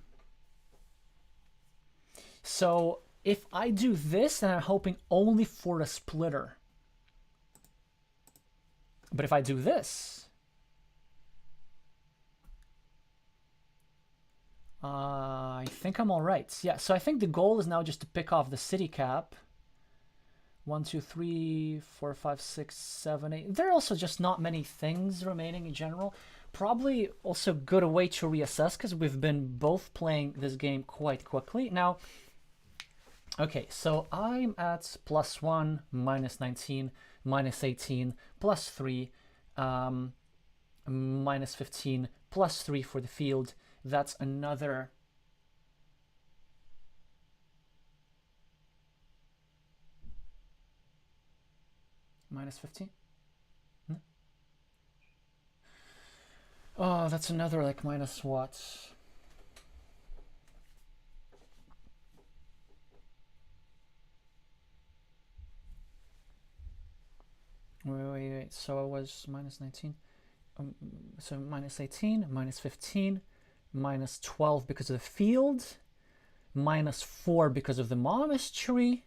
A: So if I do this, then I'm hoping only for a splitter. But if I do this, I think I'm all right. Yeah, so I think the goal is now just to pick off the city cap. 1, 2, 3, 4, 5, 6, 7, 8. There are also just not many things remaining in general. Probably also good a way to reassess because we've been both playing this game quite quickly. Now, okay, so I'm at +1, -19, -18, +3, -15, +3 for the field. That's another -15. Oh, that's another like minus what? Wait. So I was -19. So -18, -15, -12 because of the field, -4 because of the monastery,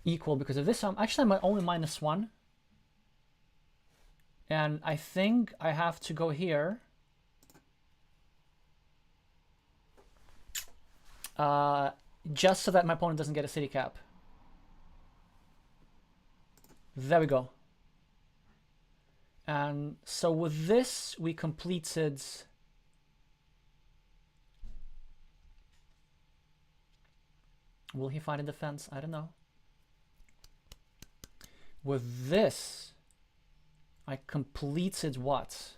A: equal because of this. I'm only -1. And I think I have to go here. Just so that my opponent doesn't get a city cap. There we go. And so with this, we completed... Will he find a defense? I don't know. With this, I completed what?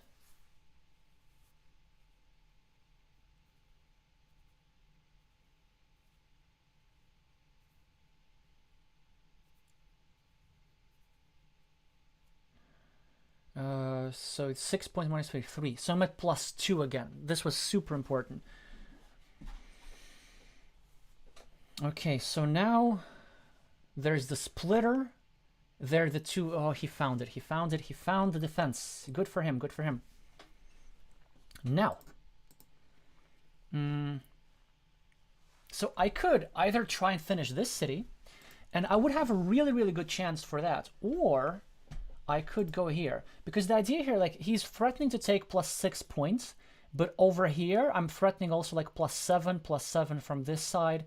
A: So it's 6 points minus 3. So I'm at +2 again. This was super important. Okay, so now there's the splitter. There are the two. Oh, he found it. He found it. He found the defense. Good for him. Good for him. Now. So I could either try and finish this city, and I would have a really, really good chance for that, or I could go here, because the idea here, like, he's threatening to take +6 points, but over here I'm threatening also like +7 from this side,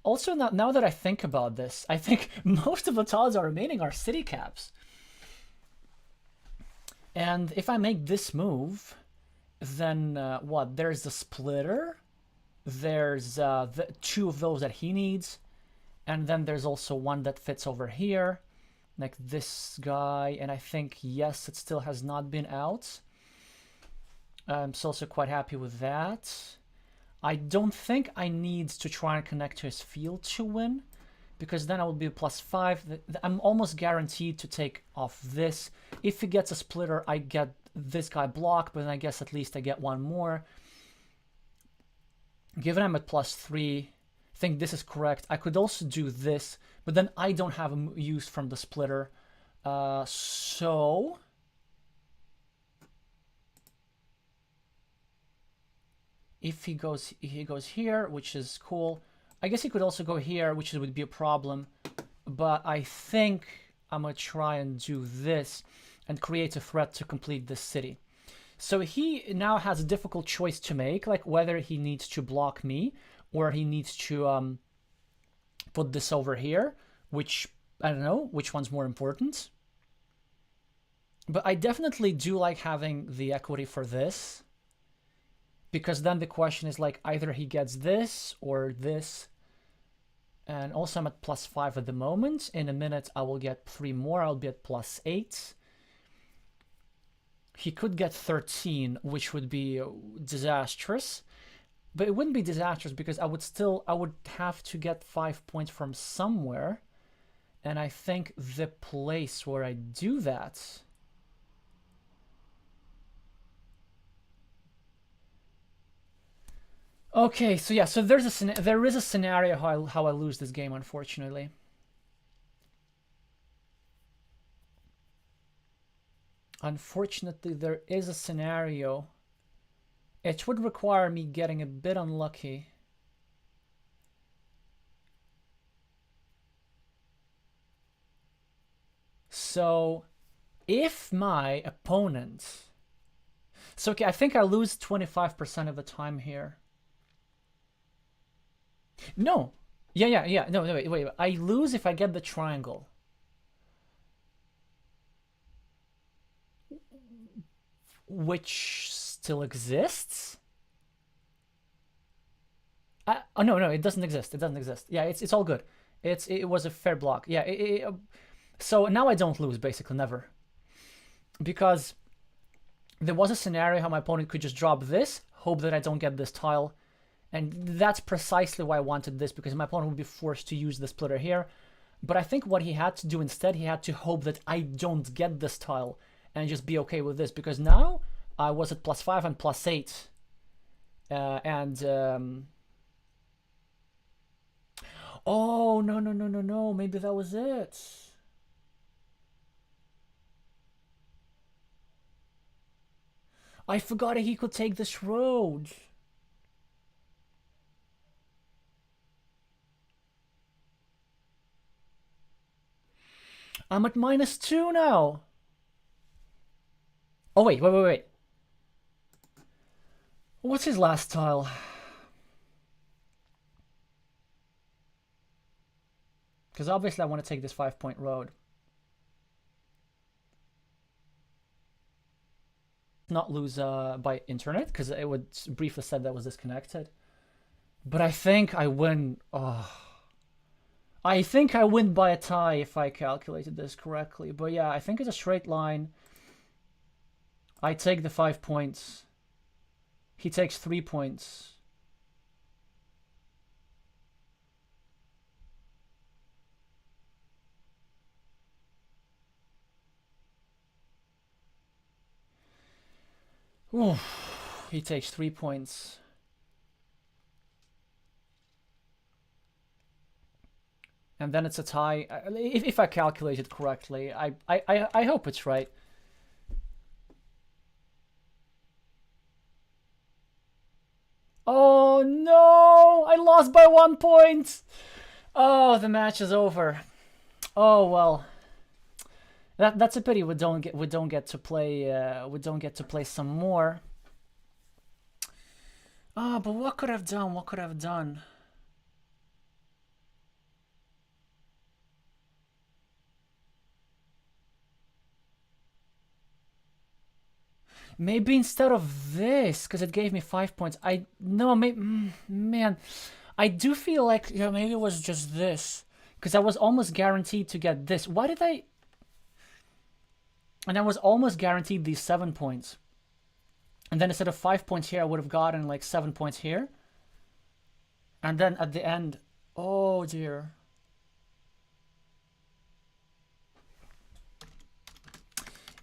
A: also now that I think about this, I think most of the tiles are remaining are city caps, and if I make this move, then what? There's the splitter. There's the 2 of those that he needs, and then there's also one that fits over here, like this guy, and I think, yes, it still has not been out. I'm so also quite happy with that. I don't think I need to try and connect to his field to win, because then I will be +5. I'm almost guaranteed to take off this. If he gets a splitter, I get this guy blocked, but then I guess at least I get one more. Given I'm at +3, I think this is correct. I could also do this, but then I don't have a use from the splitter. So if he goes here, which is cool. I guess he could also go here, which would be a problem. But I think I'm gonna try and do this and create a threat to complete this city. So he now has a difficult choice to make, like whether he needs to block me or he needs to put this over here, which, I don't know, which one's more important. But I definitely do like having the equity for this, because then the question is like either he gets this or this. And also I'm at +5 at the moment. In a minute I will get 3 more, I'll be at +8. He could get 13, which would be disastrous, but it wouldn't be disastrous because I would have to get 5 points from somewhere, and I think the place where I do that Okay, so yeah, so there is a scenario how I lose this game, unfortunately. Unfortunately, there is a scenario. It would require me getting a bit unlucky. So, if my opponent... So, okay, I think I lose 25% of the time here. No. Yeah. No, wait. I lose if I get the triangle. Which still exists? Oh, no, it doesn't exist. It doesn't exist. Yeah, it's all good. It was a fair block. Yeah, so now I don't lose, basically, never. Because there was a scenario how my opponent could just drop this, hope that I don't get this tile, and that's precisely why I wanted this, because my opponent would be forced to use the splitter here. But I think what he had to do instead, he had to hope that I don't get this tile and just be okay with this, because now I was at +5 and +8. Oh, no. Maybe that was it. I forgot he could take this road. I'm at -2 now. Oh, wait. What's his last tile? Because obviously I want to take this 5-point road. Not lose by internet, because it would briefly said that was disconnected. But I think I win. Oh. I think I win by a tie if I calculated this correctly. But yeah, I think it's a straight line. I take the 5 points. He takes 3 points. Ooh, he takes 3 points. And then it's a tie. If I calculated correctly, I hope it's right. Oh no! I lost by 1 point. Oh, the match is over. Oh well. That's a pity. We don't get to play some more. Ah, but what could I've done? What could I've done? Maybe instead of this, because it gave me 5 points. Man, I do feel like maybe it was just this, because I was almost guaranteed to get this. Why did I? And I was almost guaranteed these 7 points. And then instead of 5 points here, I would have gotten like 7 points here. And then at the end, oh dear.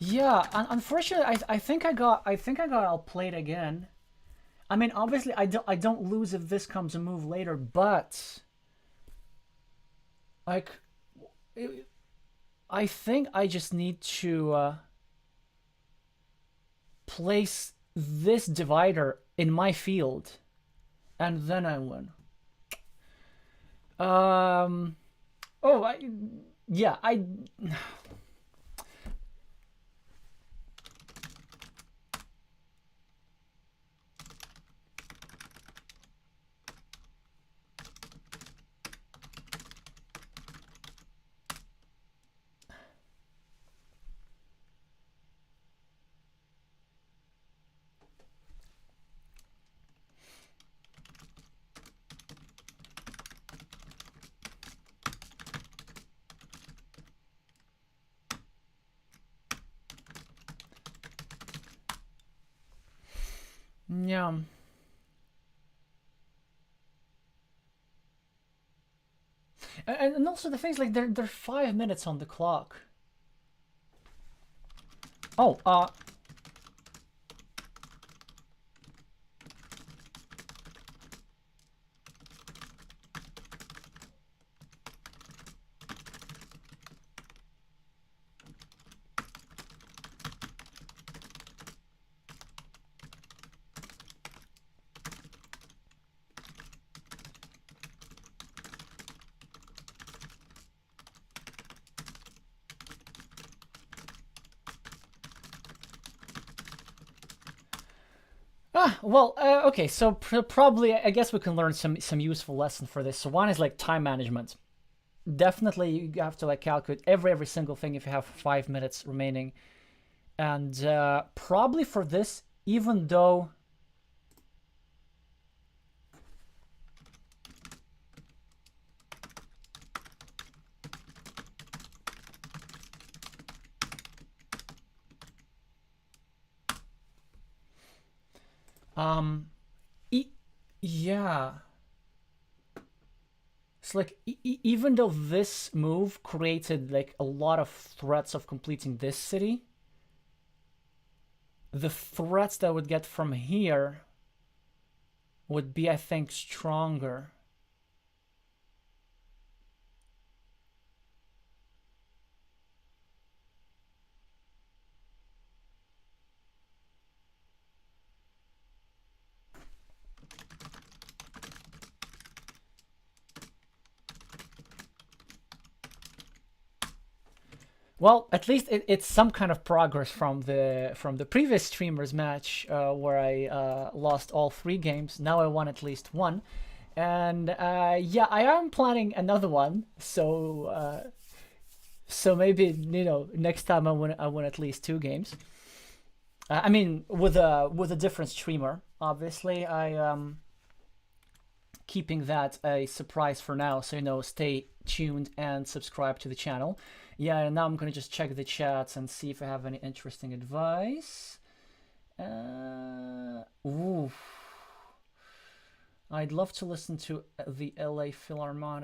A: Yeah, unfortunately, I think I got outplayed again. I mean, obviously, I don't lose if this comes a move later, but like, I think I just need to place this divider in my field, and then I win. Yeah, I. Yeah. And also the things like they're 5 minutes on the clock. Oh, Well, okay, so probably I guess we can learn some useful lesson for this. So one is like time management. Definitely, you have to like calculate every single thing if you have 5 minutes remaining, and probably for this, even though um, yeah, it's like even though this move created like a lot of threats of completing this city, the threats that would get from here would be, I think, stronger. Well, at least it's some kind of progress from the previous streamers match where I lost all 3 games. Now I won at least one, and yeah, I am planning another one. So maybe next time I win at least 2 games. I mean with a different streamer. Obviously, I keeping that a surprise for now. So stay tuned and subscribe to the channel. Yeah, and now I'm gonna just check the chats and see if I have any interesting advice. Ooh, I'd love to listen to the LA Philharmonic.